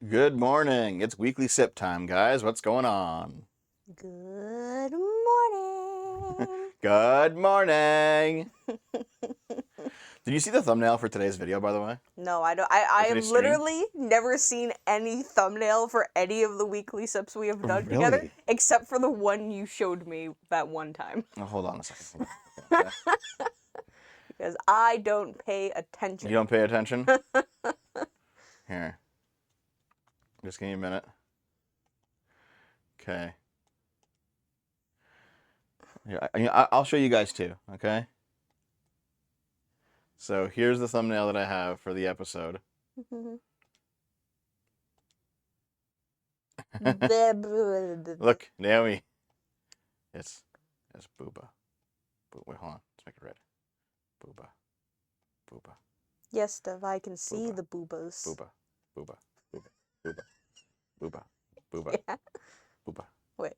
Good morning. It's weekly sip time, guys. What's going on? Good morning. Good morning. Did you see the thumbnail for today's video, by the way? No, I don't. I have today's stream? literally never seen any thumbnail for any of the weekly sips we have done together, Really? except for the one you showed me that one time. Oh, hold on a second. Okay. Because I don't pay attention. You don't pay attention? Here. Just give me a minute. Okay. Yeah, I'll show you guys too, okay? So here's the thumbnail that I have for the episode. Look, Naomi. It's Booba. Wait, hold on. Let's make it red. Booba. Booba. Yes, Dev, I can see Booba. the boobas. Booba. Booba. Booba. Booba. Booba. Booba. Yeah. Booba. Wait.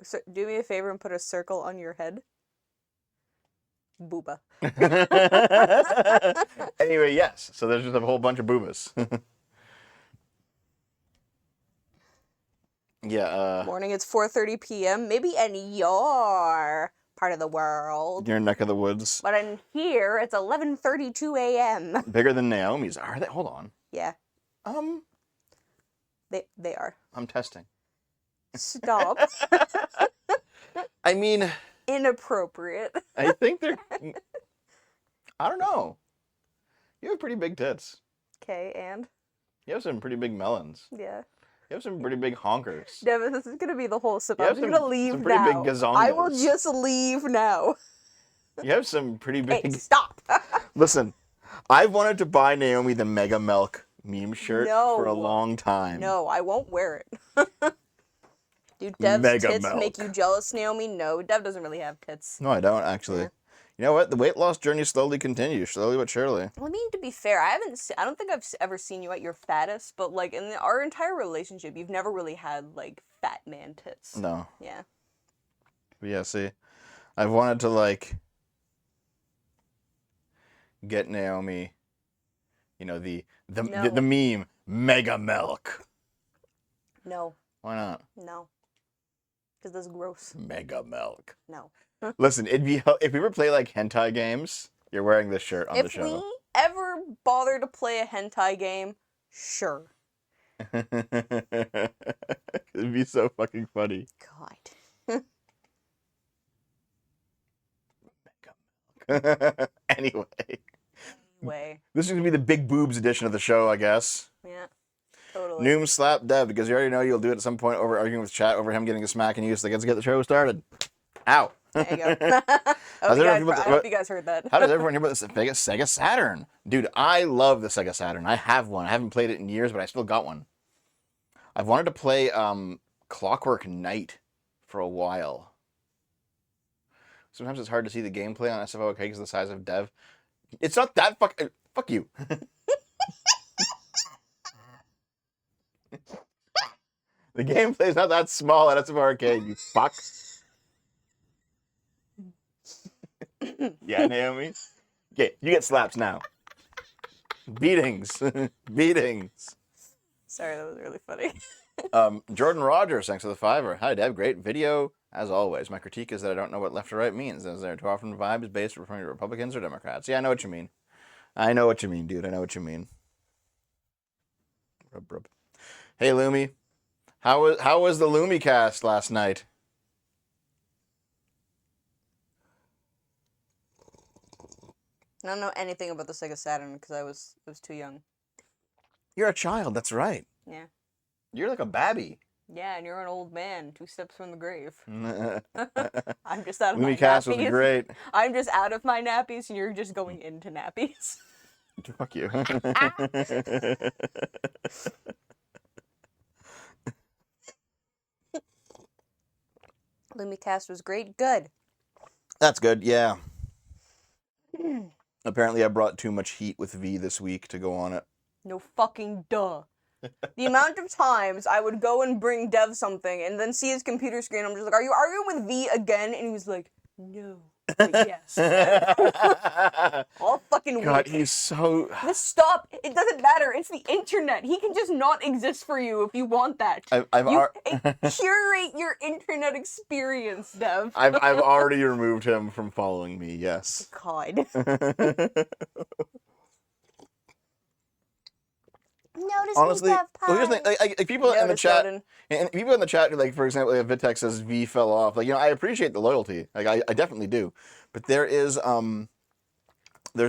So, do me a favor and put a circle on your head. Booba. Anyway, yes. So there's just a whole bunch of boobas. Yeah. Morning, it's 4:30 p.m. Maybe in your part of the world. Your neck of the woods. But in here, it's 11:32 a.m. Bigger than Naomi's. Are they? Hold on. Yeah, they are. I'm testing. Stop. I mean, Inappropriate. I think they're. I don't know. You have pretty big tits. Okay, and? You have some pretty big melons. Yeah. You have some pretty big honkers. Devin, this is gonna be the whole sip. You I'm have just gonna some leave pretty now. big I will gazongas. just leave now. You have some pretty big. Hey, stop. Listen, I've wanted to buy Naomi the Mega Milk meme shirt for a long time. No, I won't wear it. Do Dev's Mega tits Milk. make you jealous, Naomi? No, Dev doesn't really have tits. No, I don't actually. Yeah. You know what? The weight loss journey slowly continues, slowly but surely. I mean, to be fair, I don't think I've ever seen you at your fattest, but like in our entire relationship, you've never really had like fat man tits. No. Yeah. But yeah, see, I've wanted to like get Naomi, you know, the meme Mega Milk. No. Why not? No. Because that's gross. Mega Milk. No. Listen, if we ever play like hentai games, you're wearing this shirt on the show. If we ever bother to play a hentai game, sure. It'd be so fucking funny. God. Anyway. This is going to be the big boobs edition of the show, I guess. Yeah. Totally. Noom slap Dev, because you already know you'll do it at some point over arguing with chat over him getting a smack in you, so let's get the show started. Ow. There you go. I hope you guys heard that. How does everyone hear about this Sega Saturn? Dude, I love the Sega Saturn. I have one. I haven't played it in years, but I still got one. I've wanted to play Clockwork Knight for a while. Sometimes it's hard to see the gameplay on SFO because of the size of Dev. It's not that fuck you. The gameplay's not that small at SFO Arcade, you fuck. Yeah, Naomi? Okay, you get slaps now. Beatings. Beatings. Sorry, that was really funny. Jordan Rogers, thanks for the $5. Hi, Deb. Great video, as always. My critique is that I don't know what left or right means. Is there too often vibes based referring to Republicans or Democrats? Yeah, I know what you mean. I know what you mean, dude. I know what you mean. Rub, rub. Hey, Lumi. How was the Lumi cast last night? I don't know anything about the Sega Saturn because I was too young. You're a child, that's right. Yeah. You're like a babby. Yeah, and you're an old man, 2 steps from the grave. Lumi I'm just out of my cast nappies. was great. I'm just out of my nappies, and you're just going into nappies. Fuck you. Lumicast was great. Good. That's good, yeah. Apparently I brought too much heat with V this week to go on it. No fucking duh. The amount of times I would go and bring Dev something and then see his computer screen, I'm just like, are you arguing with V again? And he was like, no. Like, yes. All fucking God, week. he's so. Just stop. It doesn't matter. It's the internet. He can just not exist for you if you want that. Curate your internet experience, Dev. I've already removed him from following me. Yes. God. Notice Honestly, me, Dev well, here's the thing, like people in the Notice chat, Snowden. and people in the chat, like for example, if Vitex says V fell off, like I appreciate the loyalty, like I definitely do, but there's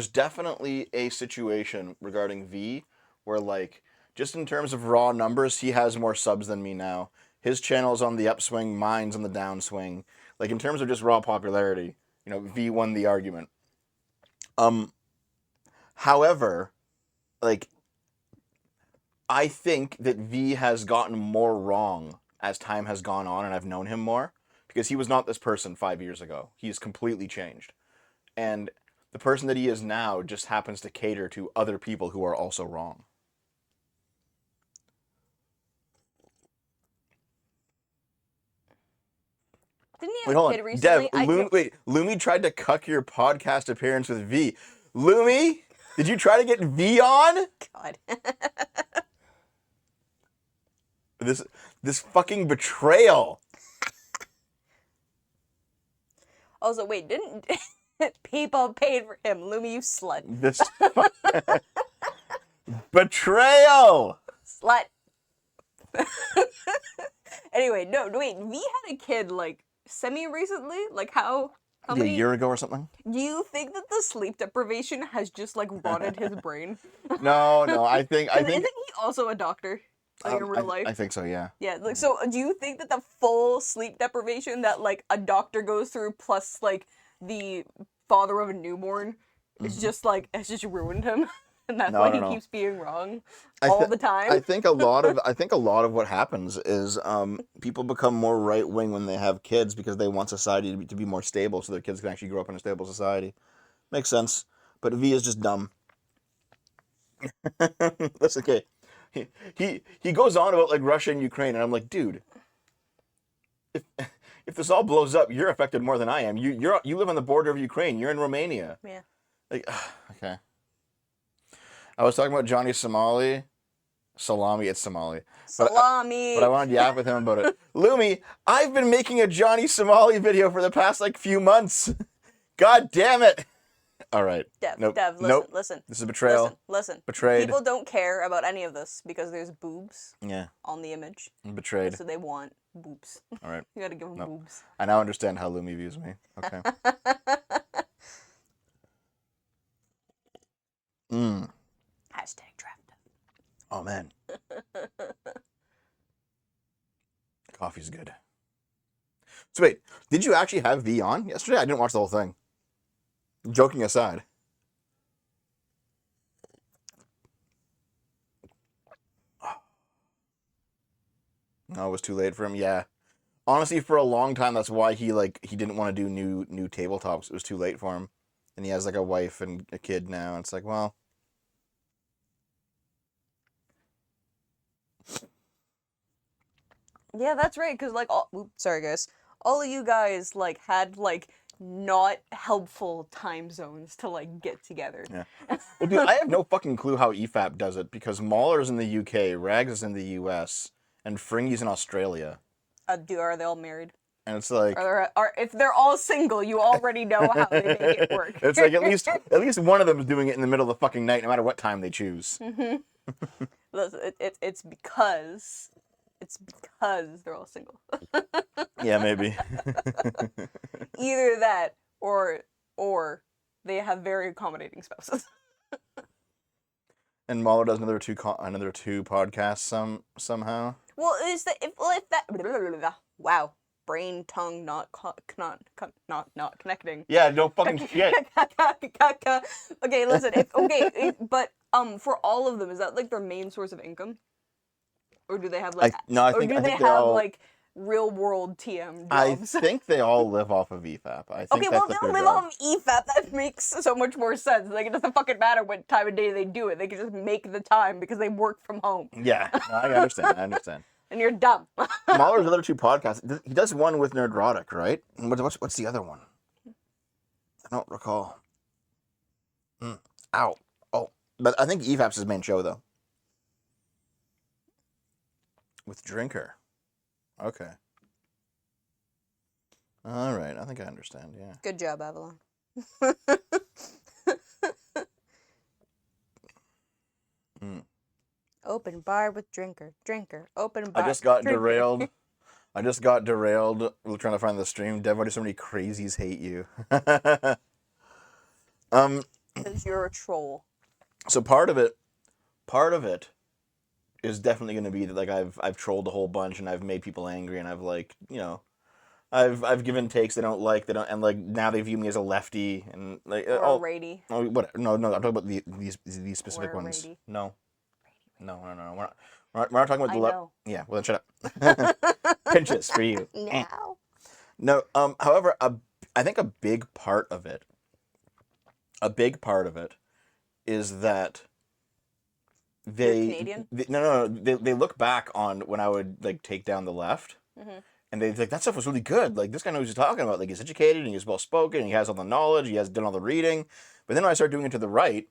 definitely a situation regarding V where like just in terms of raw numbers, he has more subs than me now. His channel's on the upswing, mine's on the downswing. Like in terms of just raw popularity, V won the argument. However, like. I think that V has gotten more wrong as time has gone on and I've known him more because he was not this person 5 years ago. He's completely changed. And the person that he is now just happens to cater to other people who are also wrong. Didn't he Wait, have hold a kid on. recently? Dev, Lumi tried to cuck your podcast appearance with V. Lumi, did you try to get V on? God. This fucking betrayal. Also, wait, didn't people paid for him? Lumi, you slut. This betrayal. Slut. Anyway, no, wait, V had a kid, like, semi-recently? Like, how many? A year ago or something? Do you think that the sleep deprivation has just, like, rotted his brain? No, I think... Isn't he also a doctor? Like, in real life? I think so, yeah. Yeah, like, so do you think that the full sleep deprivation that, like, a doctor goes through plus, like, the father of a newborn is just, like, it's just ruined him? And that's why he keeps being wrong all the time? I think a lot of what happens is people become more right-wing when they have kids because they want society to be more stable so their kids can actually grow up in a stable society. Makes sense. But V is just dumb. That's okay. He goes on about like Russia and Ukraine, and I'm like, dude, if this all blows up, you're affected more than I am. You live on the border of Ukraine. You're in Romania. Yeah. Like, okay. I was talking about Johnny Salami. It's Somali. Salami. But I wanted to yap with him about it. Lumi, I've been making a Johnny Somali video for the past like few months. God damn it. All right. Dev, Nope. listen. This is betrayal. Listen. Betrayed. People don't care about any of this because there's boobs on the image. Betrayed. So they want boobs. All right. You gotta give them boobs. I now understand how Lumi views me. Okay. Hashtag draft. Oh, man. Coffee's good. So wait, did you actually have V on yesterday? I didn't watch the whole thing. Joking aside. No, it was too late for him. Yeah. Honestly, for a long time, that's why he didn't want to do new tabletops. It was too late for him. And he has like a wife and a kid now. And it's like, well. Yeah, that's right. Because like, sorry guys, all of you guys like had like not helpful time zones to like get together. Yeah. Well, dude, I have no fucking clue how EFAP does it because Mahler's in the UK, Rags is in the US, and Fringy's in Australia. Are they all married? And it's like, if they're all single, you already know how they make it work. It's like at least one of them is doing it in the middle of the fucking night, no matter what time they choose. Listen, it's because they're all single. Yeah, maybe. Either that, or they have very accommodating spouses. And Mahler does another two podcasts somehow. Well, if that wow, brain tongue not connecting. Yeah, no fucking shit. Okay, listen. But for all of them, is that like their main source of income, or do they have like like real world TM jobs? I think they all live off of EFAP. I think okay, well, they don't live off of EFAP. That makes so much more sense. Like, it doesn't fucking matter what time of day they do it. They can just make the time because they work from home. Yeah, no, I understand. And you're dumb. Mahler's other two podcasts. He does one with Nerdrotic, right? What's the other one? I don't recall. Ow. Oh, but I think EVAP's his main show though. With Drinker. Okay. All right. I think I understand. Yeah. Good job, Avalon. Open bar with Drinker. Drinker. Open bar. I just got Drinker. derailed. I just got derailed trying to find the stream. Dev, why do so many crazies hate you? Because you're a troll. So part of it is definitely going to be that like I've trolled a whole bunch and I've made people angry and I've like I've given takes they don't like and like now they view me as a lefty and like Or a righty. Oh, what? No, I'm talking about these specific Or a ones. righty. No. We're not talking about the left. Yeah, well then shut up. Pinches for you. No. No. However, I think a big part of it is that Canadian? they look back on when I would like take down the left, and they like that stuff was really good. Like this guy knows what he's talking about. Like he's educated and he's well spoken and he has all the knowledge. He has done all the reading. But then when I started doing it to the right,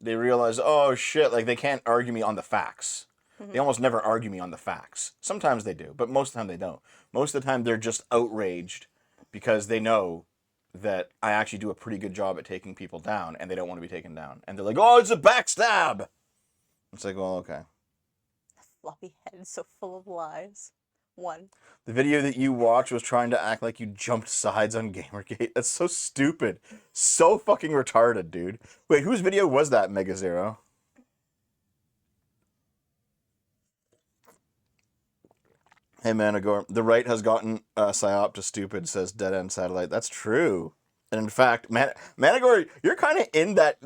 they realize, oh shit, like they can't argue me on the facts. They almost never argue me on the facts. Sometimes they do, but most of the time they don't. Most of the time they're just outraged because they know that I actually do a pretty good job at taking people down and they don't want to be taken down. And they're like, oh, it's a backstab. It's like, well, okay. Floppy head so full of lies. One. The video that you watched was trying to act like you jumped sides on Gamergate. That's so stupid. So fucking retarded, dude. Wait, whose video was that, Mega Zero? Hey, Managor, the right has gotten psyop to stupid, says Dead End Satellite. That's true. And in fact, Managor, you're kind of in that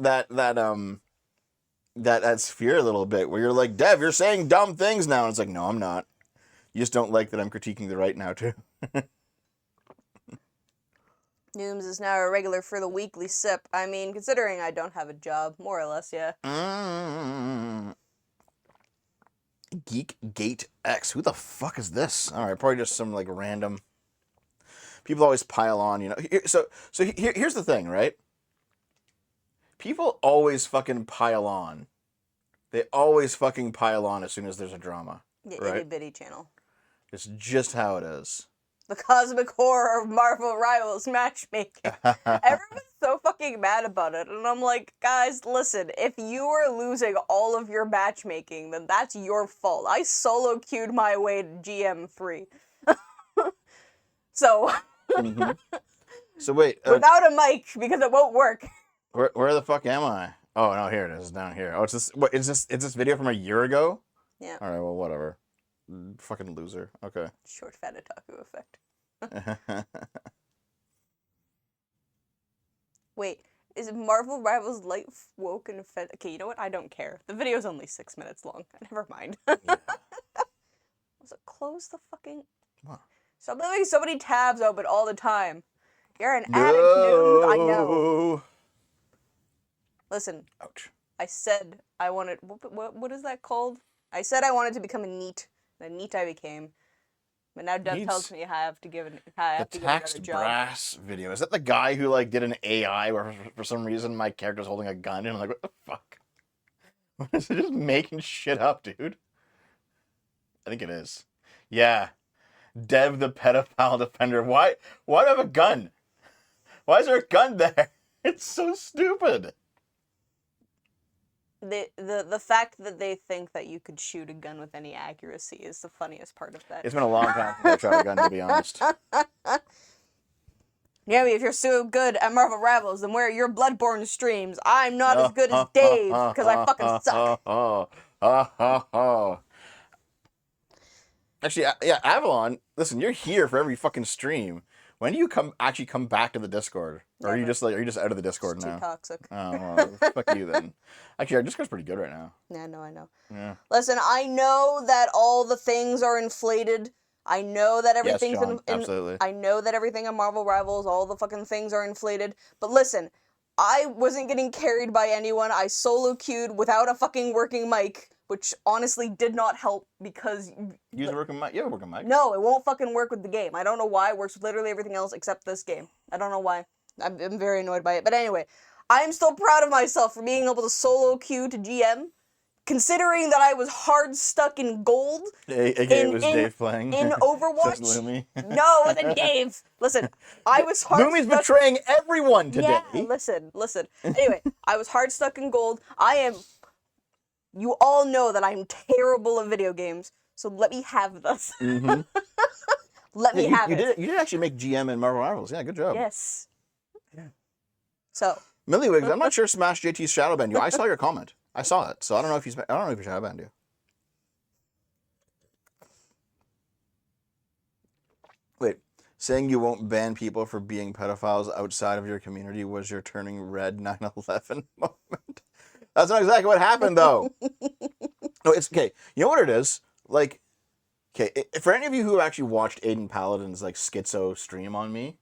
sphere a little bit, where you're like, Dev, you're saying dumb things now. And it's like, no, I'm not. You just don't like that I'm critiquing the right now, too. Nooms is now a regular for the weekly sip. I mean, considering I don't have a job, more or less, yeah. Geekgate X. Who the fuck is this? All right, probably just some like random. People always pile on, you know. Here's the thing, right? People always fucking pile on. They always fucking pile on as soon as there's a drama. Yeah, right? itty bitty channel. It's just how it is. The cosmic horror of Marvel Rivals matchmaking. Everyone's so fucking mad about it. And I'm like, guys, listen, if you are losing all of your matchmaking, then that's your fault. I solo queued my way to GM3. So... So wait. Without a mic, because it won't work. Where the fuck am I? Oh, no, here it is, down here. Oh, it's this. What is this? Is this video from a year ago? Yeah. All right, well, whatever. Fucking loser. Okay. Short fat otaku effect. Wait, is Marvel Rivals light woke and fed? Okay, you know what? I don't care. The video's only 6 minutes long. Never mind. Yeah. Also, close the fucking. What? Stop leaving so many tabs open all the time. You're an addict, dude. I know. Listen. Ouch. I said I wanted. What is that called? I said I wanted to become a NEET. And a NEET I became. But now Dev tells me I have to give the Taxed Brass video. Is that the guy who like did an AI where for some reason my character's holding a gun and I'm like, what the fuck? What is it, just making shit up, dude? I think it is. Yeah. Dev the pedophile defender. Why do I have a gun? Why is there a gun there? It's so stupid. The fact that they think that you could shoot a gun with any accuracy is the funniest part of that. It's been a long time since I tried a gun, to be honest. Yeah, if you're so good at Marvel Rivals, then where are your Bloodborne streams? I'm not as good as Dave, because I fucking suck. Actually, yeah, Avalon, listen, you're here for every fucking stream. When do you actually come back to the Discord? Or are you just out of the Discord it's now? Too toxic. Oh, well, fuck you then. Actually, our Discord's pretty good right now. Yeah, no, I know. Yeah. Listen, I know that all the things are inflated. I know that everything's Yes, John, absolutely. I know that everything on Marvel Rivals, all the fucking things are inflated. But listen, I wasn't getting carried by anyone. I solo queued without a fucking working mic, which honestly did not help because... Use a working mic? You have a working mic. No, it won't fucking work with the game. I don't know why. It works with literally everything else except this game. I don't know why. I'm very annoyed by it. But anyway, I'm still proud of myself for being able to solo queue to GM, considering that I was hard stuck in gold. AKA it was Dave playing. In Says Overwatch. Lumi. No, it wasn't Dave. Listen, I was hard Lumi's stuck. betraying everyone today. Yeah, listen. Anyway, I was hard stuck in gold. You all know that I'm terrible at video games, so let me have this. Mm-hmm. Let me have it. You did actually make GM in Marvel Rivals. Yeah, good job. Yes. Yeah. So. Milliwigs, I'm not sure Smash JT's shadow banned you. I saw your comment. I saw it, so I don't know if he shadow banned you. Wait, saying you won't ban people for being pedophiles outside of your community was your turning red 9/11 moment. That's not exactly what happened, though. No, it's okay. You know what it is? Like, okay, for any of you who actually watched Aiden Paladin's like schizo stream on me,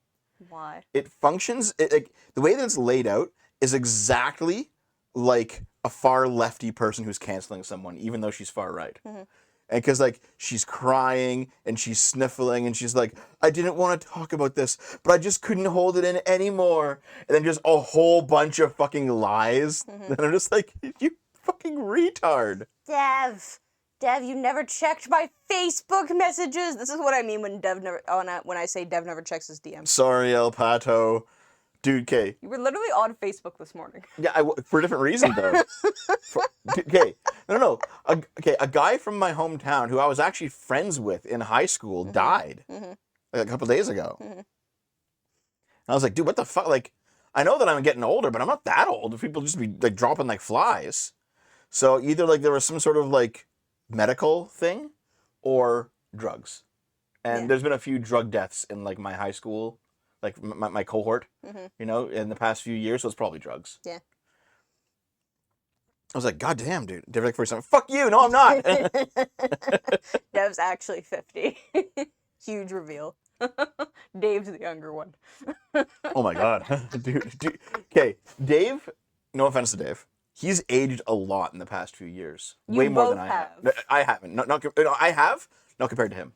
Why? it functions. Like the way that it's laid out is exactly like a far lefty person who's canceling someone, even though she's far right. Mm-hmm. And because like she's crying and she's sniffling and she's like, I didn't want to talk about this, but I just couldn't hold it in anymore. And then just a whole bunch of fucking lies. Mm-hmm. And I'm just like, you fucking retard. Dev, you never checked my Facebook messages. This is what I mean when when I say Dev never checks his DMs. Sorry, El Pato. Dude, K. You were literally on Facebook this morning. Yeah, for a different reason, though. Okay, no. Okay, a guy from my hometown who I was actually friends with in high school died like a couple days ago. And I was like, dude, what the fuck? Like, I know that I'm getting older, but I'm not that old. People just be like dropping like flies. So either like there was some sort of like medical thing or drugs. And there's been a few drug deaths in like my high school, like my cohort, you know, in the past few years. So it's probably drugs. Yeah. I was like, God damn, dude. They're like, first time, fuck you. No, I'm not. Dev's actually 50. Huge reveal. Dave's the younger one. Oh my God. Dude. Okay, Dave, no offense to Dave. He's aged a lot in the past few years. You Way more both than I have. have. I haven't. I have, not compared to him.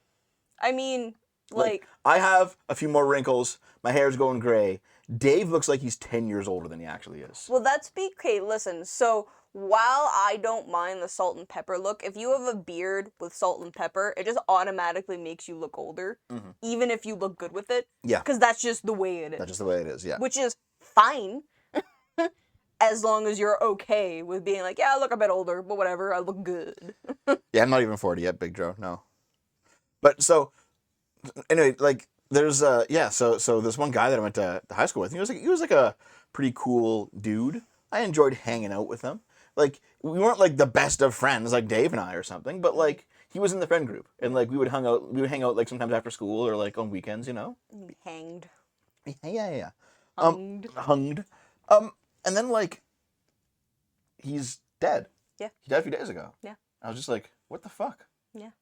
I mean, like I have a few more wrinkles. My hair's going gray. Dave looks like he's 10 years older than he actually is. well, okay, listen. So, while I don't mind the salt and pepper look, if you have a beard with salt and pepper, it just automatically makes you look older, even if you look good with it. Yeah. Because that's just the way it is. That's just the way it is, yeah. Which is fine. As long as you're okay with being like, yeah, I look a bit older, but whatever, I look good. Yeah, I'm not even 40 yet, Big Joe. No. But so, anyway, like, there's, so this one guy that I went to high school with, he was like a pretty cool dude. I enjoyed hanging out with him. Like, we weren't like the best of friends, like Dave and I or something, but like, he was in the friend group. And like, we would hang out like sometimes after school or like on weekends, you know? Hanged. Yeah. Hunged. And then like, he's dead. Yeah. He died a few days ago. Yeah. I was just like, what the fuck? Yeah.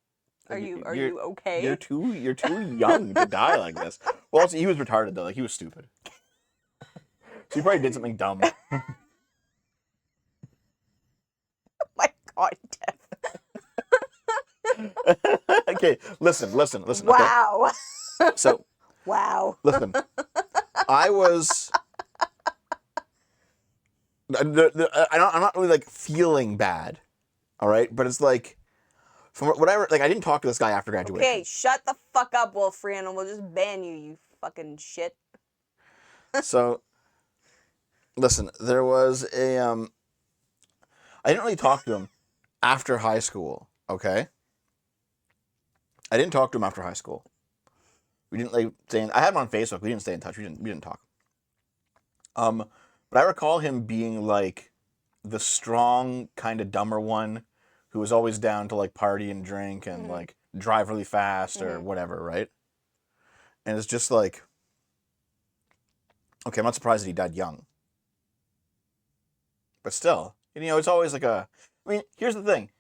Like, Are you okay? You're too young to die like this. Well, also, he was retarded though. Like, he was stupid. So he probably did something dumb. Oh my God, Dev. Okay, listen. Wow. Okay? So, Wow. listen. I was. I'm not really like feeling bad, all right. But it's like, from whatever. Like, I didn't talk to this guy after graduation. Okay, shut the fuck up, Wolfrian, and we'll just ban you, you fucking shit. So, listen. There was a I didn't really talk to him after high school. Okay. I didn't talk to him after high school. We didn't like stay in, I had him on Facebook. We didn't stay in touch. We didn't talk. But I recall him being like the strong, kind of dumber one who was always down to like party and drink and like drive really fast or whatever, right? And it's just like, okay, I'm not surprised that he died young. But still, you know, it's always like I mean, here's the thing.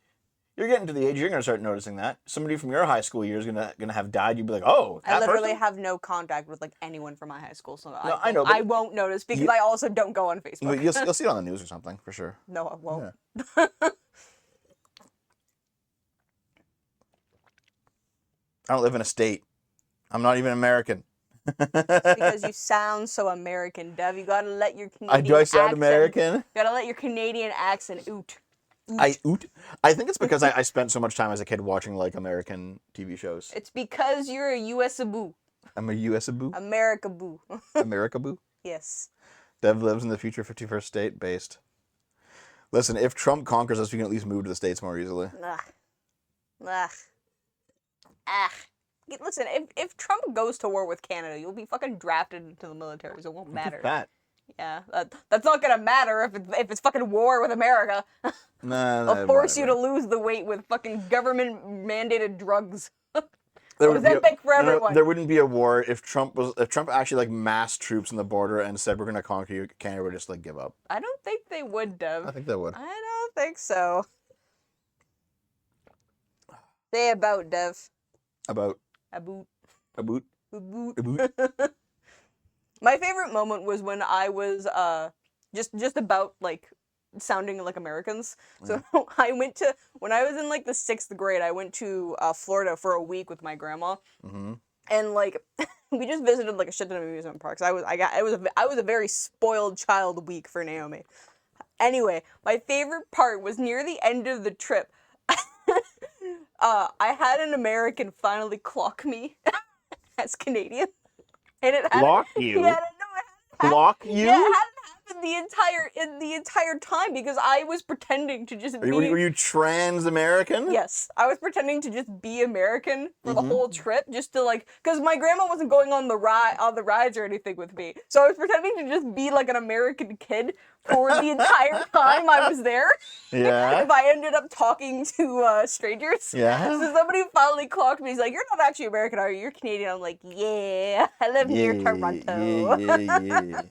You're getting to the age you're going to start noticing that. Somebody from your high school years is going to have died. You'd be like, oh, that I literally person? have no contact with like anyone from my high school, so No, I know, but I won't notice because I also don't go on Facebook. You'll see it on the news or something, for sure. No, I won't. Yeah. I don't live in a state. I'm not even American. Because you sound so American, Dev. You gotta let your Canadian Do I sound accent, American? You gotta let your Canadian accent out. I think it's because I spent so much time as a kid watching like American TV shows. It's because you're a US-a-boo. I'm a US-a-boo. America-boo. America-boo. Yes. Dev lives in the future 51st state based. Listen, if Trump conquers us, we can at least move to the States more easily. Ugh. Ugh. Ah. Listen, if Trump goes to war with Canada, you'll be fucking drafted into the military, so it won't matter. Fat. Yeah, that's not gonna matter if it's fucking war with America. Nah, They'll force you to lose the weight with fucking government mandated drugs. There would Ozempic for everyone. There wouldn't be a war if Trump actually like massed troops in the border and said we're gonna conquer you. Canada would just like give up. I don't think they would, Dev. I think they would. I don't think so. Say about, Dev. About. About. About. My favorite moment was when I was just about like sounding like Americans. So when I was in like the 6th grade, I went to Florida for a week with my grandma. Mm-hmm. And like we just visited like a shit ton of amusement parks. I was a very spoiled child week for Naomi. Anyway, my favorite part was near the end of the trip. I had an American finally clock me as Canadian. And it Clock you? Yeah, Clock you? Yeah, it hadn't happened the entire time because I was pretending to just be. Were you trans American? Yes, I was pretending to just be American for the whole trip, just to like, because my grandma wasn't going on the rides or anything with me, so I was pretending to just be like an American kid for the entire time I was there. Yeah. If I ended up talking to strangers. Yeah. So somebody finally clocked me. He's like, "You're not actually American, are you? You're Canadian." I'm like, "Yeah, I live near Toronto." Yeah.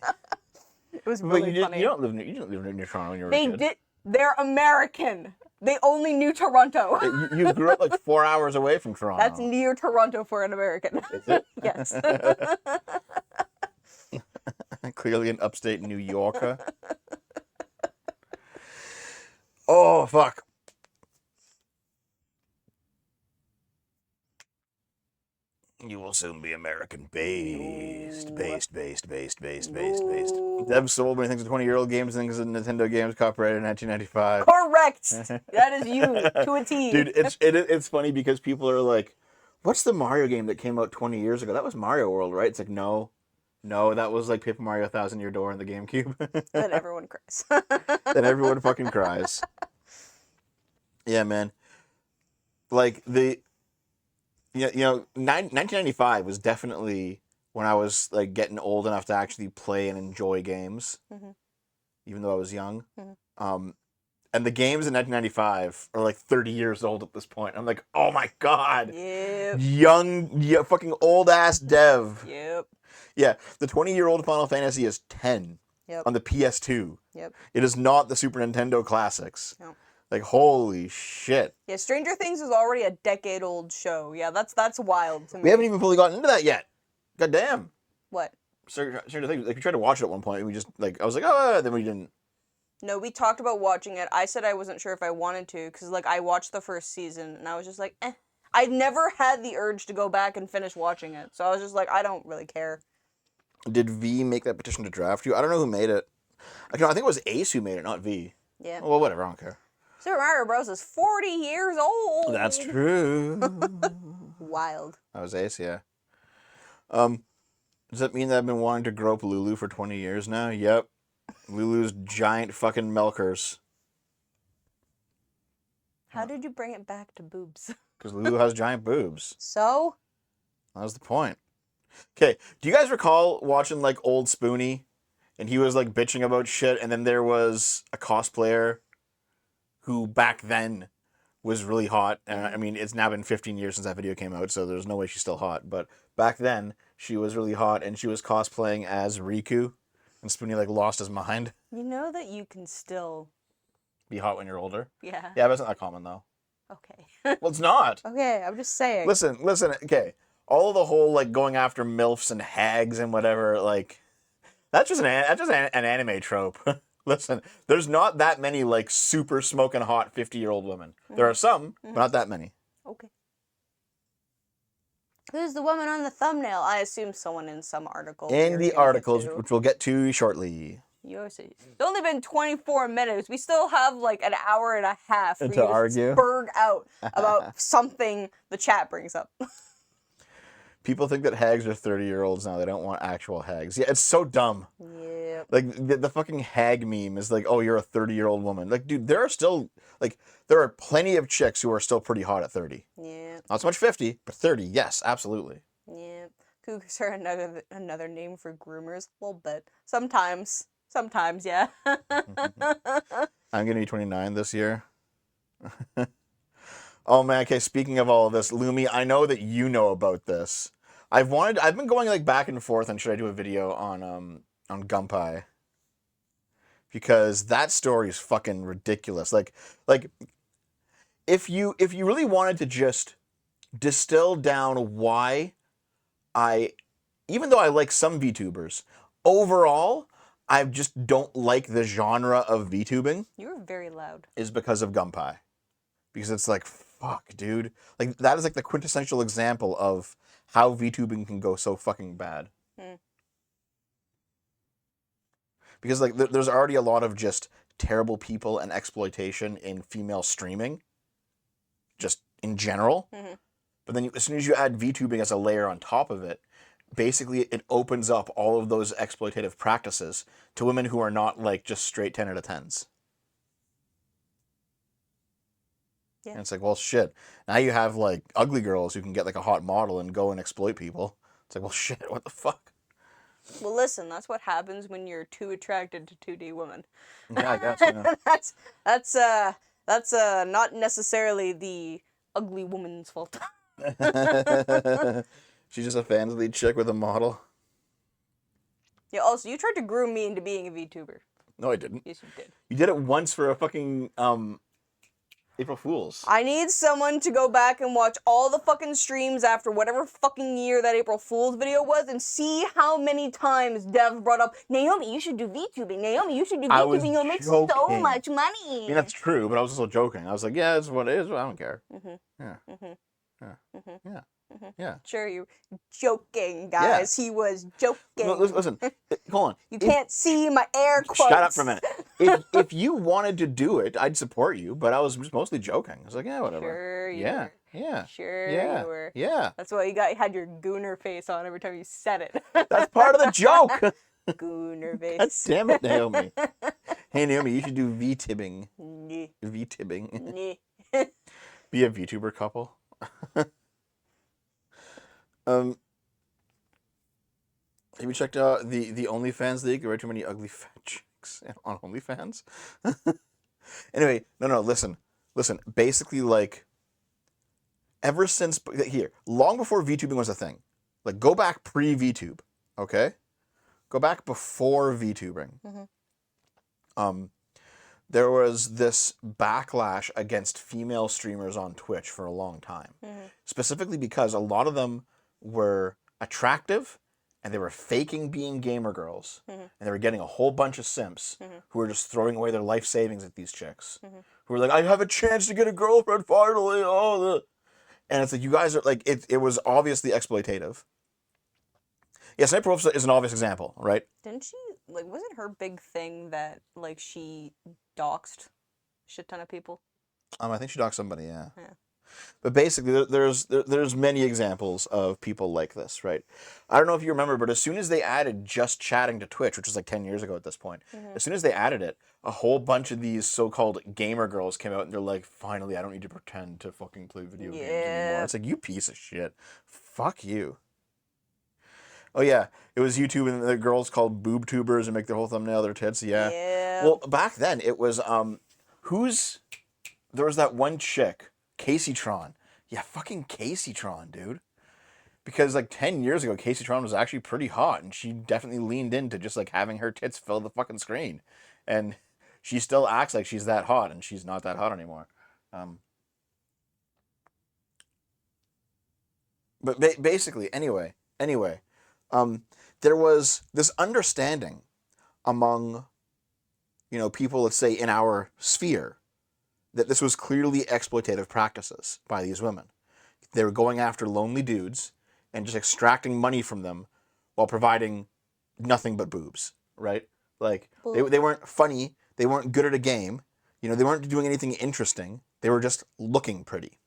It was really But funny. you don't live near Toronto when you were a kid. They did. They're American. They only knew Toronto. You grew up like 4 hours away from Toronto. That's near Toronto for an American. Is it? Yes. Clearly an upstate New Yorker. Oh, fuck. You will soon be American based. Dev sold many things to 20-year-old games, things in Nintendo games, copyrighted in 1995. Correct. That is you to a T. Dude, it's funny because people are like, what's the Mario game that came out 20 years ago? That was Mario World, right? It's like, no, that was like Paper Mario Thousand Year Door in the GameCube. Then everyone cries. Then everyone fucking cries. Yeah, man. Like, 1995 was definitely when I was like getting old enough to actually play and enjoy games, even though I was young. And the games in 1995 are like 30 years old at this point. I'm like, oh my god, Yep. fucking old ass Dev. Yep. Yeah, the 20-year-old Final Fantasy is 10 Yep. on the PS2. Yep. It is not the Super Nintendo classics. No. Like, holy shit. Yeah, Stranger Things is already a decade-old show. Yeah, that's wild to me. We haven't even fully gotten into that yet. God damn. What? Stranger Things, like, we tried to watch it at one point, and we just, like, I was like, oh, then we didn't. No, we talked about watching it. I said I wasn't sure if I wanted to, because, like, I watched the first season, and I was just like, eh. I never had the urge to go back and finish watching it, so I was just like, I don't really care. Did V make that petition to draft you? I don't know who made it. Actually, no, I think it was Ace who made it, not V. Yeah. Well, whatever, I don't care. Super Mario Bros. Is 40 years old! That's true. Wild. That was Ace, yeah. Does that mean that I've been wanting to grow up Lulu for 20 years now? Yep. Lulu's giant fucking milkers. How did you bring it back to boobs? Because Lulu has giant boobs. So? That was the point. Okay, do you guys recall watching, like, old Spoonie? And he was, like, bitching about shit, and then there was a cosplayer who back then was really hot. I mean, it's now been 15 years since that video came out, so there's no way she's still hot. But back then, she was really hot, and she was cosplaying as Riku. And Spoonie, like, lost his mind. You know that you can still... Be hot when you're older? Yeah. Yeah, but it's not that common, though. Okay. Well, it's not. Okay, I'm just saying. Listen, okay. All of the whole, like, going after MILFs and hags and whatever, like... That's just an anime trope. Listen, there's not that many, like, super smoking hot 50-year-old women. There are some, but not that many. Okay. Who's the woman on the thumbnail? I assume someone in some article. In we're the gonna get articles, to. which we'll get to shortly. It's only been 24 minutes. We still have like an hour and a half for To you to argue. spurg out about something the chat brings up. People think that hags are 30-year-olds now. They don't want actual hags. Yeah, it's so dumb. Yeah. Like, the fucking hag meme is like, oh, you're a 30-year-old woman. Like, dude, there are plenty of chicks who are still pretty hot at 30. Yeah. Not so much 50, but 30, yes, absolutely. Yeah. Cougars are another name for groomers. A little bit. Sometimes, yeah. I'm going to be 29 this year. Oh man, okay, speaking of all of this, Lumi, I know that you know about this. I've been going like back and forth on should I do a video on Gunpei. Because that story is fucking ridiculous. Like if you really wanted to just distill down why even though I like some VTubers, overall I just don't like the genre of VTubing. You were very loud. Is because of Gunpei. Because it's like, fuck, dude. Like, that is like the quintessential example of how VTubing can go so fucking bad. Because, like, there's already a lot of just terrible people and exploitation in female streaming. Just in general. But then as soon as you add VTubing as a layer on top of it, basically it opens up all of those exploitative practices to women who are not, like, just straight 10 out of 10s. Yeah. And it's like, well, shit. Now you have, like, ugly girls who can get, like, a hot model and go and exploit people. It's like, well, shit, what the fuck? Well, listen, that's what happens when you're too attracted to 2D women. Yeah, I guess, yeah. that's not necessarily the ugly woman's fault. She's just a fan's lead chick with a model. Yeah, also, you tried to groom me into being a VTuber. No, I didn't. Yes, you did. You did it once for a fucking, April Fools. I need someone to go back and watch all the fucking streams after whatever fucking year that April Fool's video was and see how many times Dev brought up, Naomi, you should do VTubing. Naomi, you should do VTubing. You'll make so much money. I mean, that's true, but I was also joking. I was like, yeah, it's what it is. I don't care. Yeah. Yeah. Sure, you're joking, guys. Yeah. He was joking. No, listen, hold on. You can't see my air quotes. Shut up for a minute. If you wanted to do it, I'd support you, but I was just mostly joking. I was like, yeah, whatever. Sure you were. Yeah. Sure you were. Yeah. That's why you had your gooner face on every time you said it. That's part of the joke. Gooner face. God damn it, Naomi. Hey, Naomi, you should do VTibbing. Nee. VTibbing. Nee. Be a VTuber couple. Have you checked out the OnlyFans League? There are too many ugly fat chicks on OnlyFans. Anyway, no, listen. Basically, like, ever since long before VTubing was a thing, like, go back pre-VTube, okay? Go back before VTubing. There was this backlash against female streamers on Twitch for a long time, specifically because a lot of them were attractive and they were faking being gamer girls and they were getting a whole bunch of simps who were just throwing away their life savings at these chicks who were like, I have a chance to get a girlfriend finally. And it's like, you guys are like, it was obviously exploitative. Yeah, Sniper Wolf is an obvious example, right? Didn't she, like, wasn't her big thing that, like, she doxed a shit ton of people? I think she doxed somebody, yeah. But basically, there's many examples of people like this, right? I don't know if you remember, but as soon as they added just chatting to Twitch, which was like 10 years ago at this point, as soon as they added it, a whole bunch of these so-called gamer girls came out and they're like, finally, I don't need to pretend to fucking play video games anymore. It's like, you piece of shit. Fuck you. Oh, yeah. It was YouTube and the girls called boob tubers and make their whole thumbnail their tits. Yeah. Well, back then, it was, there was that one chick, Casey Tron. Yeah, fucking Casey Tron, dude. Because, like, 10 years ago, Casey Tron was actually pretty hot, and she definitely leaned into just, like, having her tits fill the fucking screen. And she still acts like she's that hot, and she's not that hot anymore. But basically, anyway, there was this understanding among, people, let's say, in our sphere, that this was clearly exploitative practices by these women. They were going after lonely dudes and just extracting money from them while providing nothing but boobs, right? Like they weren't funny, they weren't good at a game, you know, they weren't doing anything interesting. They were just looking pretty.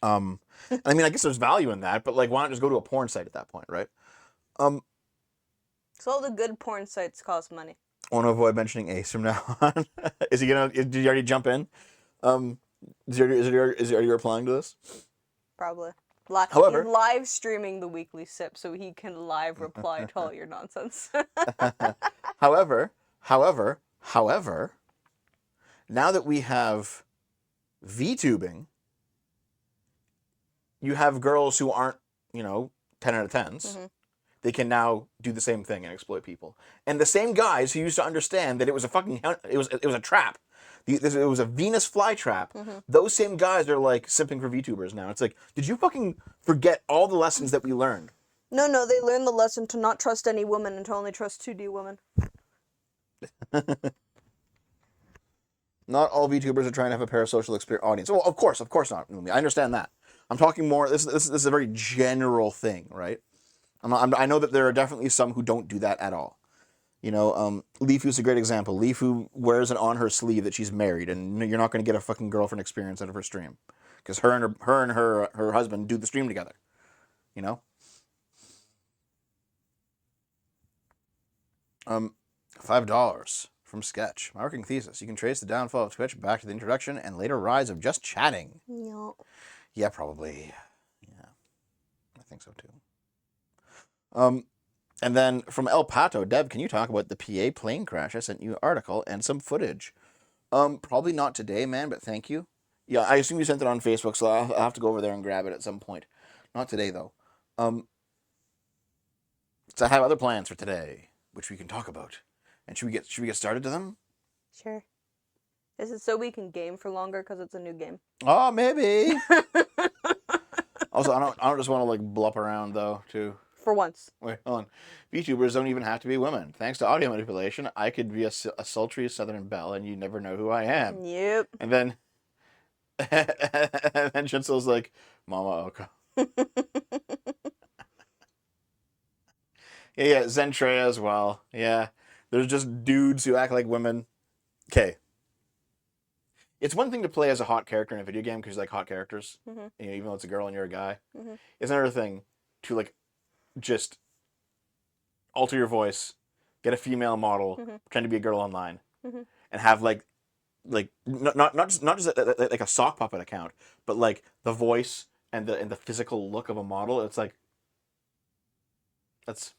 I mean, I guess there's value in that, but like, why not just go to a porn site at that point, right? So all the good porn sites cost money. I want to avoid mentioning Ace from now on. Is he gonna? Did you already jump in? Is he already replying to this? Probably. However, he's live streaming the weekly sip, so he can live reply to all your nonsense. however, now that we have VTubing, you have girls who aren't, you know, 10 out of 10s. Mm-hmm. They can now do the same thing and exploit people. And the same guys who used to understand that it was a trap. It was a Venus flytrap. Mm-hmm. Those same guys are like simping for VTubers now. It's like, did you fucking forget all the lessons that we learned? No, they learned the lesson to not trust any woman and to only trust 2D women. Not all VTubers are trying to have a parasocial audience. Well, of course not. I understand that. I'm talking more. This is a very general thing, right? I know that there are definitely some who don't do that at all. You know, Leafu's a great example. Leafu wears it on her sleeve that she's married, and you're not going to get a fucking girlfriend experience out of her stream, because her and her husband do the stream together. You know. $5 from Sketch. My working thesis: you can trace the downfall of Twitch back to the introduction and later rise of just chatting. No. Yeah, probably. Yeah, I think so too. And then from El Pato, Deb, can you talk about the PA plane crash? I sent you an article and some footage. Probably not today, man, but thank you. Yeah, I assume you sent it on Facebook, so I'll have to go over there and grab it at some point. Not today, though. So I have other plans for today, which we can talk about. And should we get started to them? Sure. Is it so we can game for longer because it's a new game? Oh, maybe. Also, I don't just want to like blup around though, too. For once. Wait, hold on. VTubers don't even have to be women. Thanks to audio manipulation, I could be a sultry Southern belle, and you never know who I am. Yep. And then, Shinsel's like, Mama Oko. yeah, Zentreya as well. Yeah, there's just dudes who act like women. Okay. It's one thing to play as a hot character in a video game because you like hot characters, mm-hmm. You know, even though it's a girl and you're a guy. Mm-hmm. It's another thing to like just alter your voice, get a female model, mm-hmm. pretend to be a girl online, mm-hmm. and have like not just like a sock puppet account, but like the voice and the physical look of a model. It's like that's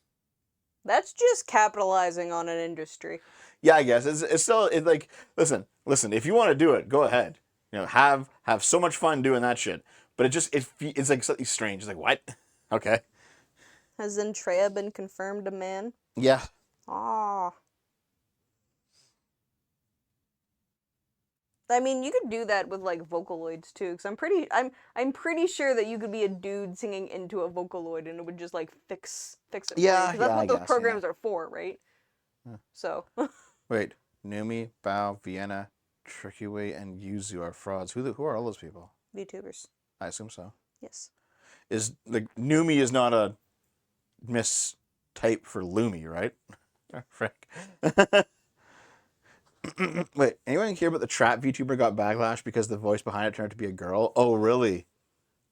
just capitalizing on an industry. Yeah, I guess it's still like listen. If you want to do it, go ahead. You know, have so much fun doing that shit. But it's like slightly strange. It's like what? Okay. Has Zentreya been confirmed a man? Yeah. Ah. I mean, you could do that with like Vocaloids too, because I'm pretty sure that you could be a dude singing into a Vocaloid and it would just like fix it. Yeah, that's what those programs are for, right? Yeah. So. Wait, Numi, Bao, Vienna, Trickway, and Yuzu are frauds. Who are all those people? VTubers. I assume so. Yes. Is like Numi is not a mistype for Lumi, right? Frick. Wait, anyone hear about the trap VTuber got backlash because the voice behind it turned out to be a girl? Oh, really?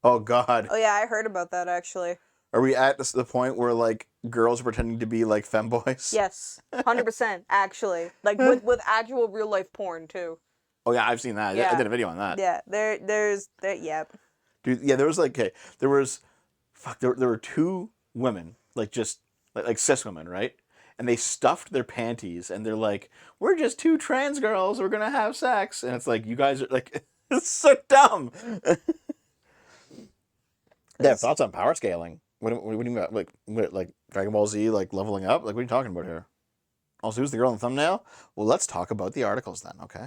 Oh, God. Oh, yeah, I heard about that, actually. Are we at the point where, like, girls are pretending to be, like, femboys? Yes, 100%, actually. Like, with actual real-life porn, too. Oh, yeah, I've seen that. Yeah. I did a video on that. Yeah, there's Dude, yeah, there was, like, okay, there were two women, like, just, like cis women, right? And they stuffed their panties, and they're like, we're just two trans girls, we're gonna have sex. And it's like, you guys are, like, it's so dumb. They have thoughts on power scaling. What do you mean? Like Dragon Ball Z, like leveling up? Like, what are you talking about here? Also, who's the girl in the thumbnail? Well, let's talk about the articles then, okay?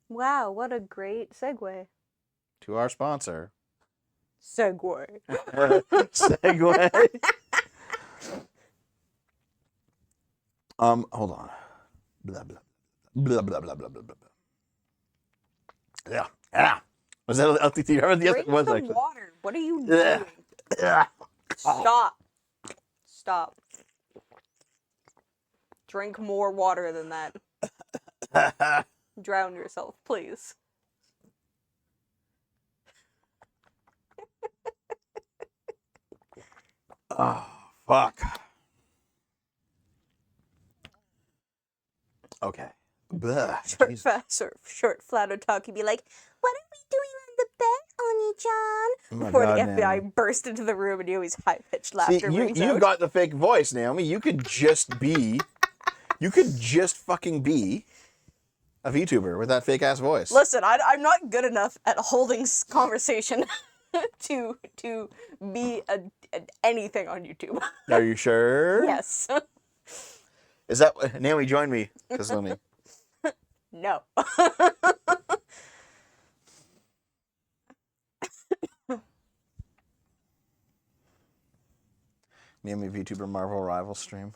Wow, what a great segue. To our sponsor. Segue. Segue. Hold on. Blah, blah, blah, blah, blah, blah, blah, blah. Yeah. Was that LTT? Drink some water. What are you doing? Stop. Stop. Drink more water than that. Drown yourself, please. Oh, fuck. Okay. Short, flat talk. You'd be like, "What are we doing on the bed, Oni-chan?" Oh Before God, the FBI Naomi. burst into the room and you always high-pitched See, laughter rings you've out. got the fake voice, Naomi. You could just fucking be a VTuber with that fake ass voice. Listen, I'm not good enough at holding conversation to be anything on YouTube. Are you sure? Yes. Is that Naomi? Join me. Because let me. No. Naomi VTuber Marvel Rival stream.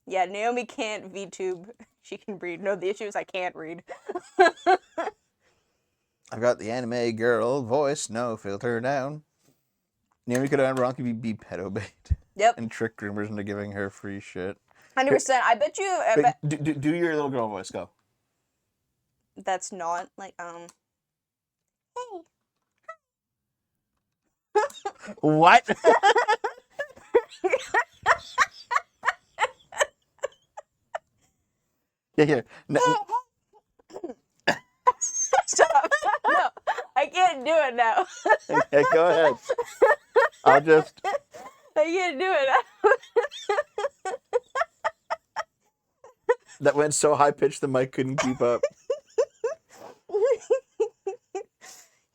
Yeah, Naomi can't VTube. She can read. No, the issue is I can't read. I've got the anime girl voice, no filter down. Naomi could have wrong could be pedo bait. Yep. And trick groomers into giving her free shit. 100%. I bet you. Do your little girl voice. Go. That's not like Hey. What? Yeah. No, Stop. No, I can't do it now. okay, go ahead. I'll just. I can't do it now. That went so high pitched the mic couldn't keep up.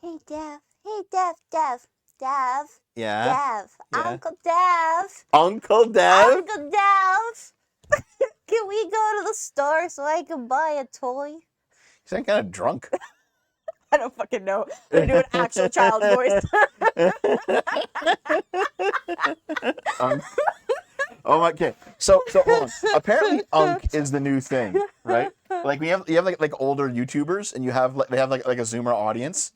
Hey, Dev. Hey, Dev. Yeah. Dev. Yeah. Uncle Dev. Uncle Dev. Uncle Dev. Can we go to the store so I can buy a toy? You sound kind of drunk. I don't fucking know. I'm gonna do an actual child voice. Oh my, okay. So hold on. Apparently, Unk is the new thing, right? Like you have like older YouTubers, and they have like a Zoomer audience.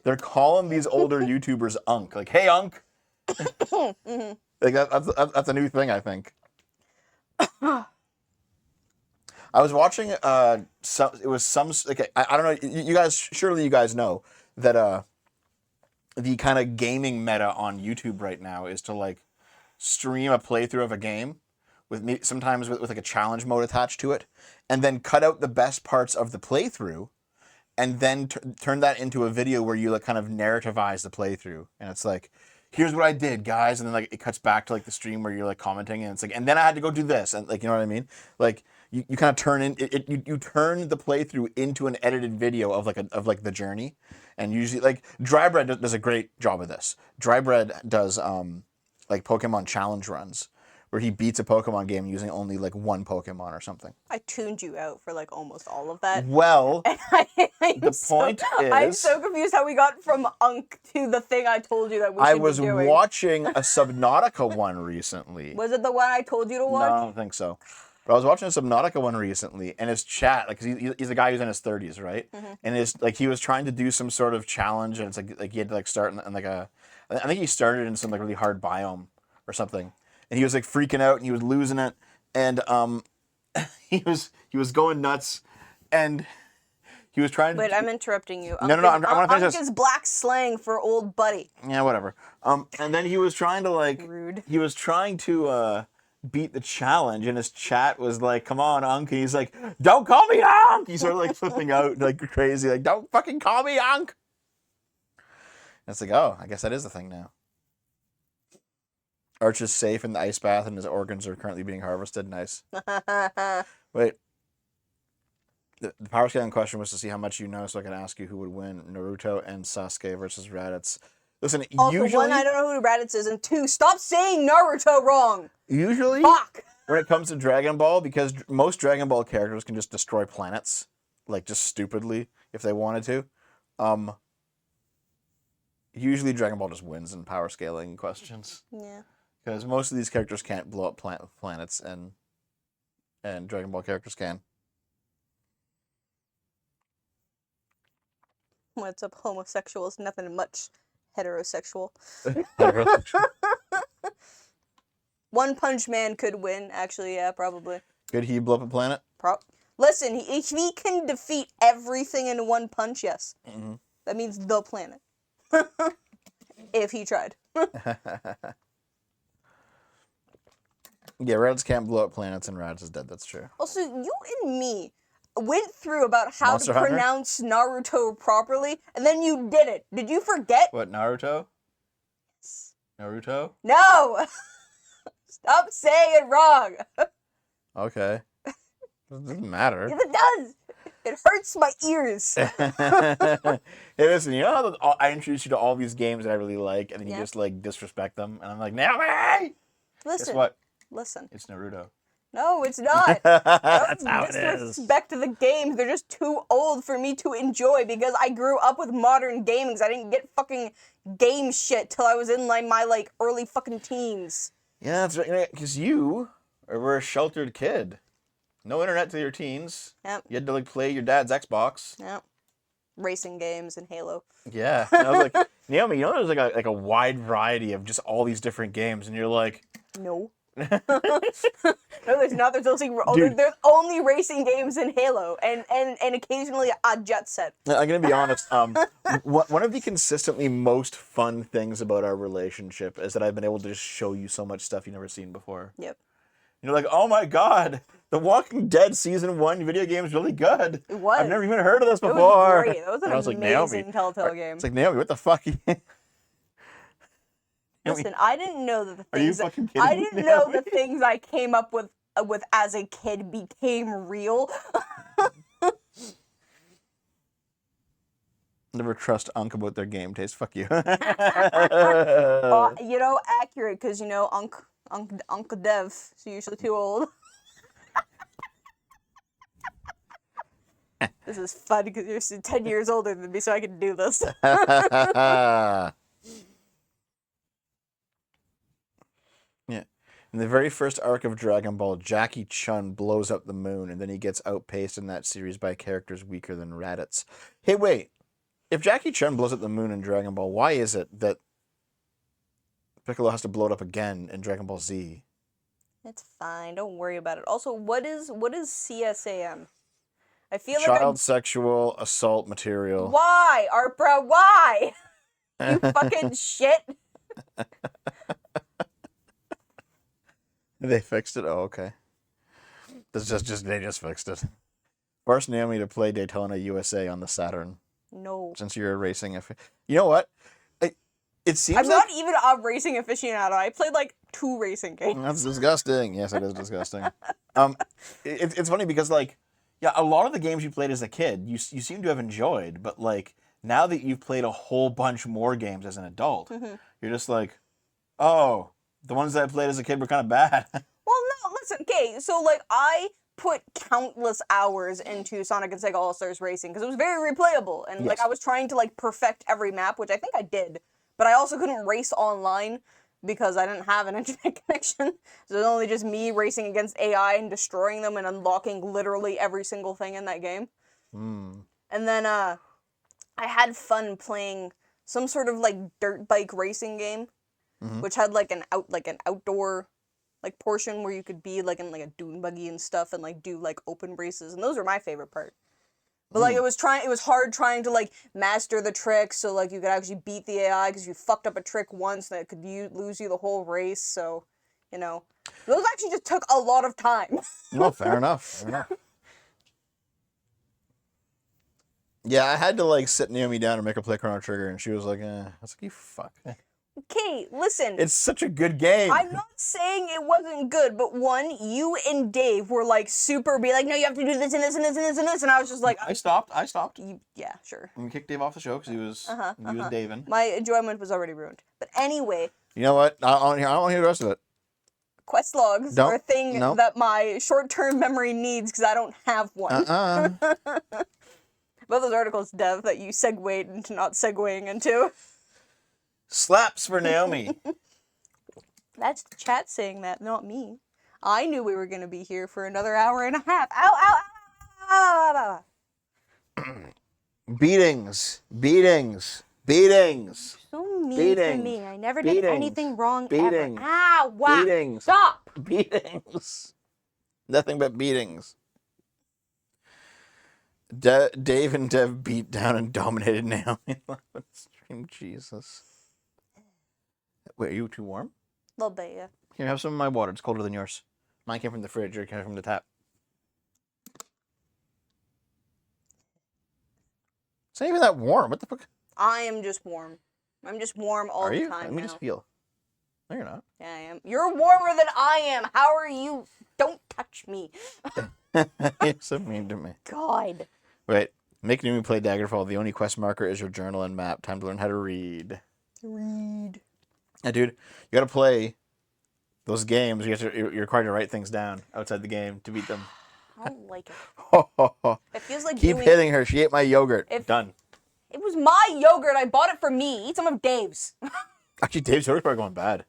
They're calling these older YouTubers Unk. Like, hey Unk. Mm-hmm. Like that's a new thing, I think. I was watching I don't know, you guys surely you guys know that the kind of gaming meta on YouTube right now is to like stream a playthrough of a game with sometimes with like a challenge mode attached to it, and then cut out the best parts of the playthrough and then turn that into a video where you like kind of narrativize the playthrough, and it's like, here's what I did, guys, and then like it cuts back to like the stream where you're like commenting, and it's like, and then I had to go do this, and like, you know what I mean? Like you kind of turn you turn the playthrough into an edited video of like the journey, and usually like Drybread does a great job of this. Drybread does like Pokemon challenge runs where he beats a Pokemon game using only like one Pokemon or something. I tuned you out for like almost all of that. Well, the point is, I'm so confused how we got from Unk to the thing I told you that we should I was be doing. watching a Subnautica one recently. Was it the one I told you to watch? No, I don't think so. But I was watching a Subnautica one recently, and his chat, like, 'cause he's a guy who's in his 30s, right? Mm-hmm. And it's like he was trying to do some sort of challenge, and it's like he had to like start in like I think he started in some like really hard biome or something, and he was like freaking out, and he was losing it, and he was going nuts, and he was trying. Wait, I'm interrupting you. No. I want to finish Unk this. is black slang for old buddy. Yeah, whatever. And then he was trying to like. Rude. He was trying to beat the challenge, and his chat was like, "Come on, Unk." And he's like, "Don't call me Unk." He's sort of like flipping out like crazy, like, "Don't fucking call me Unk." And it's like, oh, I guess that is the thing now. Arch is safe in the ice bath, and his organs are currently being harvested. Nice. Wait. The power scaling question was to see how much you know, so I can ask you who would win, Naruto and Sasuke versus Raditz. Listen, Also, usually... one, I don't know who Raditz is, and two, stop saying Naruto wrong! Usually, Fuck! when it comes to Dragon Ball, because most Dragon Ball characters can just destroy planets, like, just stupidly, if they wanted to, usually Dragon Ball just wins in power scaling questions. Yeah. Because most of these characters can't blow up planets, and Dragon Ball characters can. What's up, homosexuals? Nothing much. Heterosexual. Heterosexual. One Punch Man could win, actually, yeah, probably. Could he blow up a planet? Listen, if he can defeat everything in one punch, yes. Mm-hmm. That means the planet. If he tried. Yeah, Raditz can't blow up planets and Raditz is dead, that's true. Also, you and me went through about how Monster to Hunter? pronounce Naruto properly, and then you did it. Did you forget? What, Naruto? Naruto? No! Stop saying it wrong! Okay. It doesn't matter. Yes, it does! It hurts my ears. Hey, listen, you know how I introduced you to all these games that I really like, and then you Yeah. just, like, disrespect them? And I'm like, Naomi! Listen. Guess what? Listen. It's Naruto. No, it's not. That's how it is. Disrespect to the games. They're just too old for me to enjoy because I grew up with modern gaming. I didn't get fucking game shit till I was in like my like early fucking teens. Yeah, that's right. Because you were a sheltered kid. No internet till your teens. Yep. You had to, like, play your dad's Xbox. Yep. Racing games and Halo. Yeah. And I was like, Naomi, you know there's like a wide variety of just all these different games, and you're like... No. No, there's not. There's Dude. there's only racing games in Halo, and occasionally a Jet Set. I'm gonna be honest. One of the consistently most fun things about our relationship is that I've been able to just show you so much stuff you've never seen before. Yep. You're like, oh my god, The Walking Dead Season 1 video game is really good. It was. I've never even heard of this It was before. great. That was an And I was like, amazing Naomi, Telltale game. It's like, Naomi, what the fuck? Listen, I didn't know that the Are you things fucking kidding I me, didn't know Naomi? the things I came up with as a kid became real. Never trust Unc about their game taste. Fuck you. You know, accurate because you know Uncle Dev is usually too old. This is fun because you're 10 years older than me, so I can do this. Yeah. In the very first arc of Dragon Ball, Jackie Chun blows up the moon, and then he gets outpaced in that series by characters weaker than Raditz. Hey, wait. If Jackie Chun blows up the moon in Dragon Ball, why is it that Piccolo has to blow it up again in Dragon Ball Z? It's fine. Don't worry about it. Also, what is CSAM? I feel like Child sexual assault material. Why, Arpra? Why? You fucking shit. They fixed it? Oh, okay. They just fixed it. Force Naomi to play Daytona USA on the Saturn. No. Since you're a racing... You know what? It seems I'm like... not even a racing aficionado. I played like 2 racing games. That's disgusting. Yes, it is disgusting. It's funny because, like, yeah, a lot of the games you played as a kid, you seem to have enjoyed, but, like, now that you've played a whole bunch more games as an adult, you're just like, oh, the ones that I played as a kid were kind of bad. Well, no, listen, okay, so, like, I put countless hours into Sonic and Sega All-Stars Racing because it was very replayable, and, like, Yes. I was trying to, like, perfect every map, which I think I did, but I also couldn't race online because I didn't have an internet connection, so it was only just me racing against AI and destroying them and unlocking literally every single thing in that game. And then, I had fun playing some sort of, like, dirt bike racing game, which had, like, an outdoor, like, portion where you could be, like, in, like, a dune buggy and stuff and, like, do, like, open races, and those were my favorite part. But, like, it was hard trying to, like, master the tricks so, like, you could actually beat the AI because you fucked up a trick once that could lose you the whole race, so, you know. Those actually just took a lot of time. No, fair enough. Fair enough. Yeah, I had to, like, sit Naomi down and make her play Chrono Trigger, and she was like, I was like, you fuck. Okay, listen. It's such a good game. I'm not saying it wasn't good, but one, you and Dave were, like, super be like, no, you have to do this and this and this and this and this, and I was just like, I stopped. yeah, sure. And we kicked Dave off the show because he was Davin. My enjoyment was already ruined. But anyway, You know what? I don't want to hear the rest of it. quest logs are a thing that my short-term memory needs because I don't have one. About those articles, Dev, that you segued into not segueing into. Slaps for Naomi. That's the chat saying that, not me. I knew we were going to be here for another hour and a half. Ow, ow, ow, ow, ow. Beatings. So mean to Beatings. me. I never did Beatings. anything wrong Beatings. ever. Ah, wow. Beatings. Stop. Beatings. Nothing but beatings. Dave and Dev beat down and dominated Naomi live on stream. Jesus. Wait, are you too warm? A little bit, yeah. Here, have some of my water. It's colder than yours. Mine came from the fridge. Yours came from the tap. It's not even that warm. What the fuck? I am just warm. I'm just warm all the time. Let me just feel. No, you're not. Yeah, I am. You're warmer than I am. How are you? Don't touch me. You're so mean to me. God. Wait. Make Numi play Daggerfall. The only quest marker is your journal and map. Time to learn how to read. Read. Yeah, dude. You gotta play those games. You're required to write things down outside the game to beat them. I don't like it. It feels like Keep hitting her. She ate my yogurt. Done. It was my yogurt. I bought it for me. Eat some of Dave's. Actually, Dave's yogurt's probably going bad.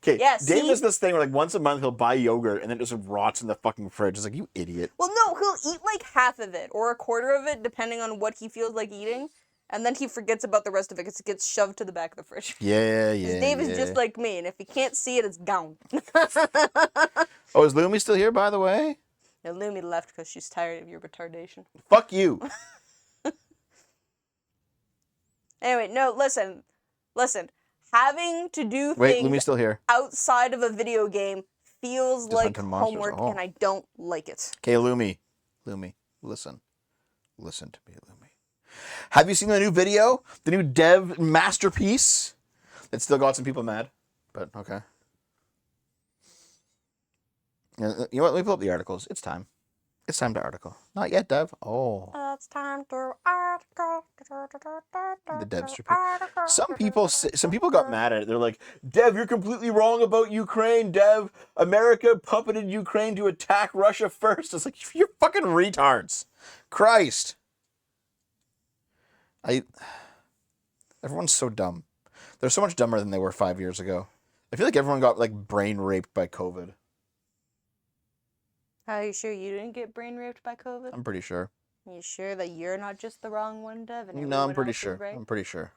Okay, Yeah, Dave see? does this thing where like once a month he'll buy yogurt and then it just rots in the fucking fridge. It's like, you idiot. Well, no, he'll eat like half of it or a quarter of it, depending on what he feels like eting. And then he forgets about the rest of it because it gets shoved to the back of the fridge. Yeah. Dave is just like me, and if he can't see it, it's gone. Oh, is Lumi still here, by the way? Now, Lumi left because she's tired of your retardation. Fuck you. Anyway, no, listen. Having to do Wait, things Lumi's still here. outside of a video game feels Just like hunting monsters. homework, Oh. and I don't like it. Okay, Lumi, listen. Listen to me, Lumi. Have you seen the new video? The new dev masterpiece? It still got some people mad, but okay. You know what? Let me pull up the articles. It's time. It's time to article. Not yet, Dev. Oh. It's time to article. The Dev strip. Some people got mad at it. They're like, Dev, you're completely wrong about Ukraine. Dev, America puppeted Ukraine to attack Russia first. It's like, you're fucking retards. Christ. Everyone's so dumb. They're so much dumber than they were 5 years ago. I feel like everyone got like brain raped by COVID. Are you sure you didn't get brain raped by COVID? I'm pretty sure. Are you sure that you're not just the wrong one, Dev? And No, I'm everyone pretty else is sure. right? I'm pretty sure.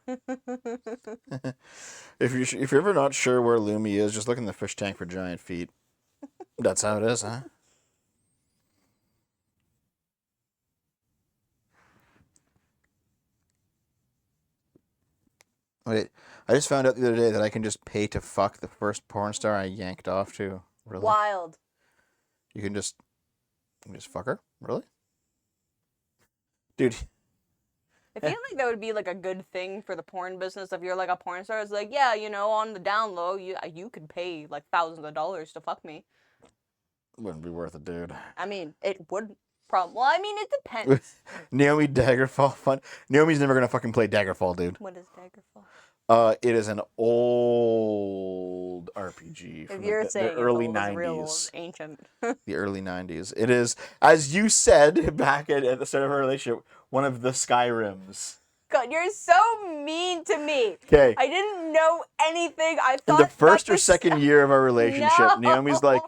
If you're ever not sure where Lumi is, just look in the fish tank for giant feet. That's how it is, huh? Wait, I just found out the other day that I can just pay to fuck the first porn star I yanked off to. Really? Wild. You can just fuck her? Really? Dude. I feel like that would be like a good thing for the porn business if you're like a porn star. It's like, yeah, you know, on the down low, you could pay like thousands of dollars to fuck me. Wouldn't be worth it, dude. I mean, it would probably. Well, I mean, it depends. Naomi Daggerfall fun. Naomi's never gonna fucking play Daggerfall, dude. What is Daggerfall? It is an old RPG from If you're saying the early it's old, it's real 90s. old, ancient. The early 90s. It is, as you said back at the start of our relationship, one of the Skyrims. God, you're so mean to me. Okay. I didn't know anything. I In thought the first that or second year of our relationship, No. Naomi's like,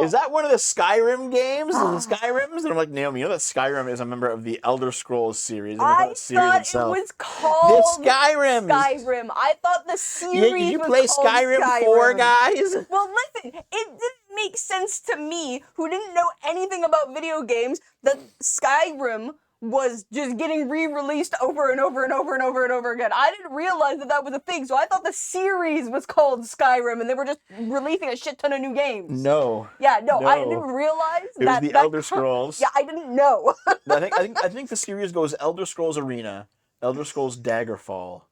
is that one of the Skyrim games? The Skyrims? And I'm like, Naomi, you know that Skyrim is a member of the Elder Scrolls series. And I series thought itself. it was called The Skyrim. Skyrim. I thought the series Did you was play called Skyrim 4, guys? Well, listen, it didn't make sense to me, who didn't know anything about video games, that Skyrim was just getting re-released over and over and over and over and over again. I didn't realize that that was a thing, so I thought the series was called Skyrim, and they were just releasing a shit ton of new games. No. Yeah, no, I No. didn't realize It that. was the Elder Scrolls. Yeah, I didn't know. I think the series goes Elder Scrolls Arena, Elder Scrolls Daggerfall,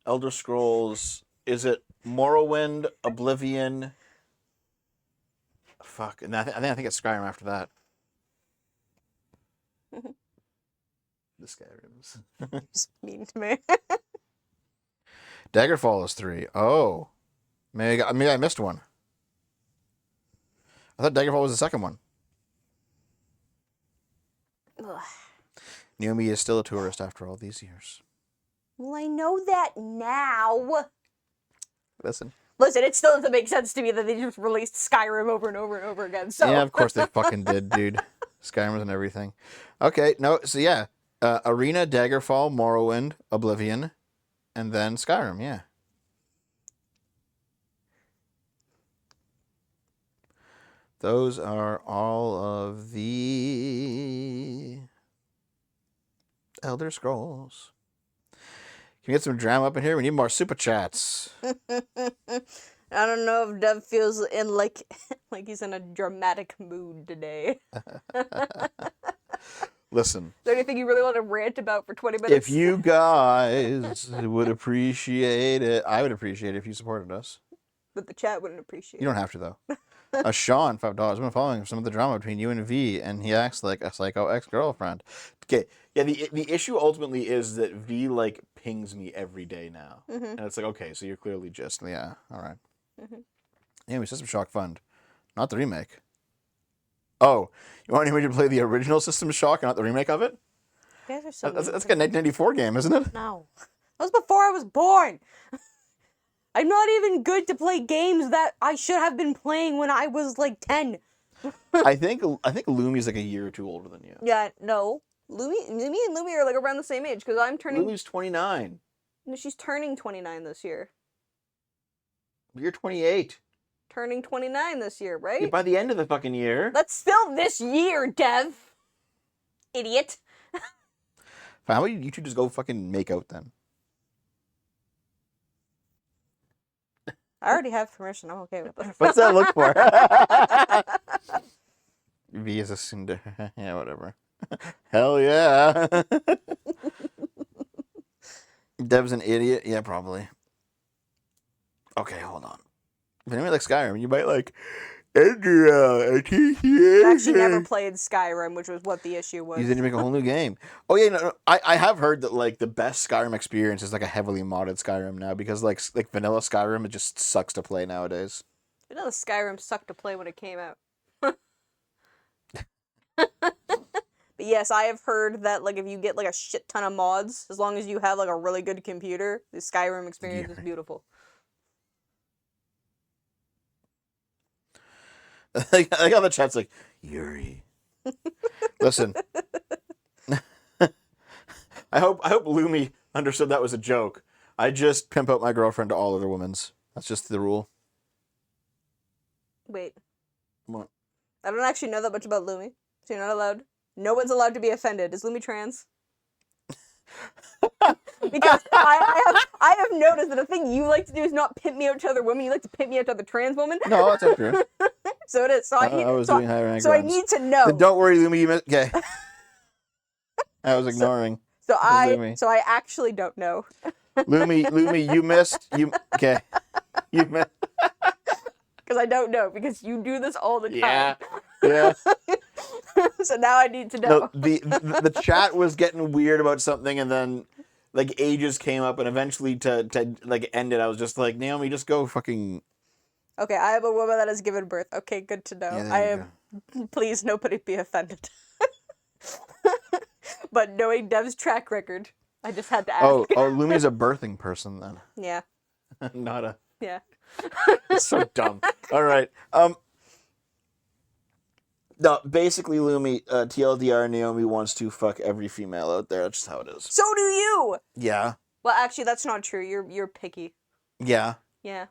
Elder Scrolls, is it Morrowind, Oblivion? Fuck, and I think it's Skyrim after that. The Skyrims. Mean to me. Daggerfall is 3. Oh, maybe I missed one. I thought Daggerfall was the second one. Ugh. Naomi is still a tourist after all these years. Well, I know that now. Listen. Listen, it still doesn't make sense to me that they just released Skyrim over and over and over again. So Yeah, of course they fucking did, dude. Skyrim and everything. Okay, no, so yeah. Arena, Daggerfall, Morrowind, Oblivion, and then Skyrim, yeah. Those are all of the Elder Scrolls. Can we get some drama up in here? We need more super chats. I don't know if Dev feels in like he's in a dramatic mood today. Listen. Is there anything you really want to rant about for 20 minutes? If you guys would appreciate it, I would appreciate it if you supported us. But the chat wouldn't appreciate it. You don't have to, though. Sean, $5. I've been following some of the drama between you and V, and he acts like a psycho ex-girlfriend. Okay, yeah, the issue ultimately is that V, like, pings me every day now. Mm-hmm. And it's like, okay, so you're clearly just, yeah, all right. Mm-hmm. Anyway, System Shock Fund. Not the remake. Oh, you want anybody to play the original System Shock and not the remake of it? You guys are so That's like a 1994 game, isn't it? No. That was before I was born. I'm not even good to play games that I should have been playing when I was like 10. I think Lumi's like a year or two older than you. Yeah, no. Me and Lumi are like around the same age because I'm turning. Lumi's 29. No, she's turning 29 this year. You're 28. Turning 29 this year, right? Yeah, by the end of the fucking year. That's still this year, Dev. Idiot. Fine, how about you two just go fucking make out then? I already have permission. I'm okay with it. What's that look for? V is a cinder. Yeah, whatever. Hell yeah. Dev's an idiot. Yeah, probably. Okay, hold on. If anyone likes Skyrim, you might like Andrea. I actually never played Skyrim, which was what the issue was. You didn't make a whole new game. Oh yeah, no, I have heard that like the best Skyrim experience is like a heavily modded Skyrim now because like vanilla Skyrim, it just sucks to play nowadays. Vanilla Skyrim sucked to play when it came out. But yes, I have heard that like if you get like a shit ton of mods, as long as you have like a really good computer, the Skyrim experience is beautiful. I like how the chat's like, Yuri. Listen. I hope Lumi understood that was a joke. I just pimp out my girlfriend to all other women's. That's just the rule. Wait. What? I don't actually know that much about Lumi. So you're not allowed. No one's allowed to be offended. Is Lumi trans? Because I have noticed that the thing you like to do is not pimp me out to other women. You like to pimp me out to other trans women. No, that's not true. So it is. So I need to know. Then don't worry, Lumi. Okay. I was ignoring. So I actually don't know. Lumi, you missed. Okay. You missed. Because I don't know. Because you do this all the time. Yeah. Yeah. So now I need to know. No, the chat was getting weird about something, and then like ages came up, and eventually to like end it, I was just like, Naomi, just go fucking. Okay, I am a woman that has given birth. Okay, good to know. Yeah, I am. Please, nobody be offended. But knowing Dev's track record, I just had to ask. Oh, Lumi's a birthing person then. Yeah. Not a. Yeah. So dumb. All right. No, basically, Lumi, TLDR, Naomi wants to fuck every female out there. That's just how it is. So do you. Yeah. Well, actually, that's not true. You're picky. Yeah. Yeah.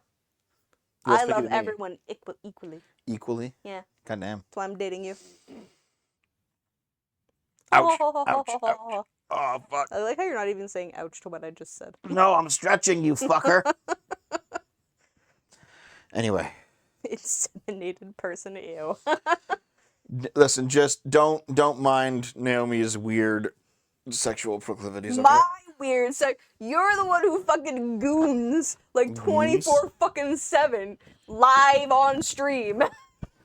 What's I picky love to me? everyone equally. Equally? Yeah. God damn. That's why I'm dating you. Ouch. Ouch. Ouch. Oh, fuck. I like how you're not even saying ouch to what I just said. No, I'm stretching, you fucker. Anyway. Inseminated person, ew. Listen, just don't mind Naomi's weird sexual proclivities. Okay? My weird you're the one who fucking goons like 24 fucking 7 live on stream.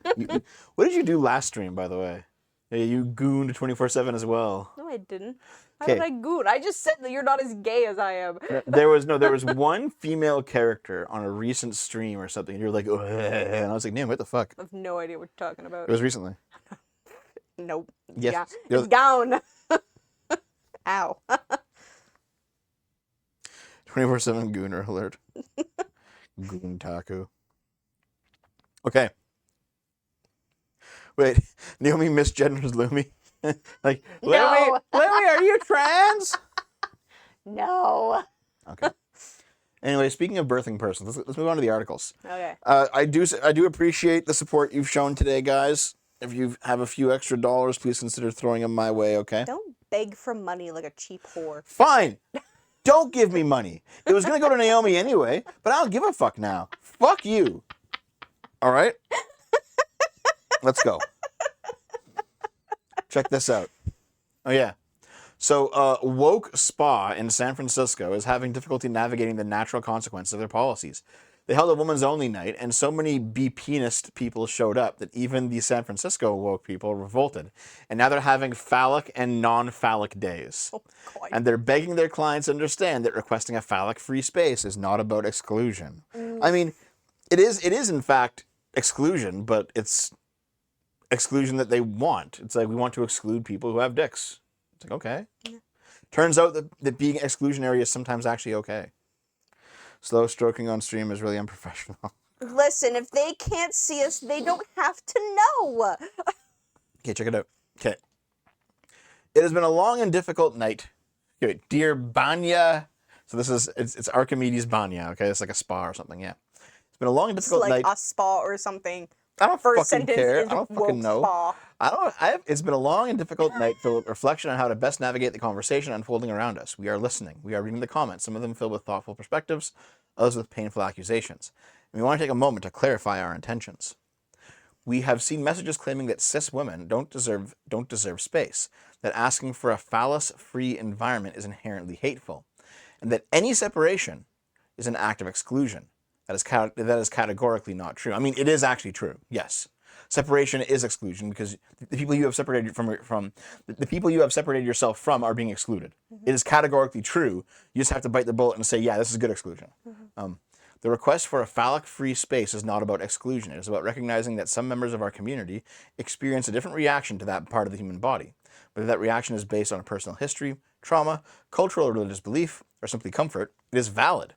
What did you do last stream, by the way? Yeah, you gooned 24/7 as well. No, I didn't. How did I goon? I just said that you're not as gay as I am. There was one female character on a recent stream or something. And you're like, and I was like, Naomi, what the fuck? I have no idea what you're talking about. It was recently. Nope. Yes. Yeah. It's down. Ow. 24/7 gooner alert. Goon taco. Okay. Wait, Naomi misgenders Lumi. Like, No. Lumi, are you trans? No. Okay. Anyway, speaking of birthing persons, let's move on to the articles. Okay. I do appreciate the support you've shown today, guys. If you have a few extra dollars, please consider throwing them my way, okay? Don't beg for money like a cheap whore. Fine. Don't give me money. It was going to go to Naomi anyway, but I don't give a fuck now. Fuck you. All right? Let's go. Check this out. Oh, yeah. So, Woke Spa in San Francisco is having difficulty navigating the natural consequences of their policies. They held a women's only night, and so many BPnist people showed up that even the San Francisco woke people revolted. And now they're having phallic and non-phallic days. Oh, God. And they're begging their clients to understand that requesting a phallic-free space is not about exclusion. I mean, it is in fact exclusion, but it's exclusion that they want. It's like, we want to exclude people who have dicks. It's like, okay. Yeah. Turns out that being exclusionary is sometimes actually okay. Slow stroking on stream is really unprofessional. Listen, if they can't see us, they don't have to know. Okay, check it out. Okay. It has been a long and difficult night. Okay, dear Banya. So it's Archimedes Banya, okay? It's like a spa or something, yeah. It's been a long and It's difficult like night. a spa or something. I don't First fucking sentence care. is I don't woke fucking know. spa. It's been a long and difficult night filled with reflection on how to best navigate the conversation unfolding around us. We are listening. We are reading the comments, some of them filled with thoughtful perspectives, others with painful accusations. And we want to take a moment to clarify our intentions. We have seen messages claiming that cis women don't deserve space, that asking for a phallus-free environment is inherently hateful, and that any separation is an act of exclusion. That is categorically not true. I mean, it is actually true. Yes, separation is exclusion because the people you have separated the people you have separated yourself from are being excluded. Mm-hmm. It is categorically true. You just have to bite the bullet and say, yeah, this is good exclusion. Mm-hmm. The request for a phallic-free space is not about exclusion. It is about recognizing that some members of our community experience a different reaction to that part of the human body. Whether that reaction is based on a personal history, trauma, cultural or religious belief, or simply comfort, it is valid.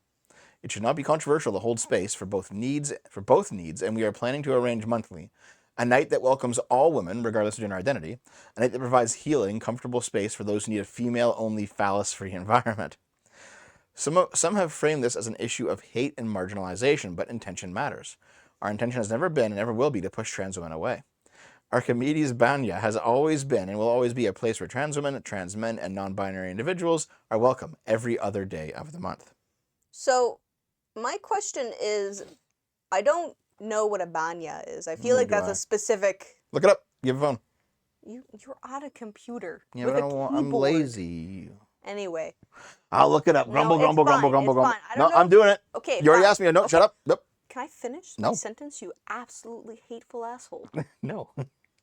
It should not be controversial to hold space for both needs, and we are planning to arrange monthly a night that welcomes all women, regardless of gender identity, a night that provides healing, comfortable space for those who need a female-only phallus-free environment. Some have framed this as an issue of hate and marginalization, but intention matters. Our intention has never been and never will be to push trans women away. Archimedes Banya has always been and will always be a place where trans women, trans men, and non-binary individuals are welcome every other day of the month. So, my question is, I don't know what a banya is. I feel like that's a specific... Look it up. You have a phone. You're on a computer Yeah, with but a keyboard. I'm lazy. Anyway. I'll look it up. Grumble. Fine. No, No, I'm doing it. Okay, you already fine. asked me. No, Okay. shut up. Nope. Can I finish No. my sentence, you absolutely hateful asshole? No.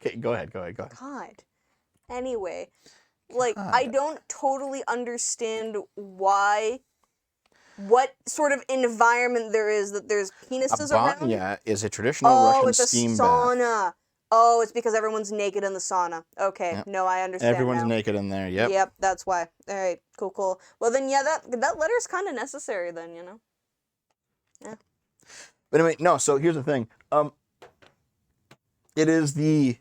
Okay, go ahead. God. Anyway, like, I don't totally understand what sort of environment there is that there's penises around. Banya is a traditional Russian steam it's a sauna. Oh, it's because everyone's naked in the sauna. Okay, Yep. no, I understand. Everyone's now. naked in there. Yep. Yep, that's why. All right, cool. Well, then, yeah, that letter's kind of necessary then, you know? Yeah. But anyway, no, so here's the thing. It is the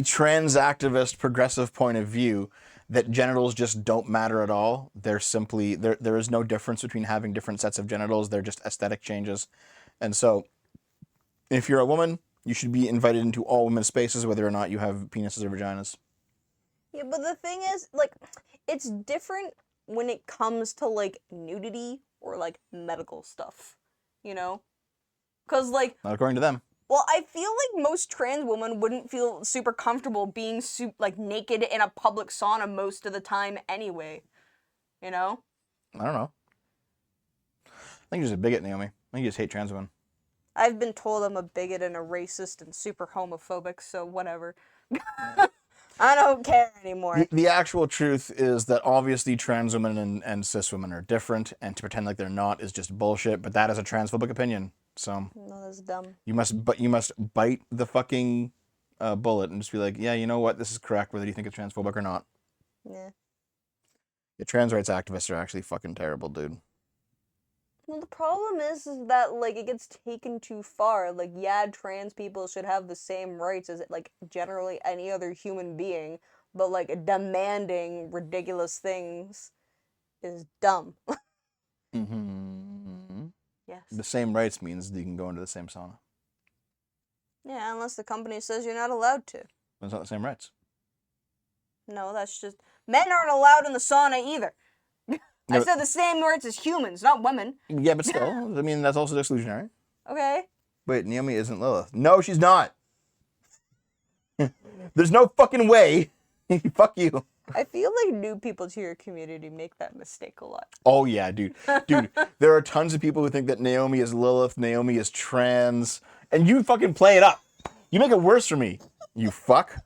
trans activist progressive point of view that genitals just don't matter at all. They're simply, there is no difference between having different sets of genitals. They're just aesthetic changes. And so if you're a woman, you should be invited into all women's spaces, whether or not you have penises or vaginas. Yeah, but the thing is, like, it's different when it comes to, like, nudity or, like, medical stuff, you know? Because, like... Not according to them. Well, I feel like most trans women wouldn't feel super comfortable being, like, naked in a public sauna most of the time anyway, you know? I don't know. I think you're just a bigot, Naomi. I think you just hate trans women. I've been told I'm a bigot and a racist and super homophobic, so whatever. I don't care anymore. The actual truth is that obviously trans women and cis women are different, and to pretend like they're not is just bullshit, but that is a transphobic opinion. So no, that's dumb. You must bite the fucking bullet and just be like, yeah, you know what, this is correct, whether you think it's transphobic or not. Yeah. The trans rights activists are actually fucking terrible, dude. Well, the problem is that, like, it gets taken too far. Like, yeah, trans people should have the same rights as, like, generally any other human being, but, like, demanding ridiculous things is dumb. Mm-hmm. The same rights means that you can go into the same sauna. Yeah, unless the company says you're not allowed to. It's not the same rights. No, that's just men aren't allowed in the sauna either. I said the same rights as humans, not women. Yeah, but still, I mean, that's also exclusionary. Okay. Wait, Naomi isn't Lilith. No, she's not. There's no fucking way. Fuck you. I feel like new people to your community make that mistake a lot. Oh, yeah, dude. Dude, there are tons of people who think that Naomi is Lilith, Naomi is trans, and you fucking play it up. You make it worse for me, you fuck.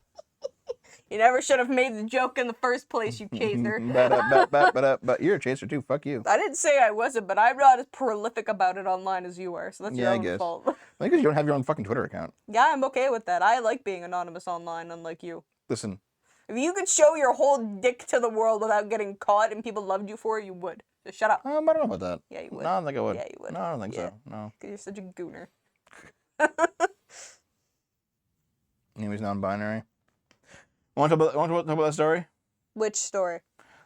You never should have made the joke in the first place, you chaser. But you're a chaser too, fuck you. I didn't say I wasn't, but I'm not as prolific about it online as you are, so that's your own fault. I think because you don't have your own fucking Twitter account. Yeah, I'm okay with that. I like being anonymous online, unlike you. Listen. If you could show your whole dick to the world without getting caught and people loved you for it, you would. So shut up. I don't know about that. Yeah, you would. No, I don't think I would. Yeah, you would. No, I don't think so. No. Because you're such a gooner. Naomi's non-binary. Want to talk about that story? Which story?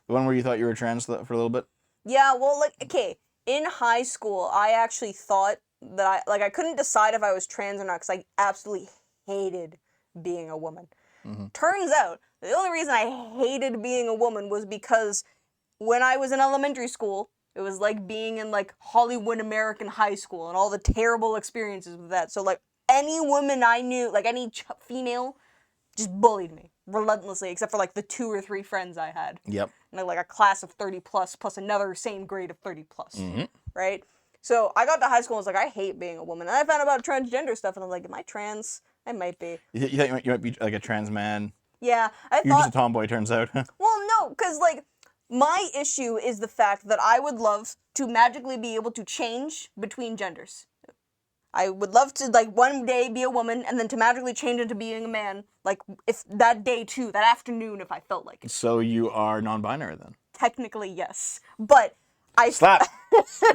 The one where you thought you were trans for a little bit? Yeah, well, like, okay, in high school, I actually thought that I couldn't decide if I was trans or not because I absolutely hated being a woman. Mm-hmm. Turns out, the only reason I hated being a woman was because when I was in elementary school, it was like being in, like, Hollywood American high school and all the terrible experiences with that. So, like, any woman I knew, like, any female, just bullied me relentlessly, except for, like, the 2 or 3 friends I had. Yep. And, like, a class of 30 plus another same grade of 30 plus. Mm-hmm. Right? So I got to high school and was like, I hate being a woman. And I found out about transgender stuff and I'm like, am I trans? I might be. You thought you might be like a trans man? Yeah. You're just a tomboy, turns out. Well, no, because, like, my issue is the fact that I would love to magically be able to change between genders. I would love to, like, one day be a woman and then to magically change into being a man, like, if that day too, that afternoon if I felt like it. So you are non-binary then? Technically, yes. But I... Slap!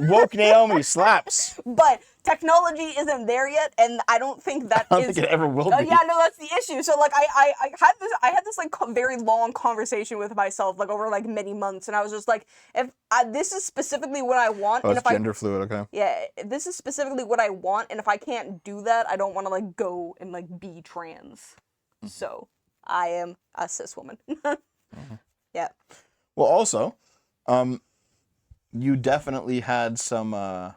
Woke Naomi slaps! But technology isn't there yet, and I don't think that I don't think it ever will be. Yeah, no, that's the issue. So, like, I had this like very long conversation with myself, like, over, like, many months, and I was just like, if this is specifically what I want, Oh, and it's if gender fluid, okay. Yeah, if this is specifically what I want, and if I can't do that, I don't want to, like, go and, like, be trans. Mm-hmm. So, I am a cis woman. Mm-hmm. Yeah. Well, also, you definitely had some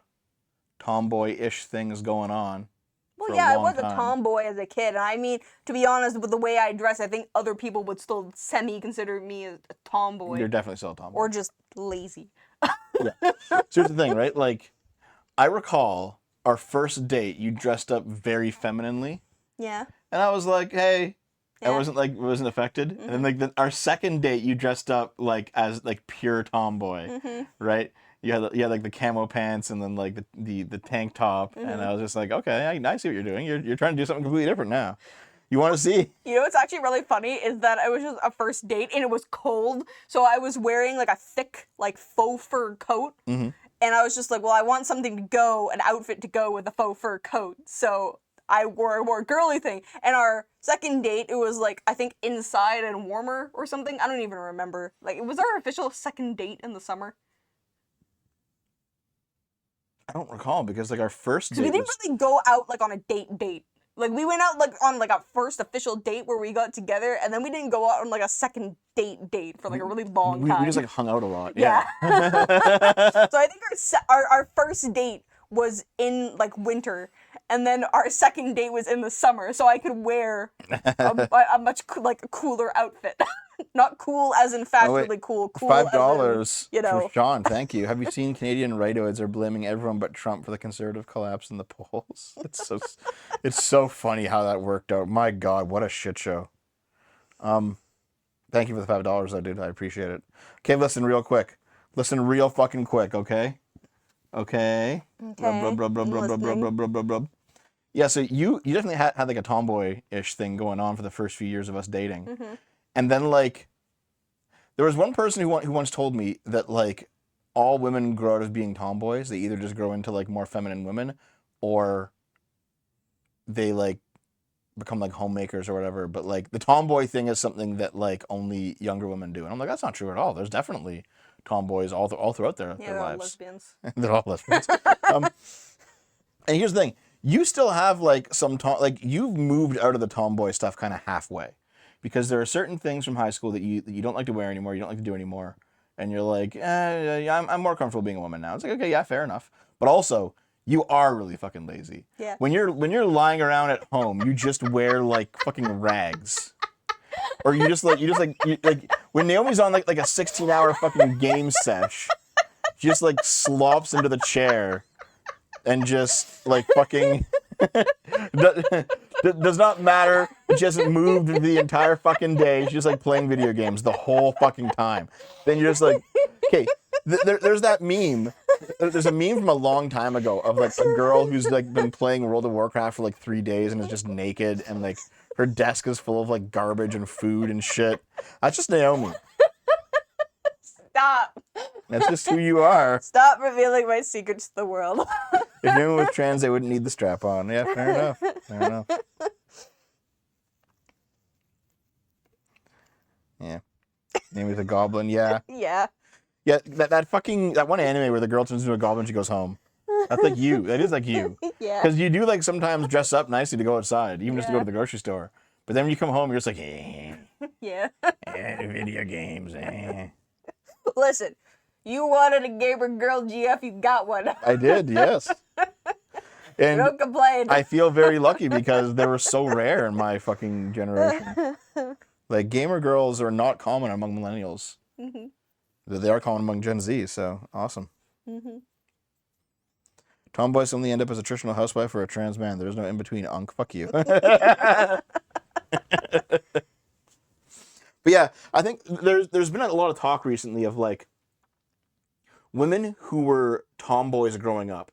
tomboy-ish things going on. Well, yeah, I was a tomboy as a kid. And I mean, to be honest, with the way I dress, I think other people would still semi-consider me a tomboy. You're definitely still a tomboy. Or just lazy. Yeah. So here's the thing, right? Like, I recall our first date, you dressed up very femininely. Yeah. And I was like, hey. Yeah. I wasn't affected. Mm-hmm. And then, like, our second date, you dressed up, like, as, like, pure tomboy. Mm-hmm. Right? You had like the camo pants and then like the tank top, mm-hmm. and I was just like, okay, I see what you're doing. You're trying to do something completely different now. You want to see? You know what's actually really funny is that it was just a first date and it was cold, so I was wearing like a thick like faux fur coat, mm-hmm. and I was just like, well, I want something to go, an outfit to go with the faux fur coat, so I wore a more girly thing. And our second date, it was like I think inside and warmer or something. I don't even remember. Like, was our official second date in the summer? I don't recall because like our first date we didn't really go out like on a date. Like we went out like on like a first official date where we got together, and then we didn't go out on like a second date for like a really long time. We just like hung out a lot. Yeah. So I think our first date was in like winter, and then our second date was in the summer, so I could wear a much like cooler outfit. Not cool as in fashionably cool. Cool $5 as in, you know. For Sean, thank you. Have you seen Canadian rightoids are blaming everyone but Trump for the conservative collapse in the polls? It's so funny how that worked out. My God, what a shit show. Thank you for the $5, I did. I appreciate it. Okay, listen real quick. Listen real fucking quick, okay? Okay. Rub. Yeah, so you definitely had like a tomboy-ish thing going on for the first few years of us dating. Mm-hmm. And then, like, there was one person who once told me that, like, all women grow out of being tomboys. They either just grow into, like, more feminine women, or they, like, become, like, homemakers or whatever. But, like, the tomboy thing is something that, like, only younger women do. And I'm like, that's not true at all. There's definitely tomboys all throughout their lives. They're all lesbians. They're all lesbians. And here's the thing: you still have like like you've moved out of the tomboy stuff kind of halfway, because there are certain things from high school that you don't like to wear anymore, you don't like to do anymore, and you're like, yeah, I'm more comfortable being a woman now. It's like, okay, yeah, fair enough. But also, you are really fucking lazy. Yeah. When you're lying around at home, you just wear like fucking rags. Or you like when Naomi's on like a 16-hour fucking game sesh, she just like slops into the chair and just like fucking does not matter. She hasn't moved the entire fucking day. She's just like playing video games the whole fucking time. Then you're just like, okay, there's that meme. There's a meme from a long time ago of like a girl who's like been playing World of Warcraft for like 3 days and is just naked and like her desk is full of like garbage and food and shit. That's just Naomi. Stop. That's just who you are. Stop revealing my secrets to the world. If Naomi was trans, they wouldn't need the strap on. Yeah, fair enough. Fair enough. Yeah. Naomi's a goblin, yeah. Yeah. Yeah, that one anime where the girl turns into a goblin and she goes home. That's like you. That is like you. Yeah. Because you do like sometimes dress up nicely to go outside, even just to go Yeah. to the grocery store. But then when you come home, you're just like, Yeah. video games, Listen, you wanted a gamer girl GF, you got one. I did, yes. And Don't complain. I feel very lucky because they were so rare in my fucking generation. Like, gamer girls are not common among millennials. Mm-hmm. They are common among Gen Z, so awesome. Mm-hmm. Tomboys only end up as a traditional housewife or a trans man. There's no in-between, unk. Fuck you. But yeah, I think there's been a lot of talk recently of like women who were tomboys growing up.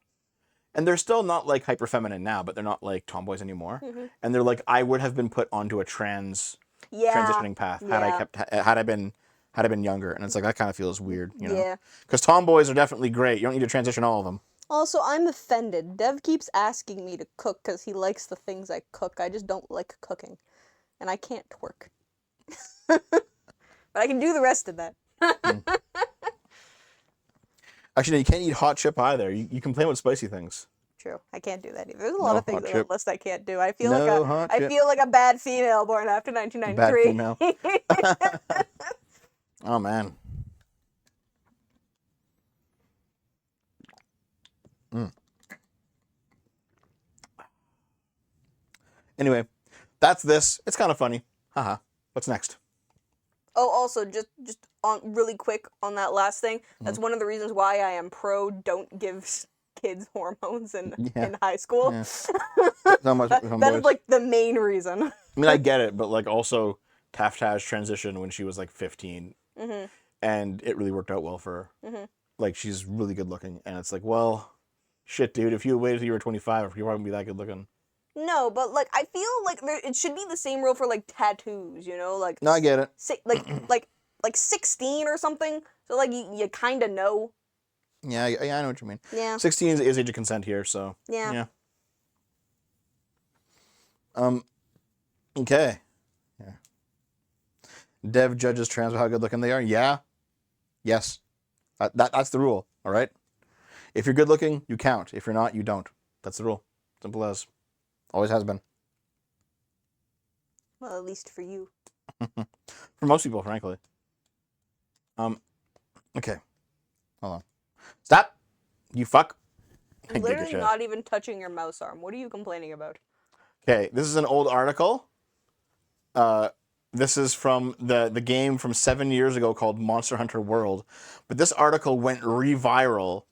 And they're still not like hyper feminine now, but they're not like tomboys anymore. Mm-hmm. And they're like, I would have been put onto a transitioning path had I been younger. And it's like that kind of feels weird, you know? Yeah. Because tomboys are definitely great. You don't need to transition all of them. Also, I'm offended. Dev keeps asking me to cook because he likes the things I cook. I just don't like cooking. And I can't twerk. But I can do the rest of that. Actually, no, you can't eat hot chip either. You complain about spicy things. True. I can't do that either. There's a lot of things hot on chip. the list I can't do. I feel No like hot I chip. feel like a bad female born after Bad 1993. female. Oh, man. Anyway, that's this. It's kind of funny. Haha. What's next? Oh, also, just on really quick on that last thing. That's one of the reasons why I am pro don't give kids hormones in high school. Yeah. So much that is like the main reason. I mean, I get it, but like also Taft-Tash transitioned when she was like 15, Mm-hmm. and it really worked out well for her. Mm-hmm. Like she's really good looking, and it's like, well, shit, dude. If you waited till you were 25, you wouldn't be that good looking. No, but like I feel like it should be the same rule for like tattoos, you know, like No, I get it. like 16 or something. So like you kind of know. Yeah, I know what you mean. Yeah. 16 is age of consent here, so Yeah. Okay. Yeah. Dev judges trans by how good looking they are. Yeah. Yes. That's the rule. All right. If you're good looking, you count. If you're not, you don't. That's the rule. Simple as. Always has been. Well, at least for you. For most people, frankly. Okay. Hold on. Stop. You fuck. You're literally not even touching your mouse arm. What are you complaining about? Okay, this is an old article. This is from the game from 7 years ago called Monster Hunter World. But this article went re-viral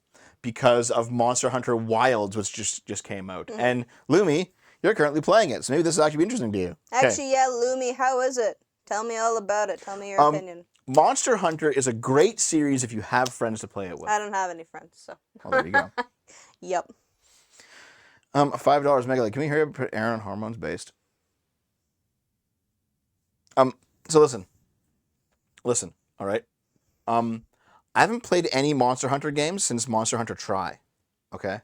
because of Monster Hunter Wilds, which just came out. Mm-hmm. And Lumi, you're currently playing it, so maybe this will actually be interesting to you. Actually, yeah, Lumi, how is it? Tell me all about it. Tell me your opinion. Monster Hunter is a great series if you have friends to play it with. I don't have any friends, so. Well, there you go. Yep. $5 Megalite. Can we hurry up and put Aaron on hormones based? So listen, all right. I haven't played any Monster Hunter games since Monster Hunter Tri, okay?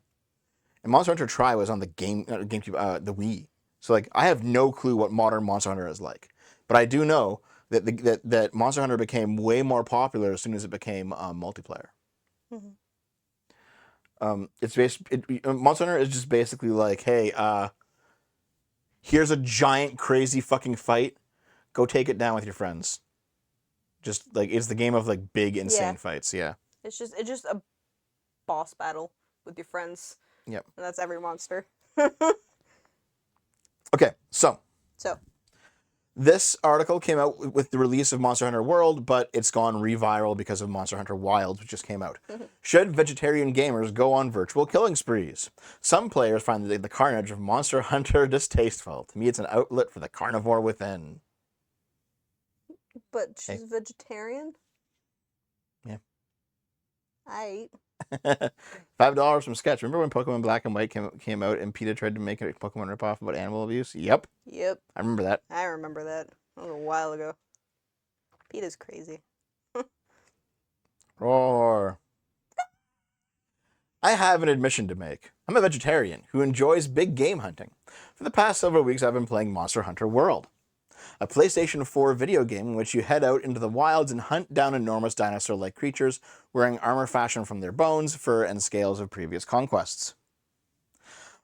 And Monster Hunter Tri was on the GameCube, the Wii. So like, I have no clue what modern Monster Hunter is like, but I do know that that Monster Hunter became way more popular as soon as it became multiplayer. Mm-hmm. Monster Hunter is just basically like, hey, here's a giant crazy fucking fight. Go take it down with your friends. Just like it's the game of like big insane fights. Yeah. It's just a boss battle with your friends. Yep. And that's every monster. Okay, so So, this article came out with the release of Monster Hunter World, but it's gone reviral because of Monster Hunter Wilds, which just came out. Should vegetarian gamers go on virtual killing sprees? Some players find the carnage of Monster Hunter distasteful. To me, it's an outlet for the carnivore within. but she's vegetarian? Yeah. I eat. $5 from Sketch. Remember when Pokemon Black and White came out and PETA tried to make a Pokemon ripoff about animal abuse? Yep. I remember that. I remember that. That was a while ago. PETA's crazy. Roar. I have an admission to make. I'm a vegetarian who enjoys big game hunting. For the past several weeks, I've been playing Monster Hunter World, a PlayStation 4 video game in which you head out into the wilds and hunt down enormous dinosaur-like creatures wearing armor fashioned from their bones, fur, and scales of previous conquests.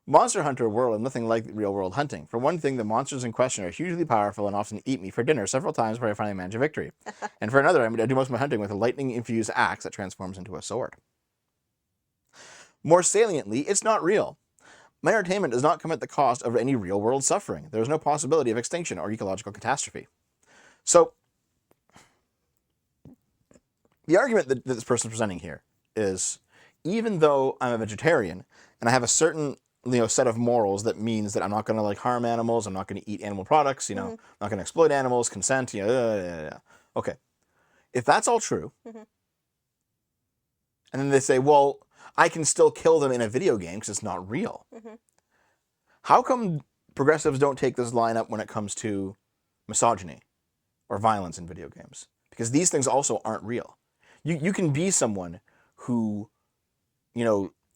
Monster Hunter World is nothing like real-world hunting. For one thing, the monsters in question are hugely powerful and often eat me for dinner several times before I finally manage a victory. And for another, I do most of my hunting with a lightning-infused axe that transforms into a sword. More saliently, it's not real. My entertainment does not come at the cost of any real-world suffering. There is no possibility of extinction or ecological catastrophe. So, the argument that this person is presenting here is, even though I'm a vegetarian and I have a certain set of morals that means that I'm not going to like harm animals, I'm not going to eat animal products, I'm not going to exploit animals, consent, Okay. If that's all true, and then they say, well, I can still kill them in a video game because it's not real. How come progressives don't take this line up when it comes to misogyny or violence in video games? Because these things also aren't real. You can be someone who,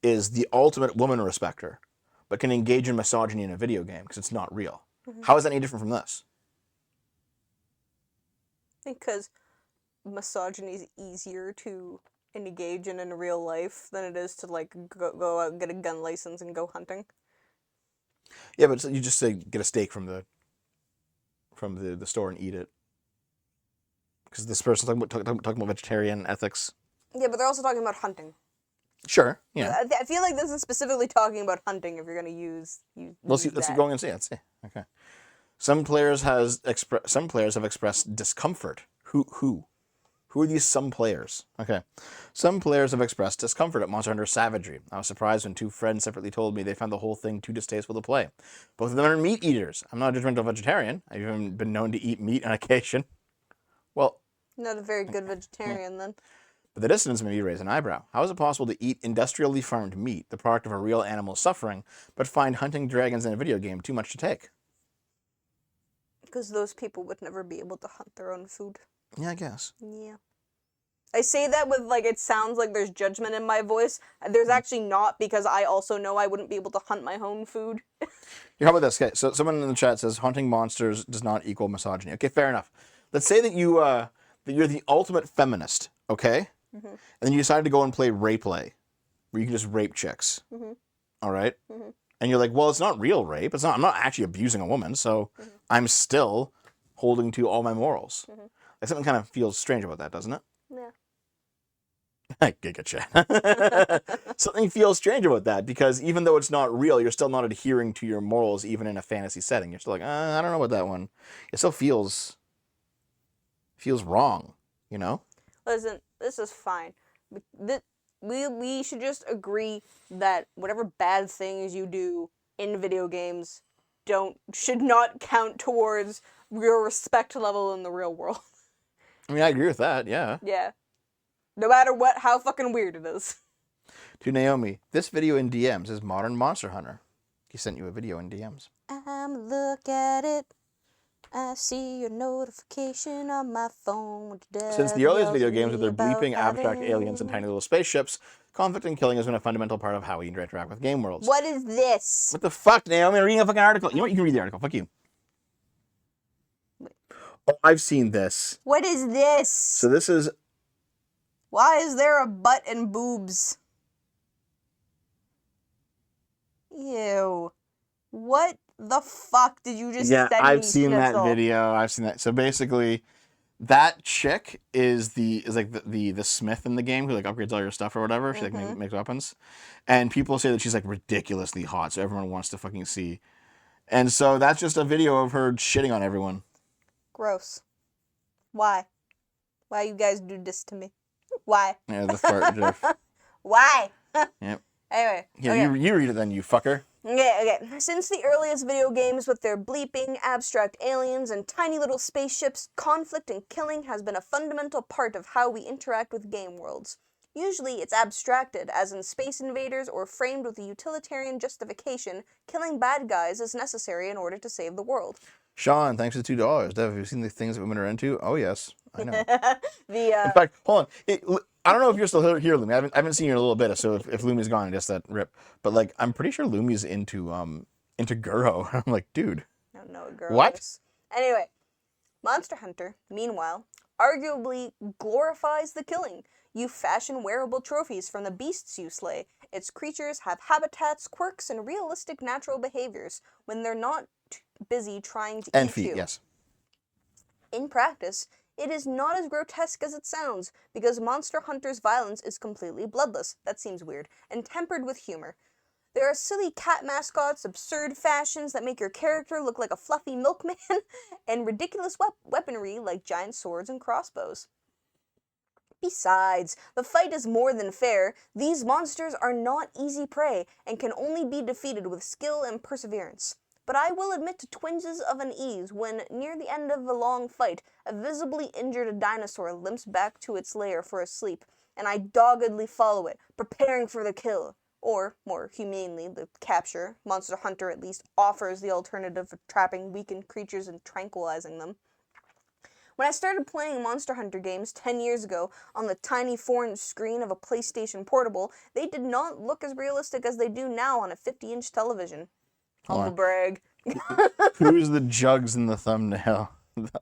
is the ultimate woman respecter, but can engage in misogyny in a video game because it's not real. How is that any different from this? Because misogyny is easier to engage in real life than it is to like go out and get a gun license and go hunting. Yeah, but you just say get a steak from the store and eat it. Because this person's talking about vegetarian ethics. Yeah, but they're also talking about hunting. Sure. Yeah. I feel like this is specifically talking about hunting. If you're gonna use let's keep going and see. Let's see. Okay. Some players have expressed discomfort. Who are these some players? Okay. Some players have expressed discomfort at Monster Hunter Savagery. I was surprised when two friends separately told me they found the whole thing too distasteful to play. Both of them are meat eaters. I'm not a judgmental vegetarian. I've even been known to eat meat on occasion. Well, not a very good vegetarian then. But the dissonance made me raise an eyebrow. How is it possible to eat industrially farmed meat, the product of a real animal's suffering, but find hunting dragons in a video game too much to take? Because those people would never be able to hunt their own food. Yeah, I guess. Yeah. I say that with, it sounds like there's judgment in my voice. There's actually not, because I also know I wouldn't be able to hunt my own food. How about this? Okay, so someone in the chat says hunting monsters does not equal misogyny. Okay, fair enough. Let's say that you're the ultimate feminist, okay? And then you decide to go and play Rape Play, where you can just rape chicks. All right? And you're like, well, it's not real rape. I'm not actually abusing a woman, so I'm still holding to all my morals. Like something kind of feels strange about that, doesn't it? Yeah. Giga chat. Something feels strange about that, because even though it's not real, you're still not adhering to your morals even in a fantasy setting. You're still like, I don't know about that one. It still feels wrong, Listen, this is fine. We should just agree that whatever bad things you do in video games should not count towards your respect level in the real world. I mean, I agree with that, yeah. Yeah. No matter how fucking weird it is. To Naomi, this video in DMs is Modern Monster Hunter. He sent you a video in DMs. Look at it. I see your notification on my phone. Since the earliest video games with their bleeping abstract aliens and tiny little spaceships, conflict and killing has been a fundamental part of how we interact with game worlds. What is this? What the fuck, Naomi? I'm reading a fucking article. You know what? You can read the article. Fuck you. Oh, I've seen this. What is this? So this is... Why is there a butt and boobs? What the fuck did you just Yeah, send I've me, seen that Schnitzel? video. I've seen that. So basically, that chick is like the smith in the game who like upgrades all your stuff or whatever. She like makes weapons, and people say that she's like ridiculously hot, so everyone wants to fucking see. And so that's just a video of her shitting on everyone. Gross. Why? Why you guys do this to me? Why? Yeah, the fart gif. Why? Yep. Anyway. Yeah, Okay. you read it then, you fucker. Okay. Since the earliest video games with their bleeping, abstract aliens and tiny little spaceships, conflict and killing has been a fundamental part of how we interact with game worlds. Usually it's abstracted, as in Space Invaders, or framed with a utilitarian justification, killing bad guys is necessary in order to save the world. Sean, thanks for $2. Dev, have you seen the things that women are into? Oh yes, I know. In In fact, hold on. I don't know if you're still here, Lumi. I haven't seen you in a little bit, so if Lumi's gone, I guess that rip. But like, I'm pretty sure Lumi's into Guro. I'm like, dude. I don't know what girl What? is. Anyway, Monster Hunter, meanwhile, arguably glorifies the killing. You fashion wearable trophies from the beasts you slay. Its creatures have habitats, quirks, and realistic natural behaviors when they're not busy trying to And eat feet, you. yes. In practice, it is not as grotesque as it sounds, because Monster Hunter's violence is completely bloodless, that seems weird, and tempered with humor. There are silly cat mascots, absurd fashions that make your character look like a fluffy milkman, and ridiculous weaponry like giant swords and crossbows. Besides, the fight is more than fair. These monsters are not easy prey, and can only be defeated with skill and perseverance. But I will admit to twinges of unease when, near the end of a long fight, a visibly injured dinosaur limps back to its lair for a sleep, and I doggedly follow it, preparing for the kill. Or, more humanely, the capture. Monster Hunter at least offers the alternative of trapping weakened creatures and tranquilizing them. When I started playing Monster Hunter games 10 years ago on the tiny foreign screen of a PlayStation Portable, they did not look as realistic as they do now on a 50-inch television. Humble brag. Who's the jugs in the thumbnail?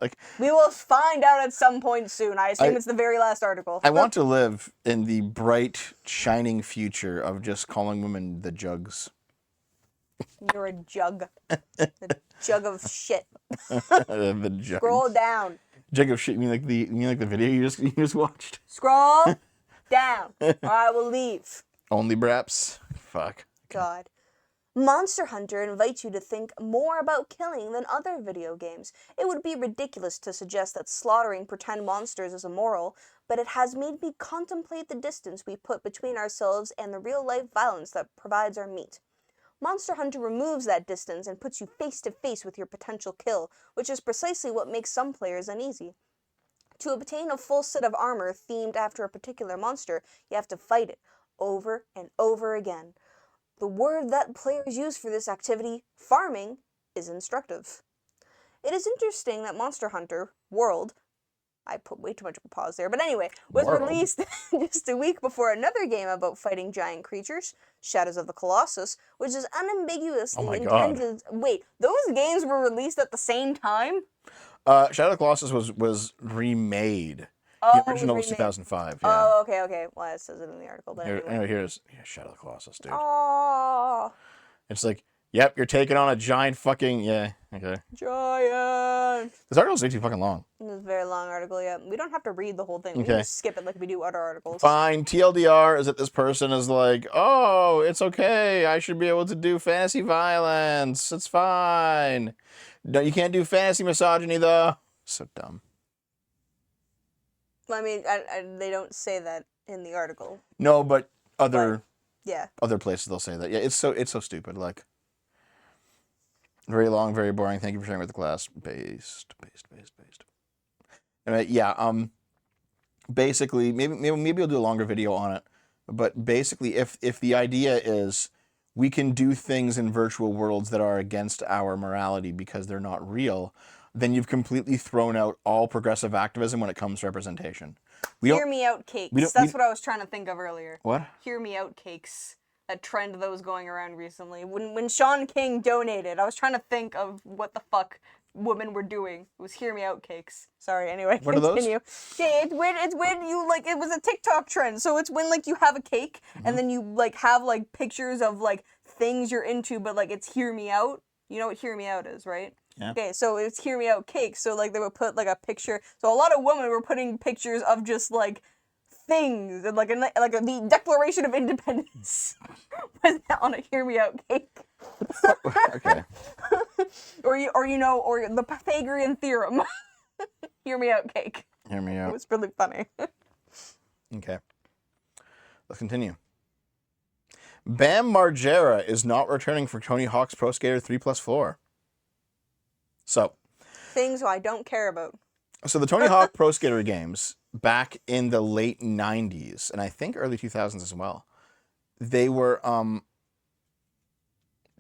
Like, We will find out at some point soon. I assume it's the very last article. I want to live in the bright, shining future of just calling women the jugs. You're a jug. A jug of shit. The jugs. Scroll down. Jug of shit. You mean like the video you just watched? Scroll down, or I will leave. Only Braps. Fuck. God. Monster Hunter invites you to think more about killing than other video games. It would be ridiculous to suggest that slaughtering pretend monsters is immoral, but it has made me contemplate the distance we put between ourselves and the real-life violence that provides our meat. Monster Hunter removes that distance and puts you face to face with your potential kill, which is precisely what makes some players uneasy. To obtain a full set of armor themed after a particular monster, you have to fight it over and over again. The word that players use for this activity, farming, is instructive. It is interesting that Monster Hunter World, I put way too much of a pause there, but anyway, was released just a week before another game about fighting giant creatures, Shadows of the Colossus, which is unambiguously intended. Wait, those games were released at the same time? Shadow of the Colossus was remade. The original was 2005. Yeah. Oh, okay. Well, it says it in the article. But anyway. Here's Shadow of the Colossus, dude. Oh, It's like, yep, you're taking on a giant fucking okay. giant. This article's way too fucking long. It's a very long article, yeah. We don't have to read the whole thing. We Okay. can just skip it like we do other articles. Fine. TLDR is that this person is like, oh, it's okay. I should be able to do fantasy violence. It's fine. No, you can't do fantasy misogyny though. So dumb. I mean, they don't say that in the article. No, but other Yeah. other places they'll say that. Yeah, it's so stupid. Like, very long, very boring. Thank you for sharing with the class. Based. Anyway, yeah. Basically, maybe we'll do a longer video on it. But basically, if the idea is we can do things in virtual worlds that are against our morality because they're not real, then you've completely thrown out all progressive activism when it comes to representation. Hear me out cakes. That's what I was trying to think of earlier. What? Hear me out cakes. That trend that was going around recently. When Sean King donated, I was trying to think of what the fuck women were doing. It was hear me out cakes. Sorry, anyway, what continue. Are those? Yeah, it's when you like, it was a TikTok trend. So it's when like you have a cake and then you like have like pictures of like things you're into, but like it's hear me out. You know what Hear Me Out is, right? Yeah. Okay, so it's Hear Me Out cake. So like they would put like a picture. So a lot of women were putting pictures of just like things and the Declaration of Independence was on a Hear Me Out cake. Okay. or the Pythagorean theorem. Hear Me Out cake. Hear me It out. was really funny. Okay. Let's continue. Bam Margera is not returning for Tony Hawk's Pro Skater 3+4. So Things I don't care about. the Tony Hawk Pro Skater games back in the late 90s and I think early 2000s as well, they were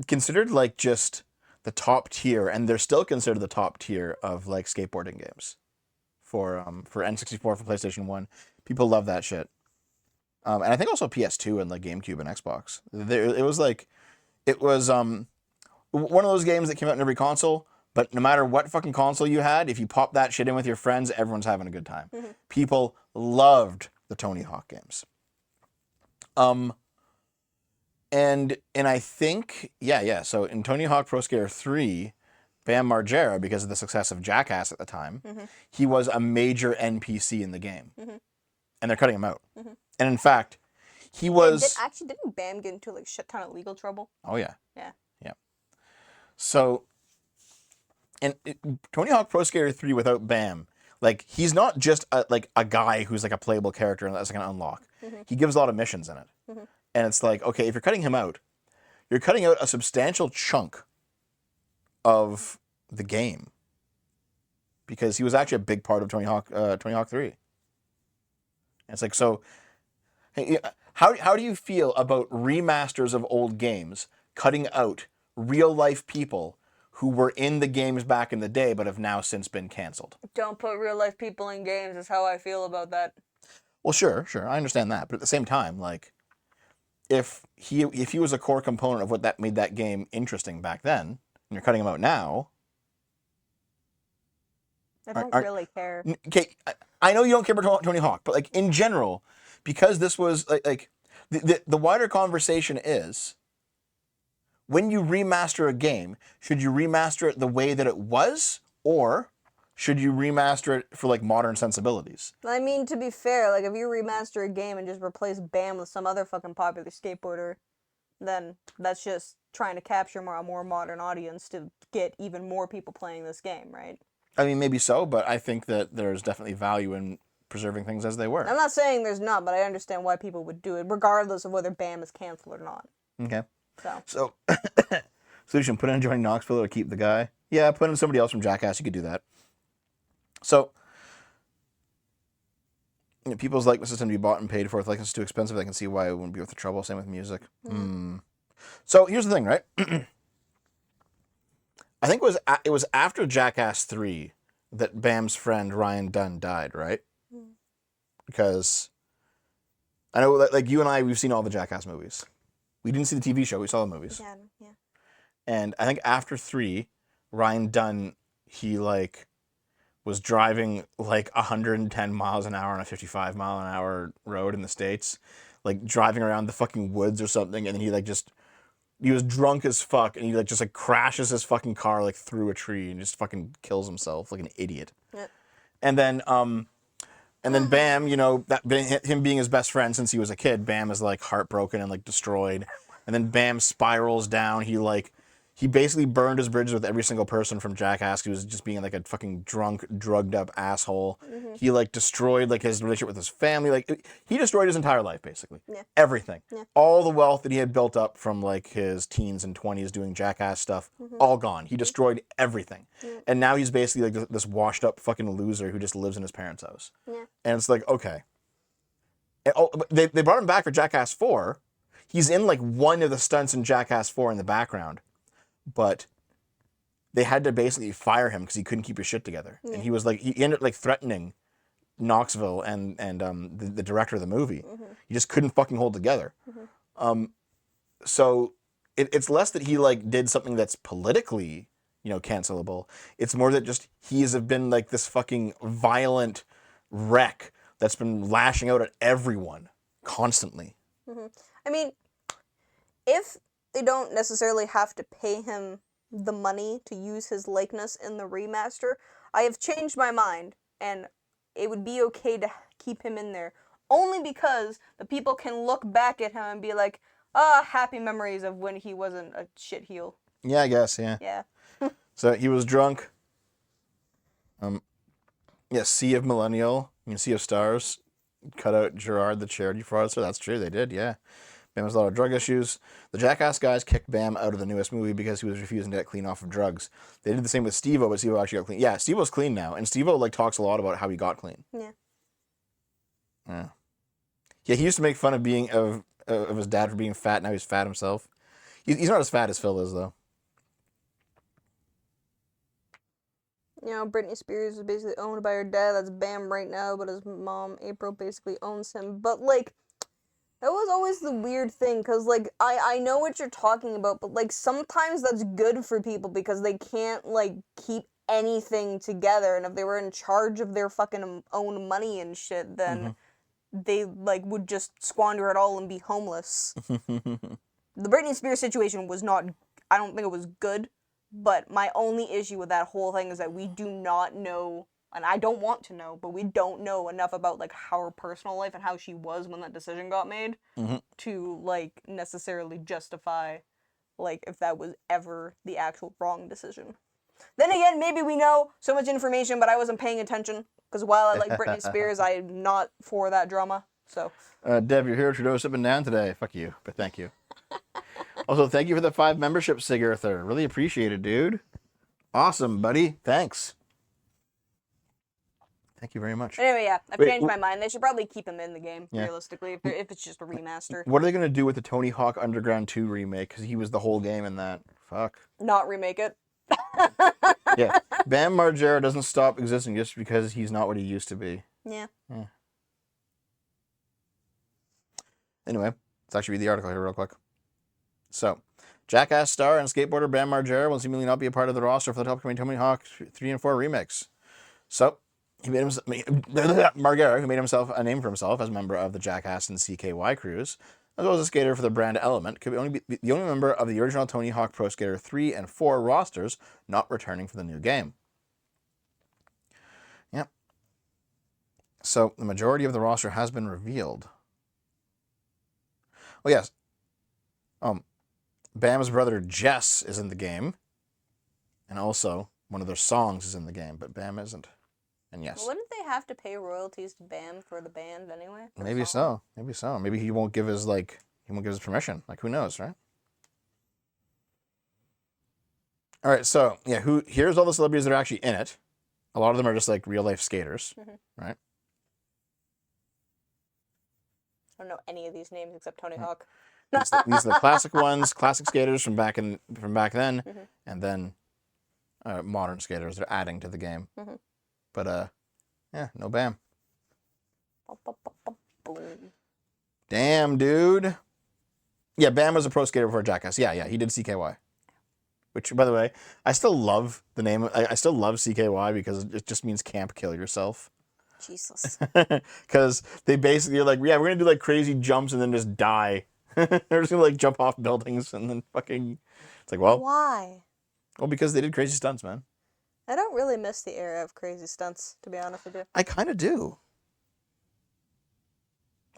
considered like just the top tier, and they're still considered the top tier of like skateboarding games for N64, for PlayStation 1. People love that shit. And I think also PS2 and like GameCube and Xbox. It was one of those games that came out in every console, but no matter what fucking console you had, if you pop that shit in with your friends, everyone's having a good time. Mm-hmm. People loved the Tony Hawk games. And I think, yeah. So in Tony Hawk Pro Skater 3, Bam Margera, because of the success of Jackass at the time, he was a major NPC in the game. And they're cutting him out. And in fact, he was... Didn't Bam get into like shit ton of legal trouble? Oh, yeah. Yeah. Yeah. So, Tony Hawk Pro Skater 3 without Bam, like, he's not just a guy who's like a playable character and that's going to unlock. He gives a lot of missions in it. And it's like, okay, if you're cutting him out, you're cutting out a substantial chunk of the game. Because he was actually a big part of Tony Hawk 3. And it's like, so, hey, how do you feel about remasters of old games cutting out real-life people who were in the games back in the day but have now since been canceled? Don't put real-life people in games is how I feel about that. Well, sure, I understand that. But at the same time, like, if he was a core component of what that made that game interesting back then, and you're cutting him out now... I don't really care. Okay, I know you don't care about Tony Hawk, but like in general, because this was like the wider conversation is, when you remaster a game, should you remaster it the way that it was, or should you remaster it for like modern sensibilities? I mean, to be fair, like if you remaster a game and just replace Bam with some other fucking popular skateboarder, then that's just trying to capture a more modern audience to get even more people playing this game, right? I mean, maybe so, but I think that there's definitely value in preserving things as they were. I'm not saying there's not, but I understand why people would do it, regardless of whether Bam is canceled or not. Okay. So Solution, put in Johnny Knoxville or keep the guy. Yeah, put in somebody else from Jackass. You could do that. So, people's likeness system to be bought and paid for. If likeness is too expensive, I can see why it wouldn't be worth the trouble. Same with music. So, here's the thing, right? I think it was after Jackass 3 that Bam's friend Ryan Dunn died, right? Because I know, like you and I, we've seen all the Jackass movies. We didn't see the TV show. We saw the movies. Yeah. And I think after 3, Ryan Dunn, he like was driving like 110 miles an hour on a 55 mile an hour road in the States, like driving around the fucking woods or something, and then he was drunk as fuck, and he like just like crashes his fucking car like through a tree and just fucking kills himself like an idiot. Yeah. And then Bam, him being his best friend since he was a kid, Bam is like heartbroken and like destroyed. And then Bam spirals down. He basically burned his bridges with every single person from Jackass. He was just being like a fucking drunk, drugged up asshole. He like destroyed like his relationship with his family. Like he destroyed his entire life basically. Yeah. Everything. Yeah. All the wealth that he had built up from like his teens and 20s doing Jackass stuff, all gone. He destroyed everything. Yeah. And now he's basically like this washed up fucking loser who just lives in his parents' house. Yeah. And it's like, okay. And, they brought him back for Jackass 4. He's in like one of the stunts in Jackass 4 in the background. But they had to basically fire him because he couldn't keep his shit together. Yeah. And he was like, he ended up like threatening Knoxville and the director of the movie. He just couldn't fucking hold together. So it's less that he like did something that's politically, cancelable. It's more that just he's been like this fucking violent wreck that's been lashing out at everyone constantly. I mean, if they don't necessarily have to pay him the money to use his likeness in the remaster, I have changed my mind, and it would be okay to keep him in there. Only because the people can look back at him and be like, happy memories of when he wasn't a shitheel. Yeah, I guess, yeah. Yeah. So he was drunk. Yeah, Sea of Millennial. I mean, Sea of Stars. Cut out Gerard, the charity fraudster. That's true, they did, yeah. Bam has a lot of drug issues. The Jackass guys kicked Bam out of the newest movie because he was refusing to get clean off of drugs. They did the same with Steve-O, but Steve-O actually got clean. Yeah, Steve-O's clean now, and Steve-O like talks a lot about how he got clean. Yeah. Yeah. Yeah, he used to make fun of being of his dad for being fat. Now he's fat himself. He's not as fat as Phil is, though. You know, Britney Spears is basically owned by her dad. That's Bam right now, but his mom, April, basically owns him. But, like, that was always the weird thing, because, like, I know what you're talking about, but, like, sometimes that's good for people because they can't, like, keep anything together. And if they were in charge of their fucking own money and shit, then they, like, would just squander it all and be homeless. The Britney Spears situation was not, I don't think it was good. But my only issue with that whole thing is that we do not know, and I don't want to know, but we don't know enough about, like, her personal life and how she was when that decision got made to, like, necessarily justify, like, if that was ever the actual wrong decision. Then again, maybe we know so much information, but I wasn't paying attention, because while I like Britney Spears, I'm not for that drama, so. Dev, you're here. Trudeau's up and down today. Fuck you, but thank you. Also, thank you for the 5 memberships, Sigarther. Really appreciate it, dude. Awesome, buddy. Thanks. Thank you very much. Anyway, yeah, I've changed my mind. They should probably keep him in the game, realistically, if it's just a remaster. What are they going to do with the Tony Hawk Underground 2 remake? Because he was the whole game in that. Fuck. Not remake it. Yeah. Bam Margera doesn't stop existing just because he's not what he used to be. Yeah. Anyway, let's actually read the article here real quick. So, Jackass star and skateboarder Bam Margera will seemingly not be a part of the roster for the upcoming Tony Hawk 3 and 4 remakes. So, Margera, who made himself a name for himself as a member of the Jackass and CKY crews, as well as a skater for the brand Element, could only be the only member of the original Tony Hawk Pro Skater 3 and 4 rosters not returning for the new game. Yep. So, the majority of the roster has been revealed. Oh, yes. Bam's brother Jess is in the game. And also, one of their songs is in the game, but Bam isn't. And yes. Wouldn't they have to pay royalties to Bam for the band anyway? Maybe so. Maybe so. Maybe he won't give his permission. Like, who knows, right? All right, so, yeah, here's all the celebrities that are actually in it. A lot of them are just, like, real-life skaters, right? I don't know any of these names except Tony Hawk. These are the classic ones, classic skaters from back then, and then modern skaters they're adding to the game. But yeah, no Bam. Damn, dude. Yeah, Bam was a pro skater before Jackass. Yeah, he did CKY. Which, by the way, I still love the name. I still love CKY because it just means Camp Kill Yourself. Jesus. Because they basically are like, yeah, we're going to do like crazy jumps and then just die. They're just going to like jump off buildings and then fucking... It's like, well... Why? Well, because they did crazy stunts, man. I don't really miss the era of crazy stunts, to be honest with you. I kind of do.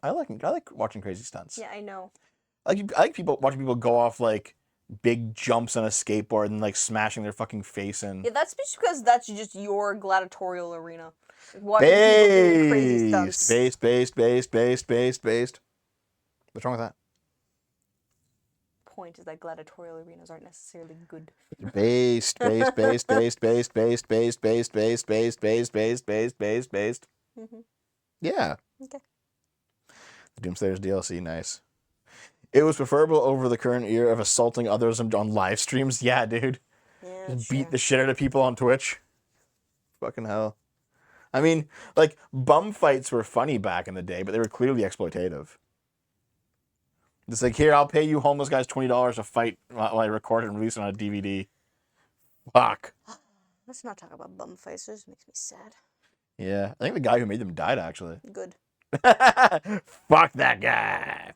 I like watching crazy stunts. Yeah, I know. I like watching people go off like big jumps on a skateboard and like smashing their fucking face in. Yeah, that's just because that's just your gladiatorial arena. Watching people doing crazy stunts. Based. What's wrong with that? Point is that gladiatorial arenas aren't necessarily good. Based. Yeah. Okay. The Doomslayers DLC, nice. It was preferable over the current era of assaulting others on live streams. Yeah, dude. Yeah, just beat the shit out of people on Twitch. Fucking hell. I mean, like, bum fights were funny back in the day, but they were clearly exploitative. It's like, here, I'll pay you homeless guys $20 to fight while I record it and release it on a DVD. Fuck. Let's not talk about bum fights. It just makes me sad. Yeah. I think the guy who made them died, actually. Good. Fuck that guy.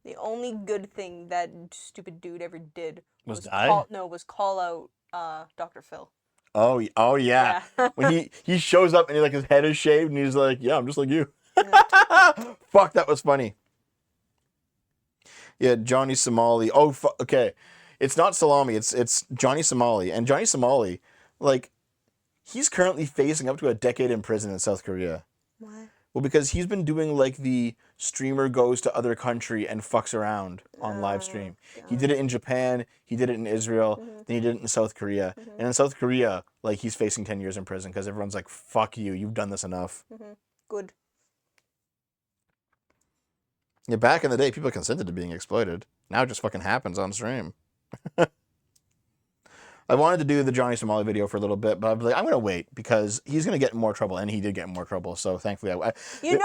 The only good thing that stupid dude ever did Was die? was call out Dr. Phil. Oh, oh yeah. Yeah. When he shows up and his head is shaved and he's like, yeah, I'm just like you. Yeah. Fuck, that was funny. Yeah, Johnny Somali. Oh, okay. It's not Salami. It's Johnny Somali. And Johnny Somali, like, he's currently facing up to a decade in prison in South Korea. Why? Well, because he's been doing like the streamer goes to other country and fucks around on live stream. He did it in Japan, he did it in Israel, then he did it in South Korea. And in South Korea, like he's facing 10 years in prison because everyone's like, fuck you, you've done this enough. Good. Yeah, back in the day, people consented to being exploited. Now it just fucking happens on stream. I wanted to do the Johnny Somali video for a little bit, but I was like, I'm going to wait because he's going to get in more trouble, and he did get in more trouble. So thankfully, you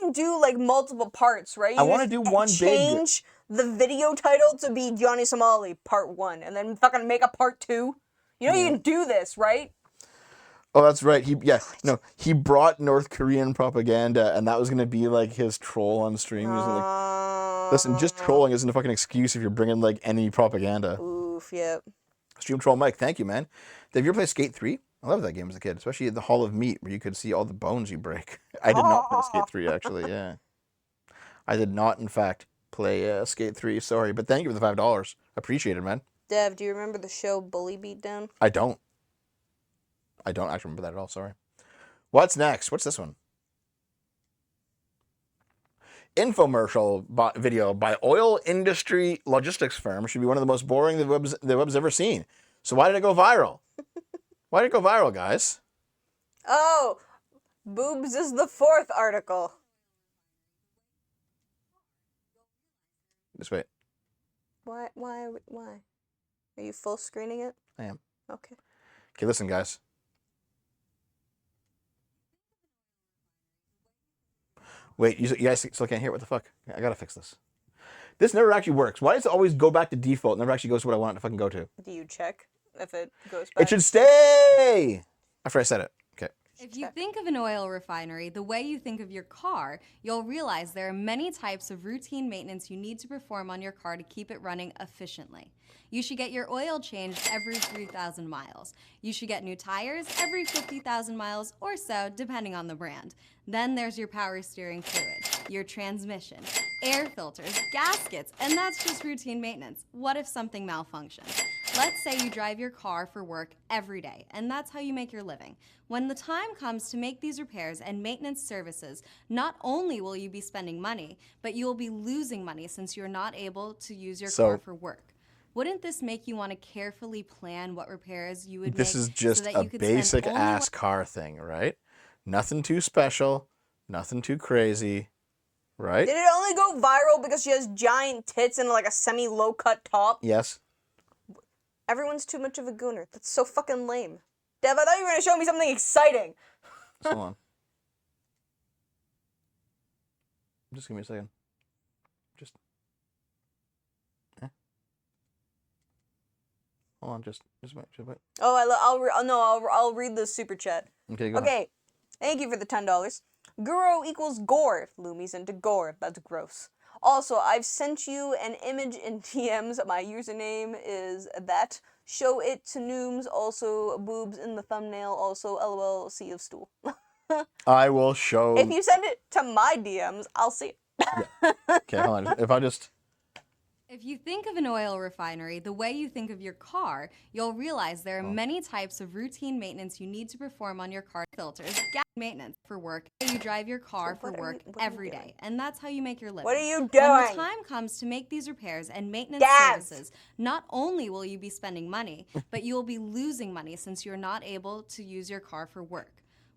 can do like multiple parts, right? I want to do one change the video title to be Johnny Somali Part 1, and then fucking make a Part 2. You can do this, right? Oh, that's right. He brought North Korean propaganda, and that was going to be like his troll on stream. He was like, listen, just trolling isn't a fucking excuse if you're bringing like any propaganda. Oof, yep. Stream Troll Mike, thank you, man. Have you ever played Skate 3? I loved that game as a kid, especially the Hall of Meat where you could see all the bones you break. I did not play Skate 3, actually, yeah. I did not, in fact, play Skate 3, sorry. But thank you for the $5. Appreciate it, man. Dev, do you remember the show Bully Beatdown? I don't actually remember that at all, sorry. What's next? What's this one? Infomercial video by oil industry logistics firm should be one of the most boring the web's ever seen. So why did it go viral? Why did it go viral, guys? Oh, boobs is the 4th article. Just wait. Why? Are you full screening it? I am. Okay. Okay, listen, guys. Wait, you guys still can't hear? What the fuck? I gotta fix this. This never actually works. Why does it always go back to default? It never actually goes to what I want it to fucking go to. Do you check if it goes back? It should stay! After I said it. Okay. If you think of an oil refinery the way you think of your car, you'll realize there are many types of routine maintenance you need to perform on your car to keep it running efficiently. You should get your oil changed every 3,000 miles. You should get new tires every 50,000 miles or so, depending on the brand. Then there's your power steering fluid, your transmission, air filters, gaskets, and that's just routine maintenance. What if something malfunctions? Let's say you drive your car for work every day, and that's how you make your living. When the time comes to make these repairs and maintenance services, not only will you be spending money, but you will be losing money since you're not able to use your car for work. Wouldn't this make you want to carefully plan what repairs you would make? This is just a basic ass car thing, right? Nothing too special, nothing too crazy, right? Did it only go viral because she has giant tits and like a semi-low cut top? Yes. Everyone's too much of a gooner. That's so fucking lame. Dev, I thought you were going to show me something exciting. Hold on. Just give me a second. Just. Hold on, just wait. Oh, I'll read the super chat. Okay, go Okay, thank you for the $10. Guro equals gore. Lumi's into gore. That's gross. Also, I've sent you an image in DMs. My username is that. Show it to Nooms. Also, boobs in the thumbnail. Also, LOL, sea of stool. I will show. If you send it to my DMs, I'll see it. Yeah. Okay, hold on. If you think of an oil refinery the way you think of your car, you'll realize there are many types of routine maintenance you need to perform on your car. Filters, gas maintenance for work. You drive your car for work every day, and that's how you make your living. What are you doing? When the time comes to make these repairs and maintenance services, not only will you be spending money, but you will be losing money since you're not able to use your car for work.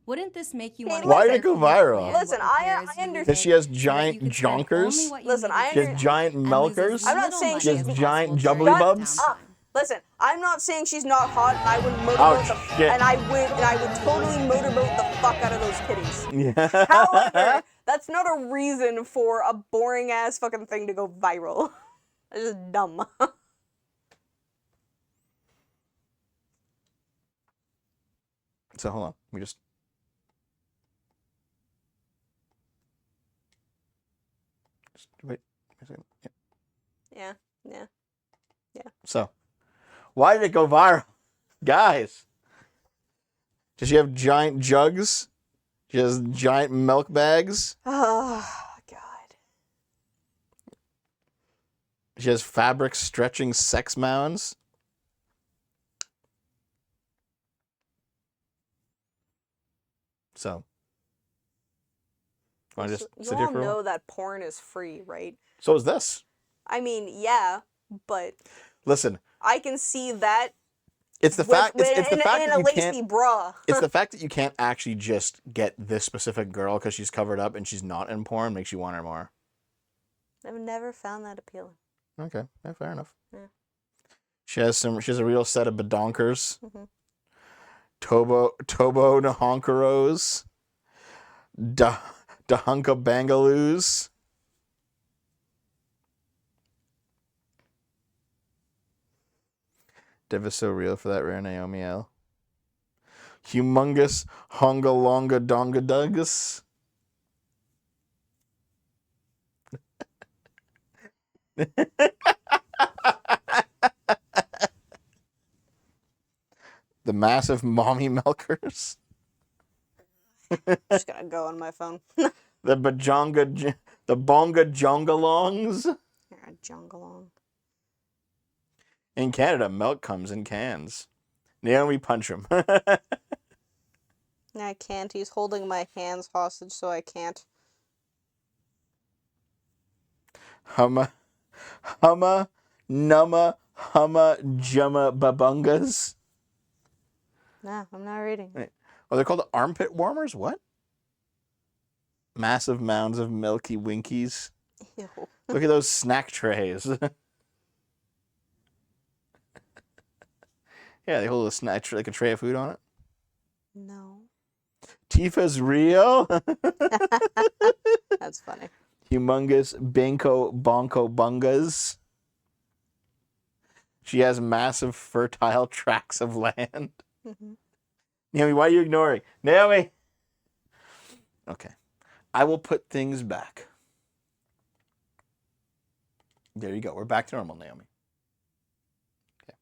Wouldn't this make you want to... Why did it go viral? Listen, I understand. Because she has giant jonkers. Listen, I She has giant milkers. I'm not saying she has giant jubbly bubs. Listen, I'm not saying she's not hot, and I would motorboat and I would totally motorboat the fuck out of those kitties. Yeah. However, that's not a reason for a boring ass fucking thing to go viral. It's just dumb. So hold on, we just. Wait a second. Yeah. Yeah. Yeah. So, why did it go viral? Guys, does she have giant jugs? She has giant milk bags? Oh, God. She has fabric stretching sex mounds? So, want to just You sit here all for a while? know that porn is free, right? So is this. I mean, yeah, but Listen, I can see that it's the fact. It's the fact in that a you lacy can't. bra. It's the fact that you can't actually just get this specific girl because she's covered up and she's not in porn makes you want her more. I've never found that appealing. Okay, yeah, fair enough. Yeah. She has a real set of badonkers. Mhm. Tobo Nahonkaros. Dahunka Bangaloos. Dev is so real for that rare Naomi L. Humongous Honga Longa Donga Dugus. The massive mommy milkers. Just gonna go on my phone. The bonga jongalongs. You're a jungalong. In Canada, milk comes in cans. Naomi, punch him. I can't. He's holding my hands hostage, so I can't. Humma, numma, jumma, babungas. Nah, I'm not reading. Wait. Oh, they're called armpit warmers? What? Massive mounds of milky winkies. Ew. Look at those snack trays. Yeah, they hold a snack tray, like a tray of food on it. No. Tifa's real. That's funny. Humongous Banco Bonko Bungas. She has massive fertile tracts of land. Mm-hmm. Naomi, why are you ignoring? Naomi! Okay. I will put things back. There you go. We're back to normal, Naomi. Okay.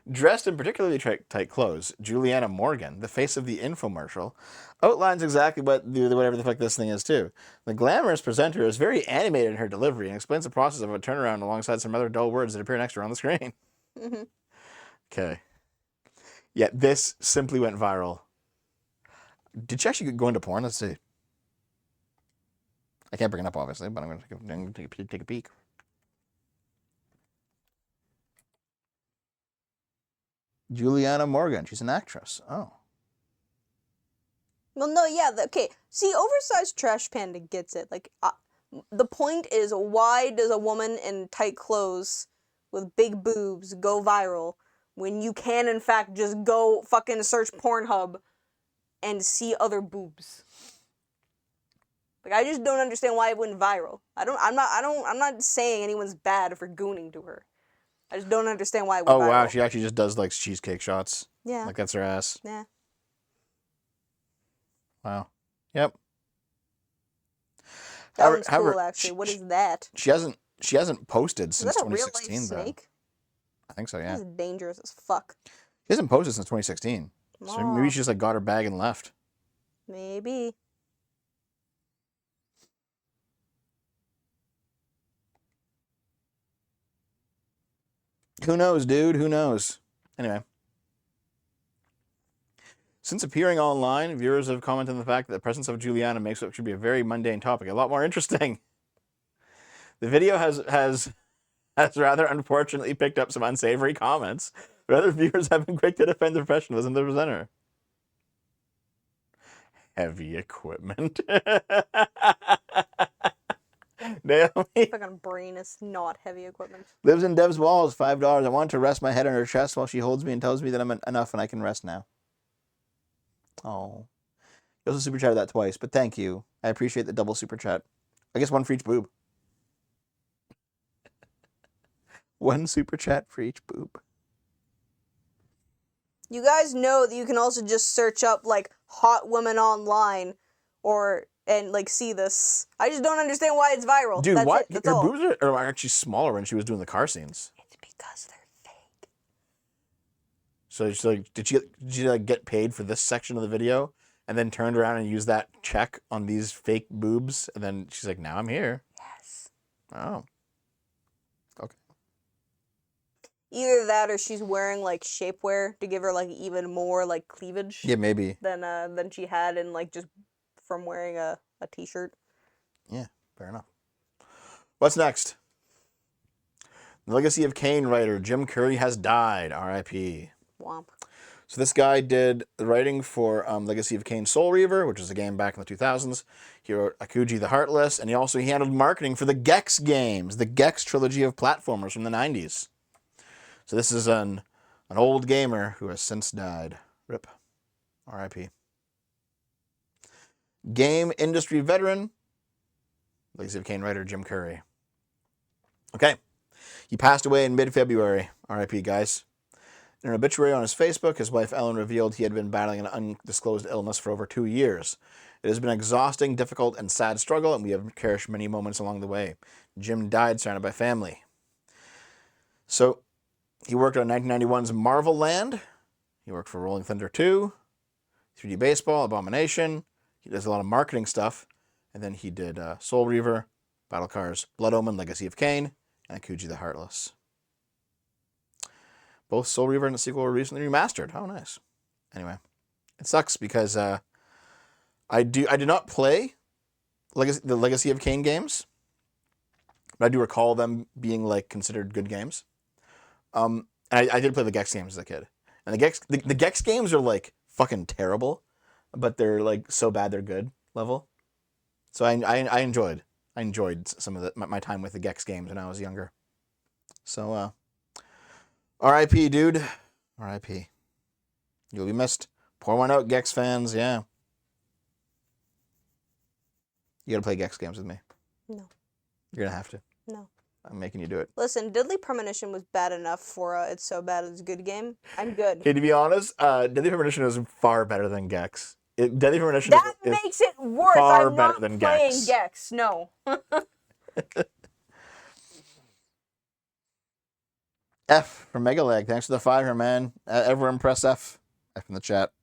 Dressed in particularly tight clothes, Juliana Morgan, the face of the infomercial, outlines exactly whatever the fuck this thing is, too. The glamorous presenter is very animated in her delivery and explains the process of a turnaround alongside some other dull words that appear next to her on the screen. Mm-hmm. Okay. Yeah, this simply went viral. Did she actually go into porn? Let's see. I can't bring it up, obviously, but I'm going to take a peek. Juliana Morgan. She's an actress. Oh. Well, no, yeah, okay. See, oversized trash panda gets it. Like, the point is, why does a woman in tight clothes with big boobs go viral when you can, in fact, just go fucking search Pornhub and see other boobs? Like, I just don't understand why it went viral. I'm not saying anyone's bad for gooning to her. I just don't understand why it went viral. Oh, wow. She actually just does, like, cheesecake shots. Yeah. Like, that's her ass. Yeah. Wow. Yep. That one's cool, actually. What is that? She hasn't posted since Is that a 2016, real-life though. snake? I think so, yeah. This is dangerous as fuck. She hasn't posted since 2016. So maybe she just, like, got her bag and left. Maybe. Who knows, dude? Who knows? Anyway. Since appearing online, viewers have commented on the fact that the presence of Juliana makes what should be a very mundane topic a lot more interesting. The video has rather unfortunately picked up some unsavory comments, but other viewers have been quick to defend the professionalism of the presenter. Heavy equipment. Naomi Fucking brain is not heavy equipment. lives in Dev's walls. $5. I want to rest my head on her chest while she holds me and tells me that I'm enough and I can rest now. Oh. You also super chatted that twice, but thank you. I appreciate the double super chat. I guess one for each boob. One super chat for each boob. You guys know that you can also just search up, like, hot women online, or and like see this. I just don't understand why it's viral. Dude, That's why? it. That's Her all. boobs are actually smaller when she was doing the car scenes. It's because they're fake. So she's like, did she like get paid for this section of the video, and then turned around and used that check on these fake boobs, and then she's like, now I'm here. Yes. Oh. Okay. Either that or she's wearing like shapewear to give her like even more like cleavage Yeah, maybe. than she had in like just from wearing a t-shirt. Yeah, fair enough. What's next? The Legacy of Kain writer Jim Curry has died. R.I.P. Womp. So this guy did the writing for Legacy of Kain Soul Reaver, which was a game back in the 2000s. He wrote Akuji the Heartless, and he handled marketing for the Gex games, the Gex trilogy of platformers from the 90s. So this is an old gamer who has since died. RIP. R.I.P. Game industry veteran, Legacy of Kain writer Jim Curry. Okay. He passed away in mid-February. R.I.P. guys. In an obituary on his Facebook, his wife Ellen revealed he had been battling an undisclosed illness for over 2 years. It has been an exhausting, difficult, and sad struggle, and we have cherished many moments along the way. Jim died surrounded by family. So, he worked on 1991's Marvel Land. He worked for Rolling Thunder 2, 3D Baseball, Abomination. He does a lot of marketing stuff. And then he did Soul Reaver, Battle Cars, Blood Omen, Legacy of Kain, and Akuji the Heartless. Both Soul Reaver and the sequel were recently remastered. Oh, nice. Anyway, it sucks because I did not play the Legacy of Kain games, but I do recall them being like considered good games. And I did play the Gex games as a kid, and the Gex games are like fucking terrible, but they're like so bad they're good level. So I enjoyed some of my time with the Gex games when I was younger. So R.I.P. dude, R.I.P. You'll be missed. Pour one out, Gex fans. Yeah, you gotta play Gex games with me. No. You're gonna have to. No. I'm making you do it. Listen, Deadly Premonition was bad enough for It's So Bad It's a Good Game. I'm good. Okay, to be honest, Deadly Premonition is far better than Gex. Deadly Premonition That is makes it worse. far I'm better not than playing Gex. Gex. No. F for Megaleg. Thanks for the fire, man. Everyone press F. F in the chat.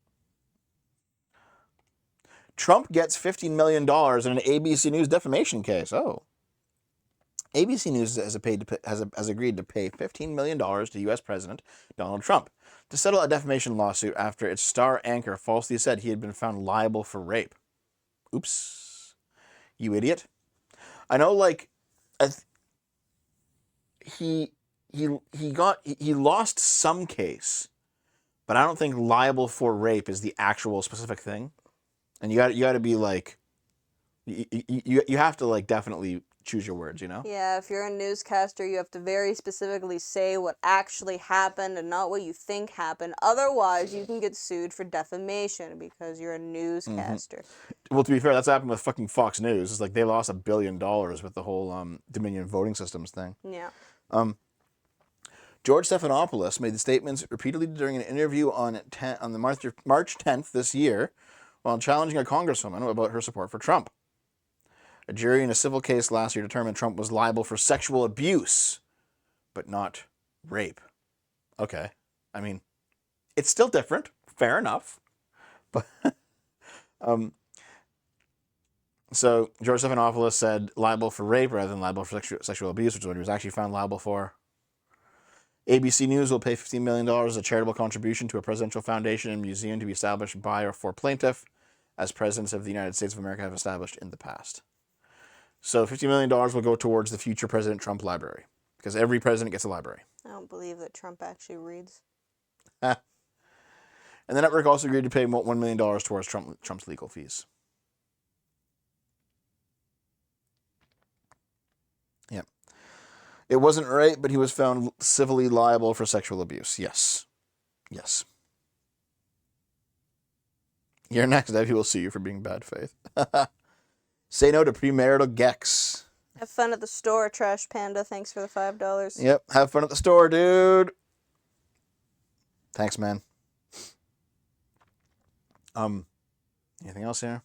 Trump gets $15 million in an ABC News defamation case. Oh. ABC News has agreed to pay $15 million to U.S. President Donald Trump to settle a defamation lawsuit after its star anchor falsely said he had been found liable for rape. Oops. You idiot. I know, like, he lost some case, but I don't think liable for rape is the actual specific thing. And you got to be like, you have to like definitely choose your words, you know? Yeah, if you're a newscaster, you have to very specifically say what actually happened and not what you think happened. Otherwise, you can get sued for defamation because you're a newscaster. Well, to be fair, that's happened with fucking Fox News. It's like they lost $1 billion with the whole Dominion voting systems thing. Yeah. George Stephanopoulos made the statements repeatedly during an interview on the March 10th this year while challenging a congresswoman about her support for Trump. A jury in a civil case last year determined Trump was liable for sexual abuse, but not rape. Okay. I mean, it's still different. Fair enough. But so George Stephanopoulos said liable for rape rather than liable for sexual abuse, which is what he was actually found liable for. ABC News will pay $15 million as a charitable contribution to a presidential foundation and museum to be established by or for plaintiff, as presidents of the United States of America have established in the past. So $50 million will go towards the future President Trump library, because every president gets a library. I don't believe that Trump actually reads. And the network also agreed to pay $1 million towards Trump's legal fees. Yeah. It wasn't right, but he was found civilly liable for sexual abuse. Yes. Yes. You're next, Debbie. Will sue you for being bad faith. Say no to premarital Gex. Have fun at the store, Trash Panda. Thanks for the $5. Yep. Have fun at the store, dude. Thanks, man. Anything else here?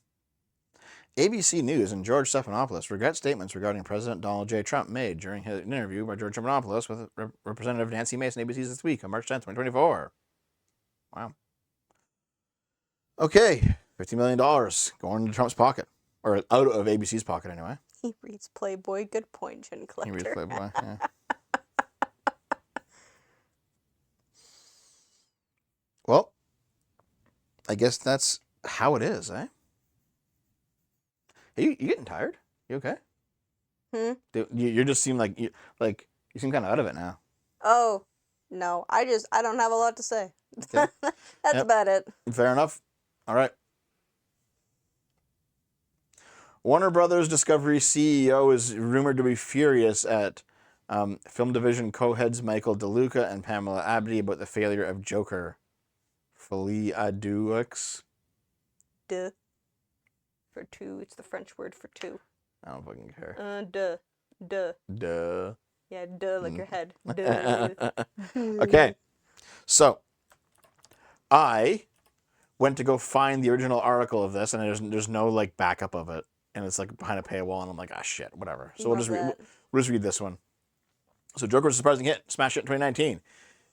ABC News and George Stephanopoulos regret statements regarding President Donald J. Trump made during his interview by George Stephanopoulos with Representative Nancy Mason, ABC's This Week on March 10th, 2024. Wow. Okay, $50 million going into Trump's pocket. Or out of ABC's pocket, anyway. He reads Playboy. Good point, Jen He reads Collector. Playboy, yeah. Well, I guess that's how it is, eh? Hey, you getting tired? You okay? You just seem like you seem kind of out of it now. Oh, no. I don't have a lot to say. Okay. That's about it. Fair enough. All right. Warner Brothers Discovery CEO is rumored to be furious at film division co-heads Michael DeLuca and Pamela Abdy about the failure of Joker. Folie à deux. Duh. For two. It's the French word for two. I don't fucking care. Duh. Duh. Duh. Yeah, duh, like your head. Duh. Okay. So, I went to go find the original article of this, and there's no like backup of it, and it's like behind a paywall, and I'm like, ah, shit, whatever. So we'll just read this one. So, Joker was a surprising hit, smash hit in 2019.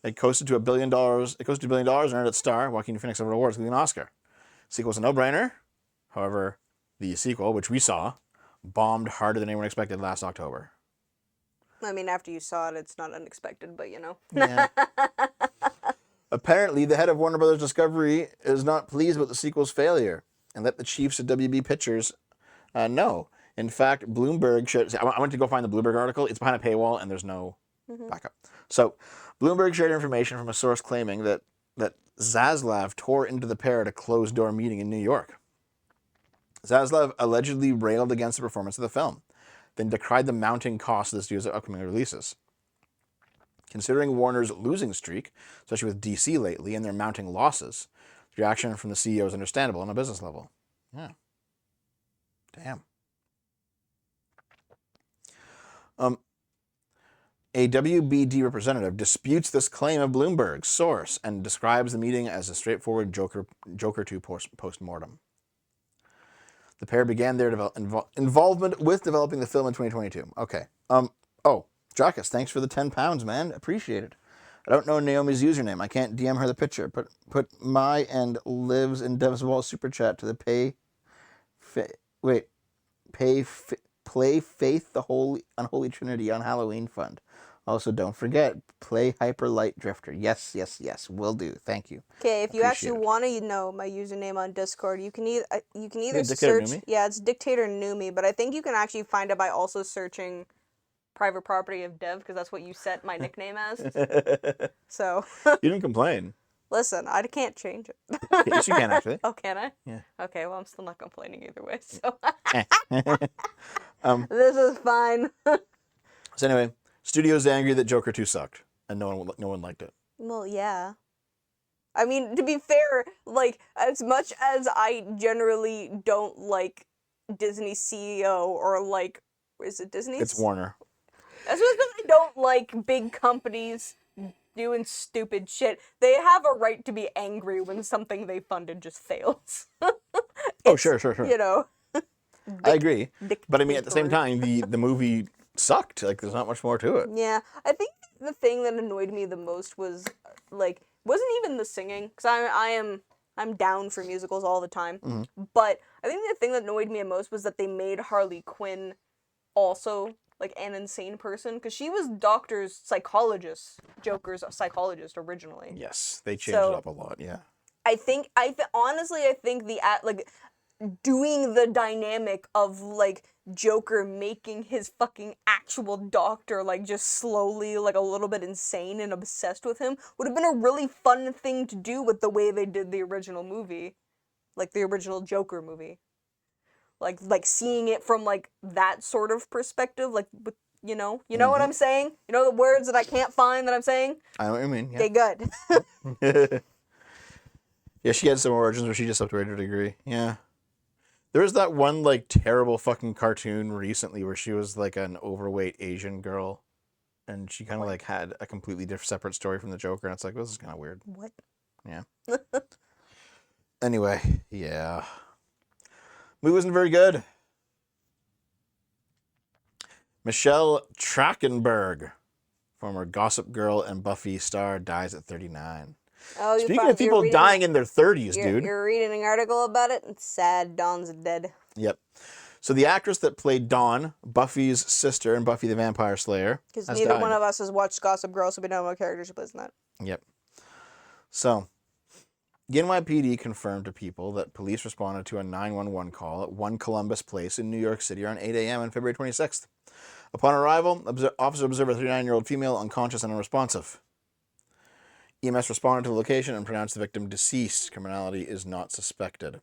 It coasted to $1 billion. It coasted to $1 billion and earned its star, Joaquin Phoenix, several awards, including an Oscar. Sequel was a no-brainer. However, the sequel, which we saw, bombed harder than anyone expected last October. I mean, after you saw it, it's not unexpected, but you know. Yeah. Apparently, the head of Warner Brothers Discovery is not pleased with the sequel's failure and let the chiefs at WB Pictures know. In fact, Bloomberg shared... I went to go find the Bloomberg article. It's behind a paywall, and there's no backup. So, Bloomberg shared information from a source claiming that Zaslav tore into the pair at a closed-door meeting in New York. Zaslav allegedly railed against the performance of the film, then decried the mounting costs of the studio's upcoming releases. Considering Warner's losing streak, especially with DC lately, and their mounting losses, the reaction from the CEO is understandable on a business level. Yeah. Damn. A WBD representative disputes this claim of Bloomberg's source and describes the meeting as a straightforward Joker 2 post-mortem. The pair began their involvement with developing the film in 2022. Okay. Oh, Jackus, thanks for the £10, man. Appreciate it. I don't know Naomi's username. I can't DM her the picture. Put my and lives in Dev's Wall super chat to the Play Faith the Holy Unholy Trinity on Halloween fund. Also, don't forget, play Hyper Light Drifter. Yes, will do. Thank you. Okay, if you actually want to know my username on Discord, you can either search. Numi? Yeah, it's Dictator Numi, but I think you can actually find it by also searching Private Property of Dev, because that's what you set my nickname as. So. You didn't complain. Listen, I can't change it. Yes, you can actually. Oh, can I? Yeah. Okay, well, I'm still not complaining either way, so. Eh. This is fine. So anyway, studio's angry that Joker 2 sucked, and no one liked it. Well, yeah. I mean, to be fair, like, as much as I generally don't like Disney CEO or, like, is it Disney? It's Warner. As much as I don't like big companies doing stupid shit, they have a right to be angry when something they funded just fails. Oh, sure. You know. I agree. But I mean, at the same time, the movie sucked. Like, there's not much more to it. Yeah. I think the thing that annoyed me the most was, like, wasn't even the singing, because I'm down for musicals all the time. Mm-hmm. But I think the thing that annoyed me the most was that they made Harley Quinn also, like, an insane person, because she was Joker's psychologist originally. Yes, they changed it up a lot, yeah. Honestly, I think doing the dynamic of, like, Joker making his fucking actual doctor, like, just slowly, like, a little bit insane and obsessed with him would have been a really fun thing to do with the way they did the original movie. Like, the original Joker movie. Like seeing it from, like, that sort of perspective, like, with, you know what I'm saying? You know the words that I can't find that I'm saying? I know what you mean, yeah. Okay, good. Yeah, she had some origins where she just up to a greater degree, yeah. There was that one, like, terrible fucking cartoon recently where she was, like, an overweight Asian girl, and she kind of, like, had a completely different, separate story from the Joker, and it's like, this is kind of weird. What? Yeah. Anyway, yeah. Movie wasn't very good. Michelle Trachtenberg, former Gossip Girl and Buffy star, dies at 39. Oh, Speaking of people dying in their 30s, dude. You're reading an article about it. It's sad. Dawn's dead. Yep. So the actress that played Dawn, Buffy's sister in Buffy the Vampire Slayer, Because has neither died. one of us has watched Gossip Girl, so we don't know what character she plays in that. Yep. So, the NYPD confirmed to people that police responded to a 911 call at 1 Columbus Place in New York City around 8 a.m. on February 26th. Upon arrival, officers observed a 39-year-old female unconscious and unresponsive. EMS responded to the location and pronounced the victim deceased. Criminality is not suspected.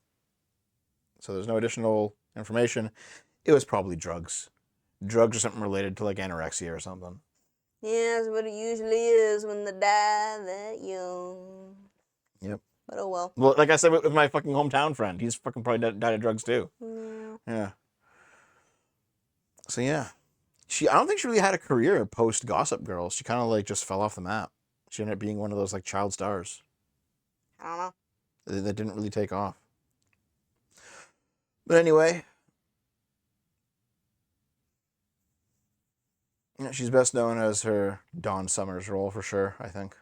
So there's no additional information. It was probably drugs. Drugs or something related to like anorexia or something. Yeah, that's what it usually is when they die that young. Yep. But oh well. Well, like I said with my fucking hometown friend, he's fucking probably died of drugs too. Yeah. Yeah. So yeah. I don't think she really had a career post Gossip Girl. She kind of like just fell off the map. She ended up being one of those like child stars. I don't know. That didn't really take off. But anyway, yeah, she's best known as her Dawn Summers role for sure, I think.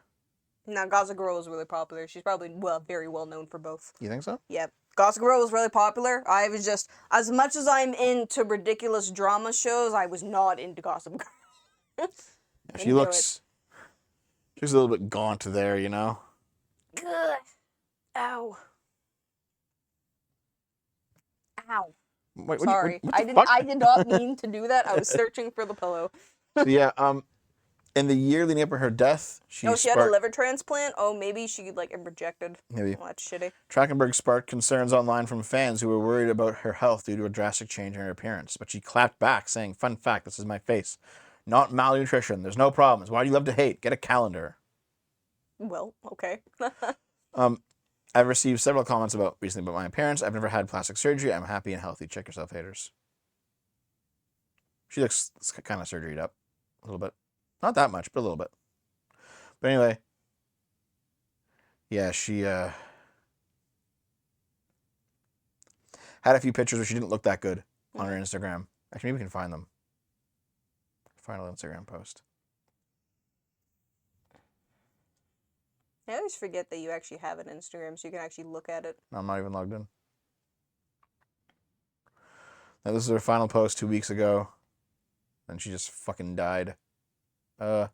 Now, Gossip Girl was really popular. She's probably very well known for both. You think so? Yep. Gossip Girl was really popular. I was just, as much as I'm into ridiculous drama shows, I was not into Gossip Girl. Yeah, she looks a little bit gaunt there, you know? Good. Ow. Ow. Wait, Sorry. what the fuck? I did not mean to do that. I was searching for the pillow. So yeah, in the year leading up to her death, she She had a liver transplant? Oh, maybe she, like, rejected. Maybe. Oh, that's shitty. Trachtenberg sparked concerns online from fans who were worried about her health due to a drastic change in her appearance. But she clapped back, saying, "Fun fact, this is my face. Not malnutrition. There's no problems. Why do you love to hate? Get a calendar." Well, okay. I've received several comments recently about my appearance. I've never had plastic surgery. I'm happy and healthy. Check yourself, haters. She looks kind of surgeryed up. A little bit. Not that much, but a little bit. But anyway. Yeah, she had a few pictures where she didn't look that good on her Instagram. Actually, maybe we can find them. Final Instagram post. I always forget that you actually have an Instagram, so you can actually look at it. I'm not even logged in. Now, this is her final post 2 weeks ago. And she just fucking died. There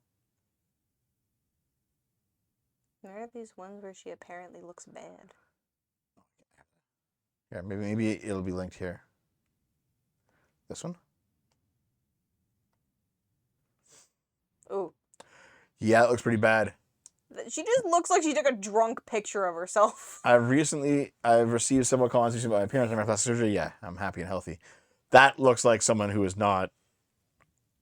are these ones where she apparently looks bad. Yeah, maybe it'll be linked here. This one? Oh. Yeah, it looks pretty bad. She just looks like she took a drunk picture of herself. I've received several comments about my appearance and my plastic surgery. Yeah, I'm happy and healthy. That looks like someone who is not.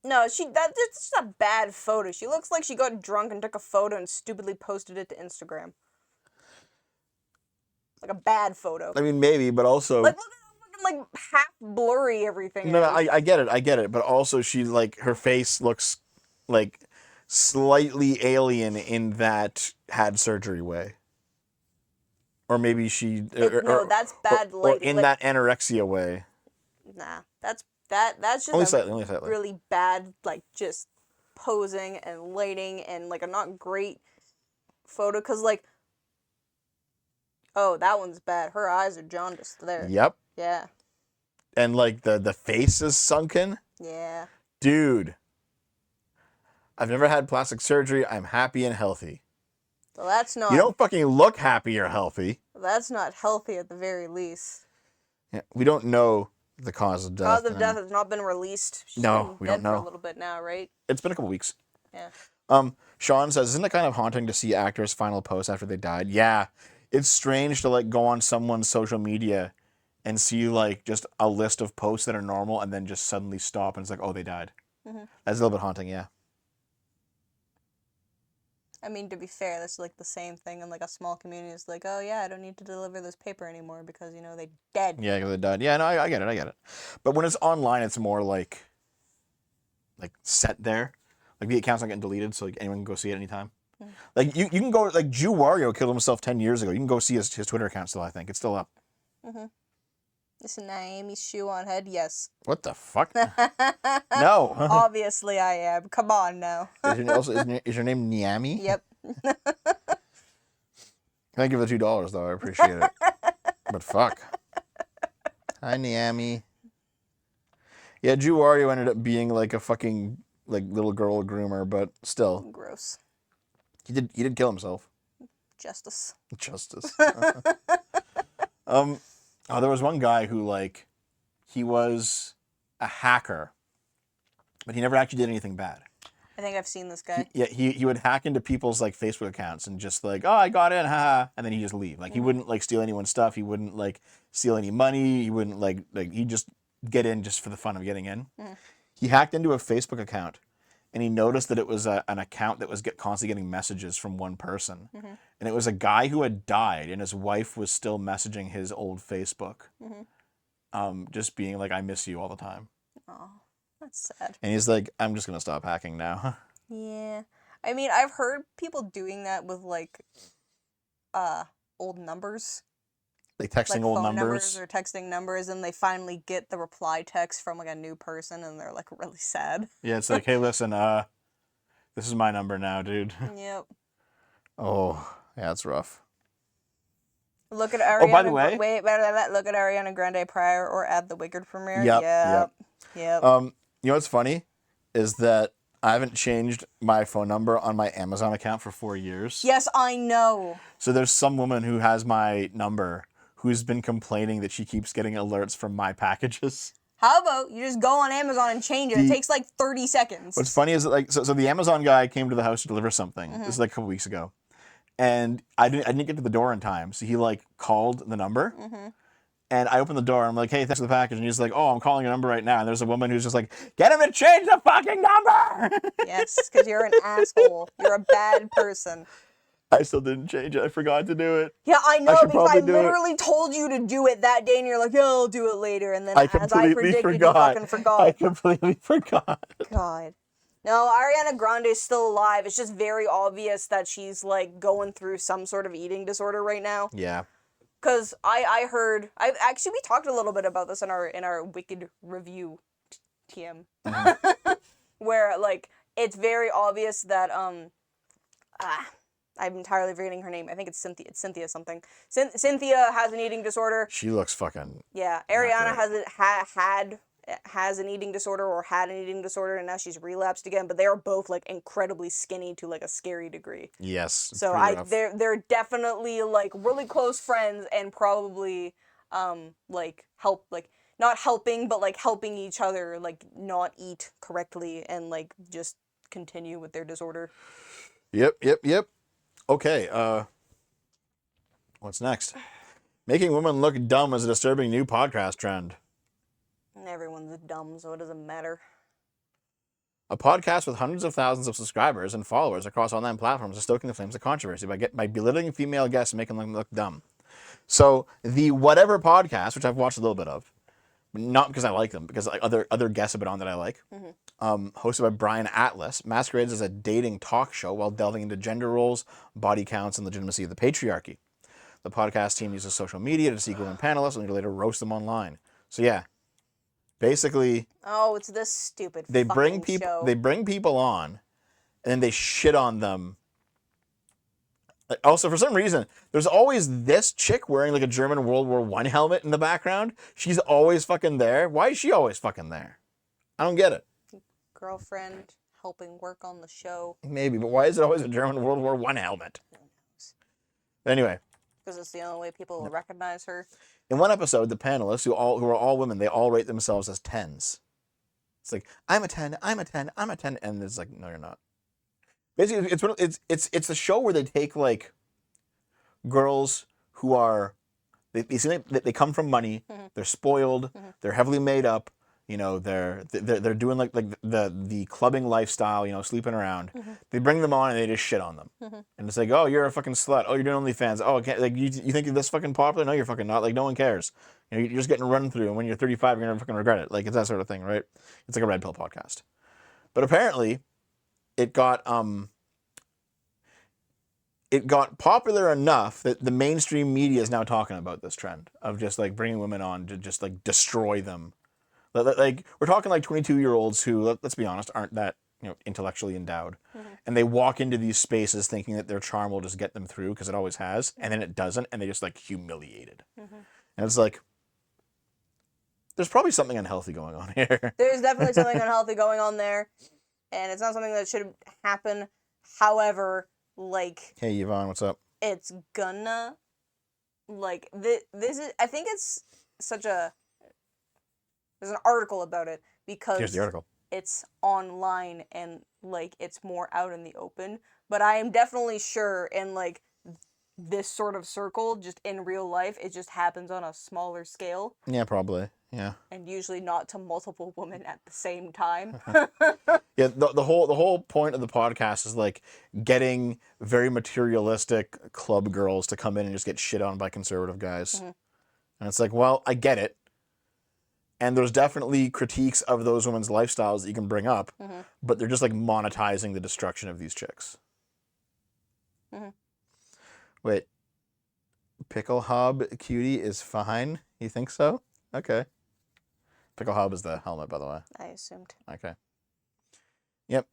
No, it's just a bad photo. She looks like she got drunk and took a photo and stupidly posted it to Instagram. Like a bad photo. I mean, maybe, but also. Like, look at how fucking, like, half blurry everything No, is. I get it. But also, she, like, her face looks, like, slightly alien in that had surgery way. Or maybe she. No, that's bad or lighting. in like, that anorexia way. Nah, that's just Only slightly. really bad, like, just posing and lighting and, like, a not great photo. Because, like, oh, that one's bad. Her eyes are jaundiced there. Yep. Yeah. And, like, the face is sunken. Yeah. Dude. I've never had plastic surgery. I'm happy and healthy. So that's not. You don't fucking look happy or healthy. That's not healthy at the very least. Yeah, we don't know the cause of death. Cause of death has not been released. She's No, been we dead don't know. for a little bit now, right? It's been a couple weeks. Yeah. Sean says, isn't it kind of haunting to see actors' final posts after they died? Yeah. It's strange to like go on someone's social media and see like just a list of posts that are normal and then just suddenly stop and it's like, oh, they died. Mhm. That's a little bit haunting, yeah. I mean, to be fair, that's like the same thing in like a small community. It's like, oh yeah, I don't need to deliver this paper anymore because, you know, they dead. Yeah, because they died. Yeah, no, I get it. But when it's online, it's more like set there. Like the account's not getting deleted, so like anyone can go see it anytime. Mm. Like you can go, like Jew Wario killed himself 10 years ago. You can go see his Twitter account still, I think. It's still up. Mm-hmm. Is Naomi's shoe on head? Yes. What the fuck? No. Obviously I am. Come on now. Is your name Niami? Yep. Thank you for the $2 though. I appreciate it. But fuck. Hi Niami. Yeah, Drew Wario ended up being like a fucking like little girl groomer, but still, Gross. he did kill himself. Justice. Justice. There was one guy who like he was a hacker, but he never actually did anything bad. I think I've seen this guy. He would hack into people's like Facebook accounts and just like, oh, I got in, haha, and then he just leave. Like he wouldn't like steal anyone's stuff. He wouldn't like steal any money. He wouldn't like he'd just get in just for the fun of getting in. He hacked into a Facebook account, and he noticed that it was an account that was constantly getting messages from one person, and it was a guy who had died, and his wife was still messaging his old Facebook, just being like, I miss you all the time. Oh. That's sad. And he's like, I'm just gonna stop hacking now. Yeah. I mean, I've heard people doing that with like old numbers. Like texting Like old phone numbers. or texting numbers, and they finally get the reply text from like a new person, and they're like really sad. Yeah, it's like, hey, listen, this is my number now, dude. Yep. Oh, yeah, that's rough. Look at Ariana. Oh, by the way, wait, look at Ariana Grande prior or at the Wicked premiere. Yep. Yep. You know what's funny is that I haven't changed my phone number on my Amazon account for 4 years. Yes, I know. So there's some woman who has my number who's been complaining that she keeps getting alerts from my packages. How about you just go on Amazon and change it? It takes like 30 seconds. What's funny is that like so the Amazon guy came to the house to deliver something. This is like a couple weeks ago. And I didn't get to the door in time. So he like called the number. And I opened the door and I'm like, hey, thanks for the package. And he's like, oh, I'm calling a number right now. And there's a woman who's just like, get him to change the fucking number. Yes, because you're an asshole. You're a bad person. I still didn't change it. I forgot to do it. Yeah, I know, should because I probably do it. literally told you to do it that day, and you're like, yeah, I'll do it later. And then I as I completely predicted, forgot. you fucking forgot. I completely forgot. God. No, Ariana Grande is still alive. It's just very obvious that she's, like, going through some sort of eating disorder right now. Yeah. Because I heard... Actually, we talked a little bit about this in our Wicked review TM. Where, like, it's very obvious that, I'm entirely forgetting her name. I think it's Cynthia. It's Cynthia something. Cynthia has an eating disorder. She looks fucking... Yeah, Ariana has an eating disorder or had an eating disorder, and now she's relapsed again. But they are both like incredibly skinny to like a scary degree. Yes. So they're definitely like really close friends and probably like not helping but like helping each other like not eat correctly and like just continue with their disorder. Yep. Okay, what's next? Making women look dumb is a disturbing new podcast trend. Everyone's dumb, so it doesn't matter. A podcast with hundreds of thousands of subscribers and followers across online platforms is stoking the flames of controversy by belittling female guests and making them look dumb. So the Whatever podcast, which I've watched a little bit of, not because I like them, because like other guests have been on that I like, hosted by Brian Atlas, masquerades as a dating talk show while delving into gender roles, body counts, and legitimacy of the patriarchy. The podcast team uses social media to seek women panelists and later roast them online. So yeah, basically, oh, it's this stupid. They bring fucking people. show. They bring people on, and then they shit on them. Also, for some reason, there's always this chick wearing like a German World War I helmet in the background. She's always fucking there. Why is she always fucking there? I don't get it. Girlfriend helping work on the show. Maybe, but why is it always a German World War I helmet? Anyway, because it's the only way people will recognize her. in one episode, the panelists, who are all women, they all rate themselves as 10s. It's like, I'm a 10, I'm a 10, I'm a 10, and it's like, no, you're not. Basically, it's the show where they take like girls who are they seem like they come from money, they're spoiled, they're heavily made up, you know, they're doing like the clubbing lifestyle, you know, sleeping around. They bring them on and they just shit on them, and it's like, oh, you're a fucking slut. Oh, you're doing OnlyFans. Oh, okay, like you think you're this fucking popular? No, you're fucking not. Like no one cares. You know, you're just getting run through, and when you're 35, you're gonna fucking regret it. Like it's that sort of thing, right? It's like a red pill podcast, but apparently. It got it got popular enough that the mainstream media is now talking about this trend of just like bringing women on to just like destroy them. Like we're talking like 22-year-olds who, let's be honest, aren't that intellectually endowed, and they walk into these spaces thinking that their charm will just get them through because it always has, and then it doesn't, and they just like humiliated. And it's like, there's probably something unhealthy going on here. There's definitely something unhealthy going on there, and it's not something that should happen. However, like, Hey Yvonne, what's up? it's gonna, like, this is, I think it's such a, there's an article about it because Here's the article. it's online and, like, it's more out in the open. But I am definitely sure in, like, this sort of circle, just in real life, it just happens on a smaller scale. Yeah, probably. Yeah. And usually not to multiple women at the same time. Yeah, the whole point of the podcast is like getting very materialistic club girls to come in and just get shit on by conservative guys. And it's like, well, I get it. And there's definitely critiques of those women's lifestyles that you can bring up, but they're just like monetizing the destruction of these chicks. Wait, Pickle Hub Cutie is fine? You think so? Okay. Pickle Hub is the helmet, by the way. I assumed. Okay. Yep.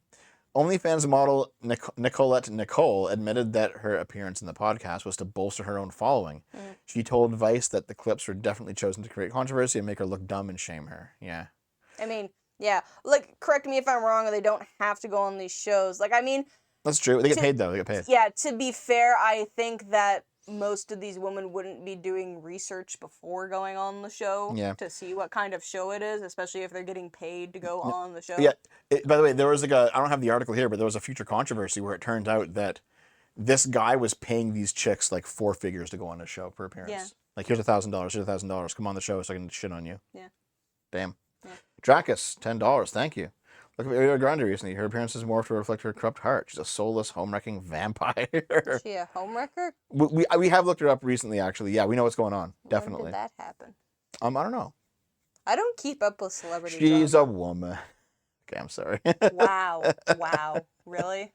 OnlyFans model Nicolette Nicole admitted that her appearance in the podcast was to bolster her own following. She told Vice that the clips were definitely chosen to create controversy and make her look dumb and shame her. Yeah. I mean, yeah. Like, correct me if I'm wrong, they don't have to go on these shows. Like, I mean... That's true. They get paid, though. They get paid. Yeah, to be fair, I think that most of these women wouldn't be doing research before going on the show to see what kind of show it is, especially if they're getting paid to go on the show. Yeah. By the way, there was like I don't have the article here, but there was a future controversy where it turned out that this guy was paying these chicks like 4 figures to go on the show per appearance. Yeah. Like, here's $1,000, here's $1,000. Come on the show so I can shit on you. Yeah. Damn. Yeah. Dracus, $10. Thank you. Look at Ariana Grande recently. Her appearances morphed to reflect her corrupt heart. She's a soulless, home-wrecking vampire. Is she a homewrecker? We have looked her up recently, actually. Yeah, we know what's going on. Definitely. When did that happen? I don't know. I don't keep up with celebrities. She's a woman. Okay, I'm sorry. Wow. Wow. Really?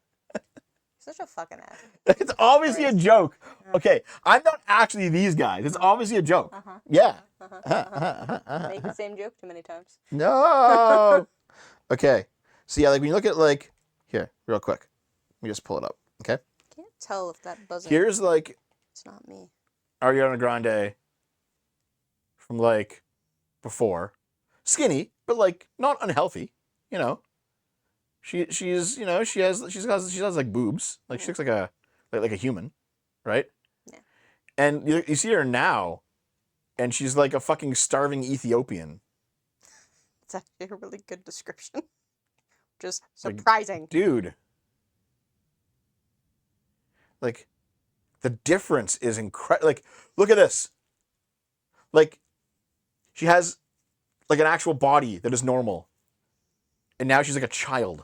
Such a fucking ass. It's obviously a joke. Okay, I'm not actually these guys. It's obviously a joke. Yeah. Make the same joke too many times. No. Okay. So yeah, like when you look at like here, real quick. Let me just pull it up. Okay. Can't tell if that buzzing. Here's like It's not me. Ariana Grande from like before, skinny but like not unhealthy. You know. She's she has like boobs. Like she looks like a human, right? Yeah. And you see her now, and she's like a fucking starving Ethiopian. It's actually a really good description. Just surprising. Like, dude. Like, the difference is incredible. Like, look at this. Like, she has like an actual body that is normal. And now she's like a child.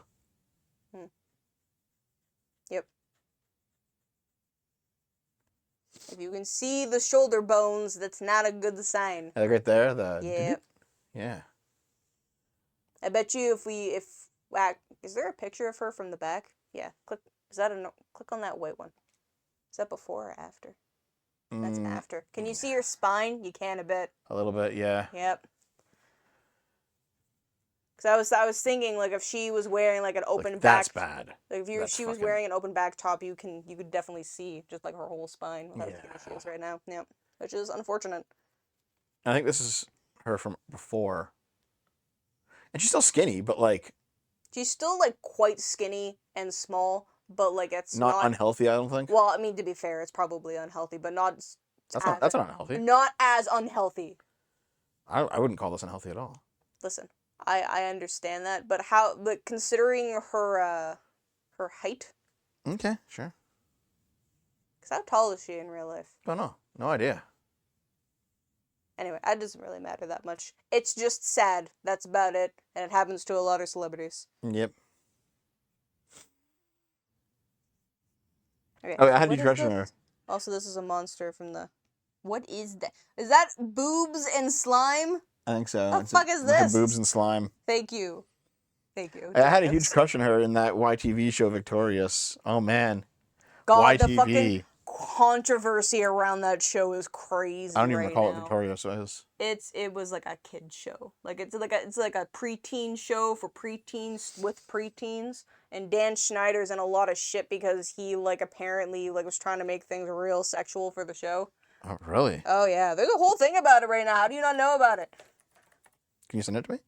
Yep. If you can see the shoulder bones, that's not a good sign. Like right there, Yep. Yeah. I bet you is there a picture of her from the back? Yeah. Click on that white one. Is that before or after? That's after. Can you see her spine? You can a bit. A little bit, yeah. Yep. Because I was thinking, like, if she was wearing like an open back, that's bad. Like if she was wearing an open back top, you could definitely see just like her whole spine with how skinny she is right now. Yep. Which is unfortunate. I think this is her from before. And she's still skinny, but like she's still like quite skinny and small, but like it's not unhealthy, I don't think. Well, I mean, to be fair, it's probably unhealthy, but not that's not unhealthy. Not as unhealthy. I wouldn't call this unhealthy at all. Listen, I understand that, but considering her height. Okay, sure. Because how tall is she in real life? Don't know. No idea. Anyway, that doesn't really matter that much. It's just sad. That's about it. And it happens to a lot of celebrities. Yep. Okay. Oh, I had a huge crush on her. Also, this is a monster from the... What is that? Is that boobs and slime? I think so. The fuck is this? Boobs and slime. Thank you. Thank you. I had a huge crush on her in that YTV show Victorious. Oh, man. god, the YTV. fucking controversy around that show is crazy. I don't even right recall now. what Victorious is. It was like a kid show. Like it's like a preteen show for preteens with preteens. And Dan Schneider's in a lot of shit because he like apparently like was trying to make things real sexual for the show. Oh, really? Oh yeah, there's a whole thing about it right now. How do you not know about it? Can you send it to me?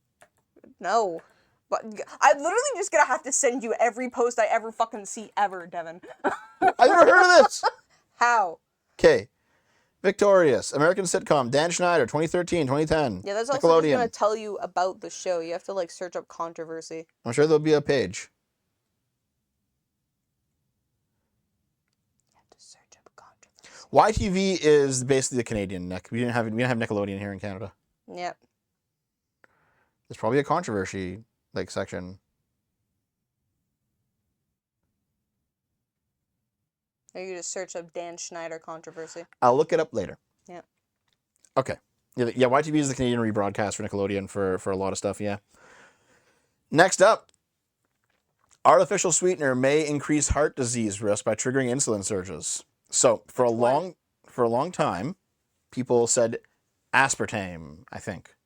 No. But I'm literally just gonna have to send you every post I ever fucking see ever, Devin. I've never heard of this. How? Okay. Victorious, American sitcom, Dan Schneider, 2013, 2010. Yeah, that's also just Nickelodeon. gonna tell you about the show. You have to like search up controversy. I'm sure there'll be a page. You have to search up controversy. YTV is basically the Canadian Nick. We didn't have Nickelodeon here in Canada. Yep. There's probably a controversy like section. Or you just search up Dan Schneider controversy. I'll look it up later. Yeah. Okay. Yeah, YTV is the Canadian rebroadcast for Nickelodeon for a lot of stuff, yeah. Next up, artificial sweetener may increase heart disease risk by triggering insulin surges. So, for a long time, people said aspartame, I think,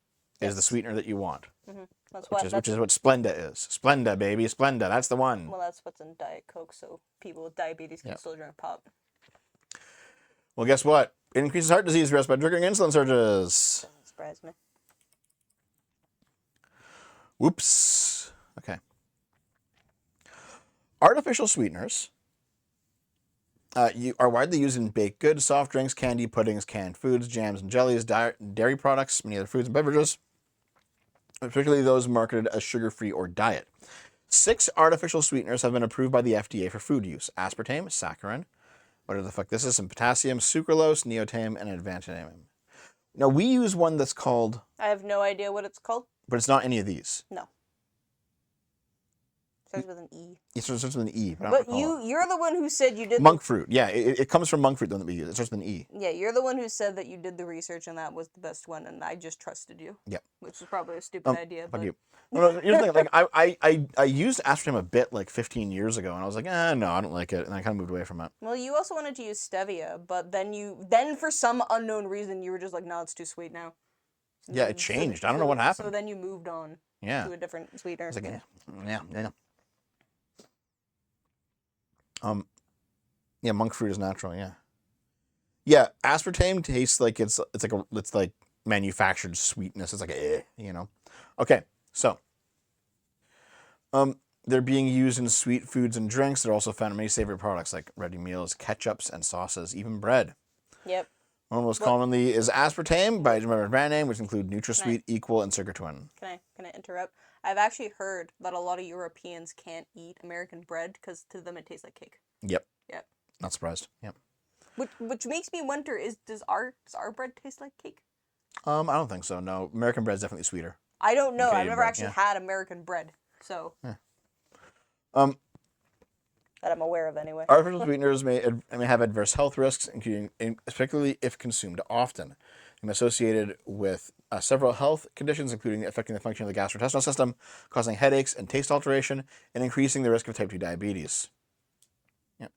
is the sweetener that you want. Mm-hmm. Which is what Splenda is. Splenda, baby, Splenda. That's the one. Well, that's what's in Diet Coke, so people with diabetes can still drink pop. Well, guess what? It increases heart disease risk by triggering insulin surges. Doesn't surprise me. Whoops. Okay. Artificial sweeteners are widely used in baked goods, soft drinks, candy, puddings, canned foods, jams and jellies, dairy products, many other foods and beverages, particularly those marketed as sugar-free or diet. 6 artificial sweeteners have been approved by the FDA for food use. Aspartame, saccharin, whatever the fuck this is, some potassium, sucralose, neotame, and advantiname. Now, we use one that's called... I have no idea what it's called. But it's not any of these. No. Starts with an E. It starts with an E. But you're the one who said you did monk fruit. Yeah, it comes from monk fruit, the one that we use. It starts with an E. Yeah, you're the one who said that you did the research and that was the best one, and I just trusted you. Yep. Which is probably a stupid idea. Fuck But... you. No, here's the thing. Like, I used aspartame a bit like 15 years ago, and I was like, no, I don't like it, and I kind of moved away from it. Well, you also wanted to use stevia, but then for some unknown reason you were just like, no, it's too sweet now. Yeah, it changed. I don't know what happened. So then you moved on to a different sweetener. It's like, yeah. Yeah, monk fruit is natural. Yeah. Yeah, aspartame tastes like it's like manufactured sweetness. It's like Okay, so they're being used in sweet foods and drinks. They're also found in many savory products like ready meals, ketchups, and sauces, even bread. Yep. One most commonly is aspartame by its brand name, which include NutraSweet, Equal, and Circuitwin. Can I interrupt? I've actually heard that a lot of Europeans can't eat American bread because to them it tastes like cake. Yep. Yep. Not surprised. Yep. Which makes me wonder: does our bread taste like cake? I don't think so. No, American bread is definitely sweeter. I don't know. Canadian I've never bread, actually had American bread, so that I'm aware of anyway. Artificial sweeteners may have adverse health risks, including particularly if consumed often, and associated with several health conditions, including affecting the function of the gastrointestinal system, causing headaches and taste alteration, and increasing the risk of type 2 diabetes. Yeah.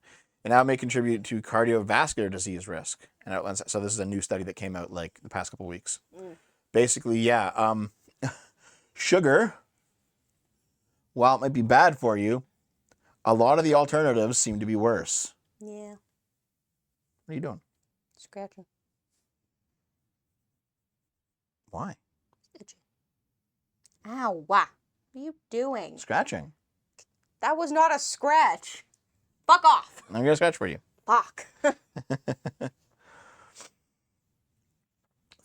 And now may contribute to cardiovascular disease risk. And so this is a new study that came out like the past couple of weeks. Basically, sugar, while it might be bad for you, a lot of the alternatives seem to be worse. Yeah. What are you doing? Scratching. Why? Itchy. Ow! What are you doing? Scratching. That was not a scratch. Fuck off. I'm gonna scratch for you. Fuck.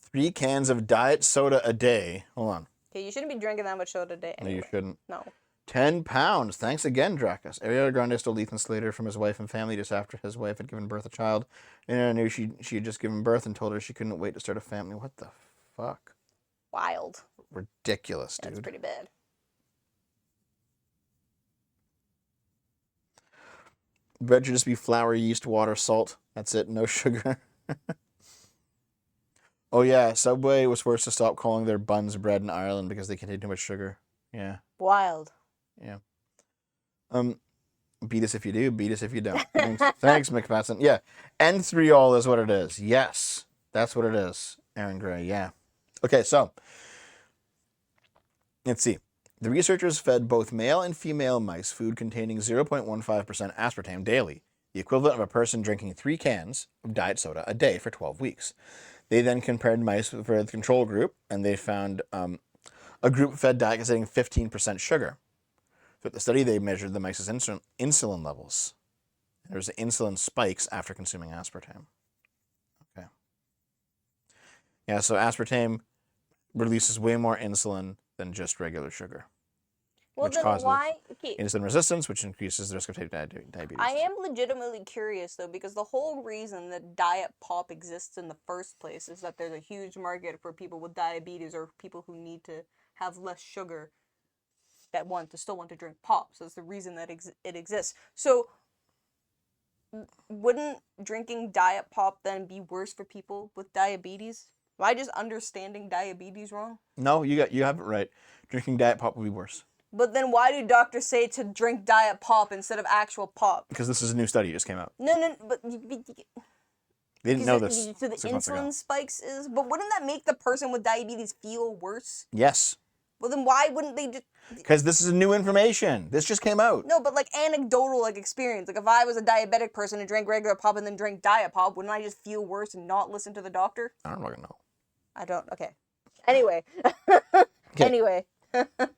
3 cans of diet soda a day. Hold on. Okay, you shouldn't be drinking that much soda a day. Anyway. No, you shouldn't. No. 10 pounds. Thanks again, Dracus. Ariana Grande stole Ethan Slater from his wife and family just after his wife had given birth a child. And I knew she had just given birth and told her she couldn't wait to start a family. What the fuck? Wild. Ridiculous, dude. That's pretty bad. Bread should just be flour, yeast, water, salt. That's it. No sugar. Oh, yeah. Subway was forced to stop calling their buns bread in Ireland because they contained too much sugar. Yeah. Wild. Yeah. Beat us if you do, beat us if you don't. Thanks, McPatson. Yeah, N3ol is what it is. Yes, that's what it is. Aaron Gray, yeah. Okay, so let's see. The researchers fed both male and female mice food containing 0.15% aspartame daily, the equivalent of a person drinking 3 cans of diet soda a day for 12 weeks. They then compared mice for the control group, and they found a group fed diet containing 15% sugar. Throughout the study, they measured the mice's insulin levels. There was insulin spikes after consuming aspartame. Okay. Yeah, so aspartame releases way more insulin than just regular sugar. Well, which then causes why? Okay, insulin resistance, which increases the risk of type 2 diabetes. I am legitimately curious though, because the whole reason that diet pop exists in the first place is that there's a huge market for people with diabetes or people who need to have less sugar that still want to drink pop. So it's the reason that it exists. So wouldn't drinking diet pop then be worse for people with diabetes? Am I just understanding diabetes wrong? No, you have it right. Drinking diet pop would be worse. But then why do doctors say to drink diet pop instead of actual pop? Because this is a new study that just came out. No, but They didn't know this So the 6 months ago. insulin spikes is, but wouldn't that make the person with diabetes feel worse? Yes. Well, then why wouldn't they just? Because this is new information. This just came out. No, but like anecdotal like experience. Like if I was a diabetic person and drank regular pop and then drank diet pop, wouldn't I just feel worse and not listen to the doctor? I don't fucking know. I don't. Okay. Anyway. Okay. Anyway. That's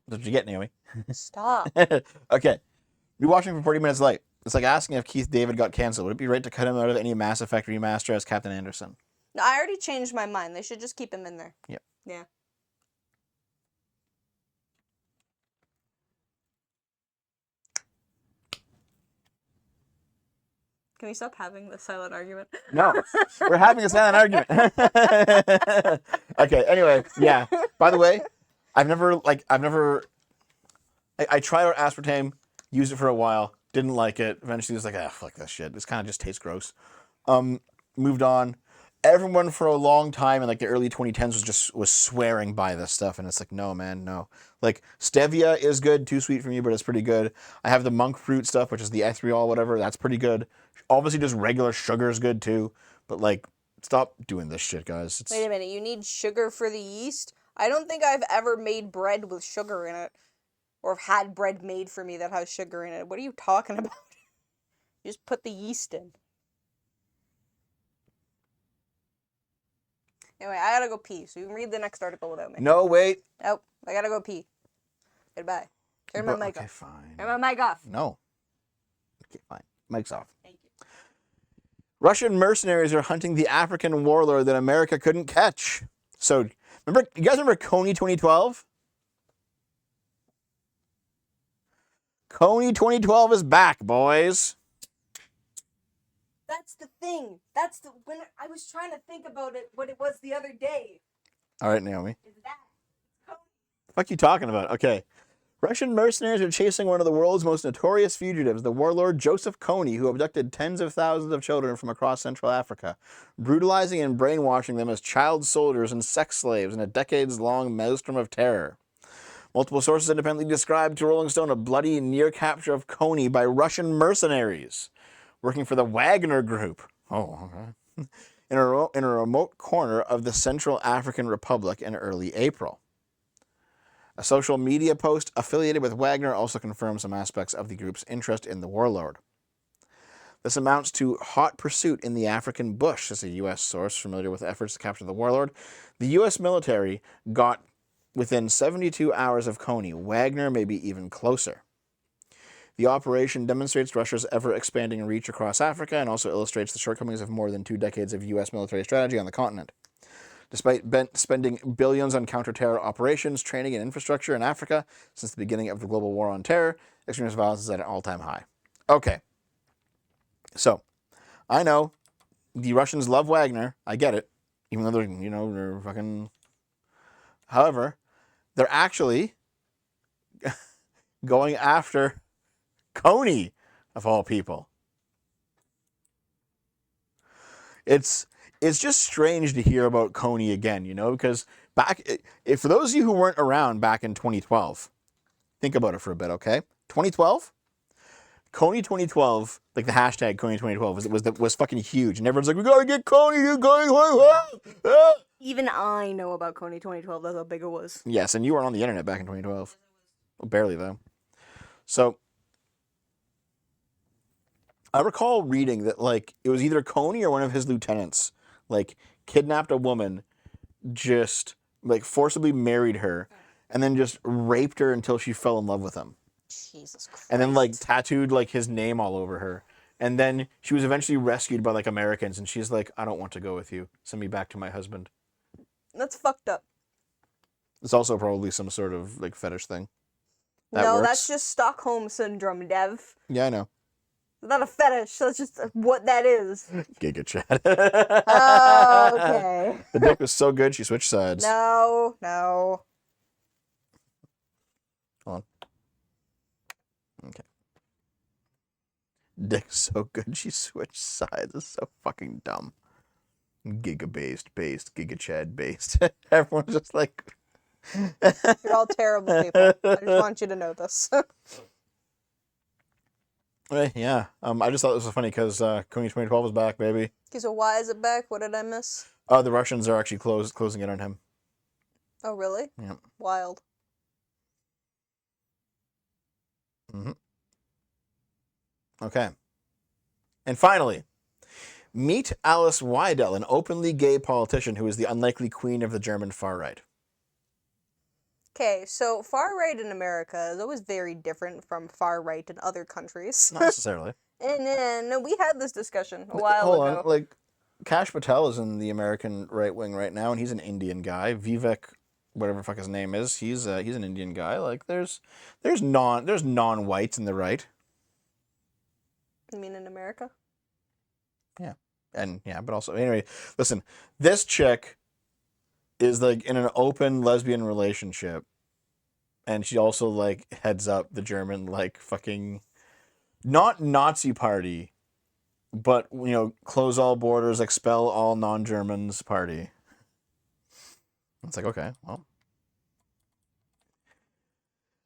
what you get, Naomi. Stop. Okay. Rewatching for 40 minutes late. It's like asking if Keith David got cancelled. Would it be right to cut him out of any Mass Effect remaster as Captain Anderson? No, I already changed my mind. They should just keep him in there. Yep. Yeah. Can we stop having the silent argument? No. We're having a silent argument. Okay, anyway, yeah. By the way, I tried out aspartame, used it for a while, didn't like it. Eventually was like, fuck this shit. This kind of just tastes gross. Moved on. Everyone for a long time in like the early 2010s was swearing by this stuff, and it's like, no, man, no. Like stevia is good, too sweet for me, but it's pretty good. I have the monk fruit stuff, which is the erythritol, whatever. That's pretty good. Obviously, just regular sugar is good too, but like, stop doing this shit, guys. Wait a minute, you need sugar for the yeast? I don't think I've ever made bread with sugar in it, or had bread made for me that has sugar in it. What are you talking about? You just put the yeast in. Anyway, I gotta go pee, so you can read the next article without me. No, wait. Nope, I gotta go pee. Goodbye. Turn my mic okay, off. fine. Turn my mic off. No. Okay, fine. Mic's off. Thank you. Russian mercenaries are hunting the African warlord that America couldn't catch. So, you guys remember Kony 2012? Kony 2012 is back, boys. That's the thing. When I was trying to think about it, what it was the other day. All right, Naomi. Is that Kony? The fuck you talking about? Okay. Russian mercenaries are chasing one of the world's most notorious fugitives, the warlord Joseph Kony, who abducted tens of thousands of children from across Central Africa, brutalizing and brainwashing them as child soldiers and sex slaves in a decades-long maelstrom of terror. Multiple sources independently described to Rolling Stone a bloody near capture of Kony by Russian mercenaries working for the Wagner Group. Oh, okay. In a remote corner of the Central African Republic in early April. A social media post affiliated with Wagner also confirms some aspects of the group's interest in the warlord. This amounts to hot pursuit in the African bush, says a U.S. source familiar with efforts to capture the warlord. The U.S. military got within 72 hours of Kony. Wagner may be even closer. The operation demonstrates Russia's ever-expanding reach across Africa and also illustrates the shortcomings of more than 2 decades of U.S. military strategy on the continent. Despite spending billions on counter-terror operations, training, and infrastructure in Africa since the beginning of the global war on terror, extremist violence is at an all-time high. Okay. So, I know the Russians love Wagner. I get it. Even though they're fucking... However, they're actually going after Kony, of all people. It's just strange to hear about Kony again, because If for those of you who weren't around back in 2012, think about it for a bit, okay? 2012, Kony 2012, like the hashtag Kony 2012 was fucking huge, and everyone's like, we gotta get Kony, Kony 2012. Even I know about Kony 2012. That's how big it was. Yes, and you weren't on the internet back in 2012. Well, barely though. So I recall reading that like it was either Kony or one of his lieutenants like kidnapped a woman, just like forcibly married her, and then just raped her until she fell in love with him. Jesus Christ. And then like tattooed like his name all over her. And then she was eventually rescued by like Americans, and she's like, I don't want to go with you. Send me back to my husband. That's fucked up. It's also probably some sort of like fetish thing. That no, works. that's just Stockholm syndrome, Dev. Yeah, I know. It's not a fetish. That's just what that is. Giga Chad. Oh, okay. The dick was so good she switched sides. No. Hold on. Okay. Dick so good she switched sides. It's so fucking dumb. Giga based, Giga Chad based. Everyone's just like You're all terrible people. I just want you to know this. yeah. I just thought this was funny because Kony 2012 is back, baby. Okay, so why is it back? What did I miss? The Russians are actually closing in on him. Oh, really? Yeah. Wild. Mm-hmm. Okay. And finally, meet Alice Weidel, an openly gay politician who is the unlikely queen of the German far right. Okay, so far right in America is always very different from far right in other countries. Not necessarily. And then we had this discussion a while Hold ago. on, like Kash Patel is in the American right wing right now, and he's an Indian guy. Vivek, whatever the fuck his name is, he's an Indian guy. Like there's non-whites in the right. You mean in America? Yeah, and yeah, but also anyway, listen, this chick is like in an open lesbian relationship, and she also like heads up the German like fucking not Nazi party, but you know, close all borders, expel all non-Germans party. It's like, okay, well,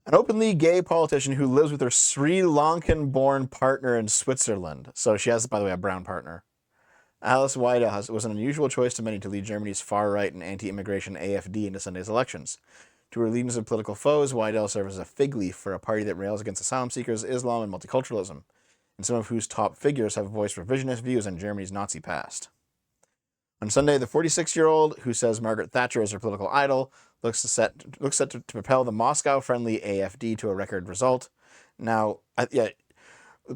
an openly gay politician who lives with her Sri Lankan-born partner in Switzerland. So she has, by the way, a brown partner. Alice Weidel was an unusual choice to many to lead Germany's far-right and anti-immigration AfD into Sunday's elections. To her legions of political foes, Weidel serves as a fig leaf for a party that rails against asylum seekers, Islam, and multiculturalism, and some of whose top figures have voiced revisionist views on Germany's Nazi past. On Sunday, the 46-year-old, who says Margaret Thatcher is her political idol, looks set to propel the Moscow-friendly AfD to a record result. Now,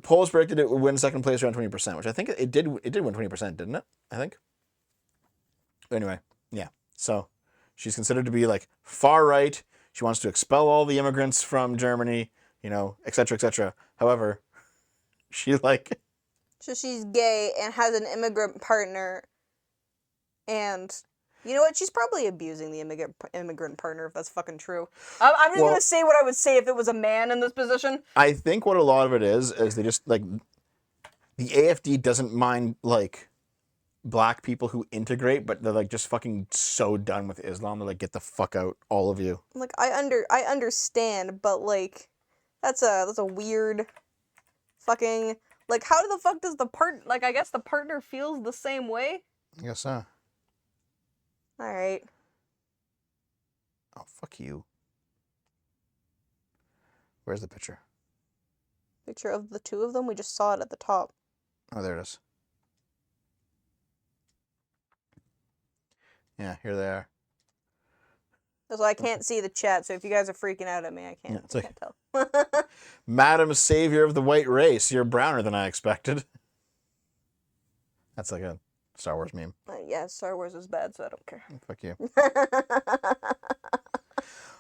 polls predicted it would win second place around 20%, which I think it did. It did win 20%, didn't it? I think. Anyway, yeah. So she's considered to be like far right. She wants to expel all the immigrants from Germany, you know, etc., etc. However, she like. So she's gay and has an immigrant partner, and you know what? She's probably abusing the immigrant partner if that's fucking true. I'm just gonna say what I would say if it was a man in this position. I think what a lot of it is they just like the AfD doesn't mind like black people who integrate, but they're like just fucking so done with Islam. They're like, get the fuck out, all of you. Like I understand, but like that's a weird fucking like how the fuck does I guess the partner feels the same way? I guess so. All right. Oh, fuck you. Where's the picture? Picture of the two of them? We just saw it at the top. Oh, there it is. Yeah, here they are. So I can't see the chat, so if you guys are freaking out at me, I can't, Yeah, can't tell. Madam Savior of the White Race, you're browner than I expected. That's like a Star Wars meme. Yeah, Star Wars is bad, so I don't care. Fuck you.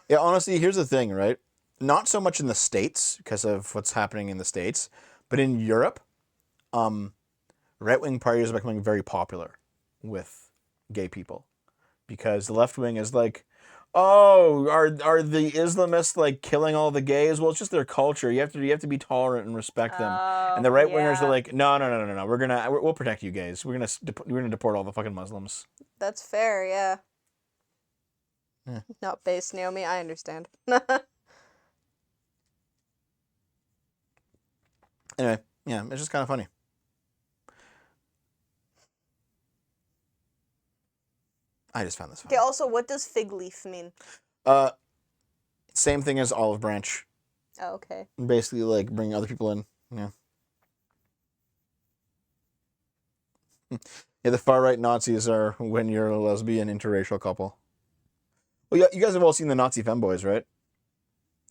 Yeah, honestly, here's the thing, right? Not so much in the States, because of what's happening in the States, but in Europe, right-wing parties are becoming very popular with gay people. Because the left wing is like, oh, are the Islamists like killing all the gays? Well, it's just their culture. You have to be tolerant and respect them. And the right wingers are like, no. We'll protect you gays. We're gonna deport all the fucking Muslims. That's fair, yeah. Not based, Naomi. I understand. Anyway, yeah, it's just kind of funny. I just found this funny. Okay, also, what does fig leaf mean? Same thing as olive branch. Oh, okay. Basically, like, bring other people in. Yeah. Yeah, the far-right Nazis are when you're a lesbian interracial couple. Well, yeah, you guys have all seen the Nazi femboys, right?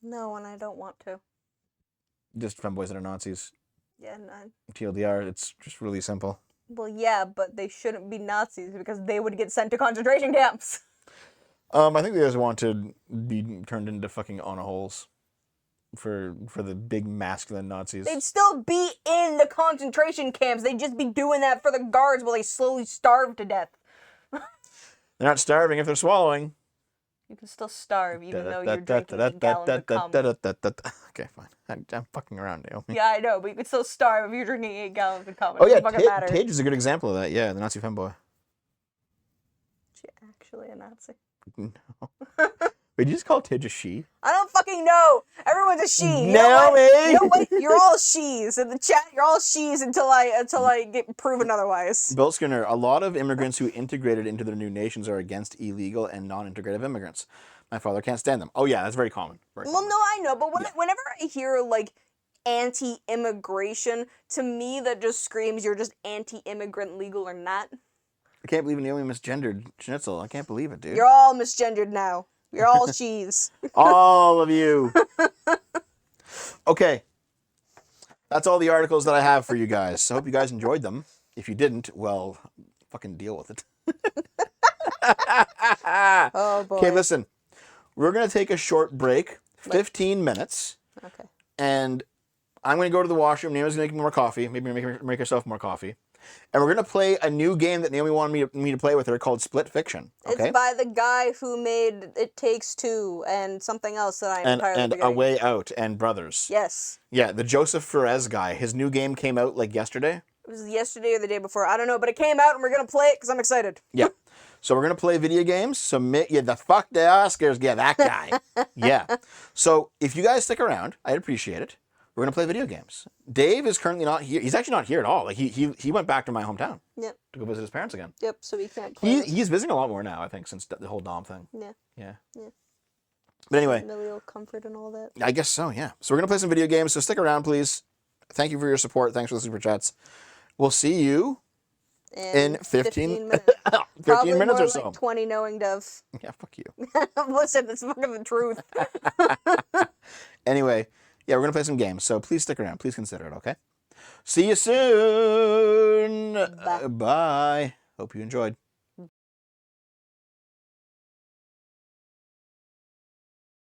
No, and I don't want to. Just femboys that are Nazis. Yeah, none. TLDR, it's just really simple. Well, yeah, but they shouldn't be Nazis because they would get sent to concentration camps. I think they just want to be turned into fucking holes for the big masculine Nazis. They'd still be in the concentration camps. They'd just be doing that for the guards while they slowly starve to death. They're not starving if they're swallowing. You can still starve even though you're drinking 8 gallons of cum. Okay, fine. I'm fucking around, Naomi. Yeah, I know, but you can still starve if you're drinking 8 gallons of cum. It Oh yeah, doesn't fucking matter. Tage is a good example of that. Yeah, the Nazi femboy. Is she actually a Nazi? No. Wait, did you just call Tage a she? I don't fucking know. Everyone's a she. You Naomi! know what? You know what? You're all she's. In the chat, you're all she's until I get proven otherwise. Bill Skinner, a lot of immigrants who integrated into their new nations are against illegal and non-integrative immigrants. My father can't stand them. Oh yeah, that's very common. Very Well, common. no, I know, but whenever I hear like anti-immigration, to me that just screams you're just anti-immigrant, legal or not. I can't believe Naomi misgendered Schnitzel. I can't believe it, dude. You're all misgendered now. You're all she's. All of you. Okay. That's all the articles that I have for you guys. I hope you guys enjoyed them. If you didn't, well, fucking deal with it. Oh boy. Okay, listen. We're going to take a short break, 15 minutes, Okay. and I'm going to go to the washroom. Naomi's going to make me more coffee. Maybe make herself more coffee. And we're going to play a new game that Naomi wanted me to play with her called Split Fiction. Okay? It's by the guy who made It Takes Two and something else that I'm entirely and A forgetting. Way Out and Brothers. Yes. Yeah, the Joseph Perez guy. His new game came out like yesterday. It was yesterday or the day before. I don't know, but it came out and we're going to play it because I'm excited. Yeah. So we're going to play video games. Submit, yeah, the fuck the Oscars. Yeah, that guy. Yeah. So if you guys stick around, I'd appreciate it. We're going to play video games. Dave is currently not here. He's actually not here at all. Like he went back to my hometown. Yep. To go visit his parents again. Yep, so we can't play. He's visiting a lot more now, I think, since the whole Dom thing. Yeah. Yeah. Yeah. But anyway, Familial comfort and all that. I guess so, yeah. So we're going to play some video games, so stick around, please. Thank you for your support. Thanks for the super chats. We'll see you in 15 minutes. 15 minutes more or so. like 20 knowing Dove. Yeah, fuck you. Listen, it's fucking the truth. Anyway, yeah, we're going to play some games, so please stick around. Please consider it, okay? See you soon. Bye. Bye. Hope you enjoyed.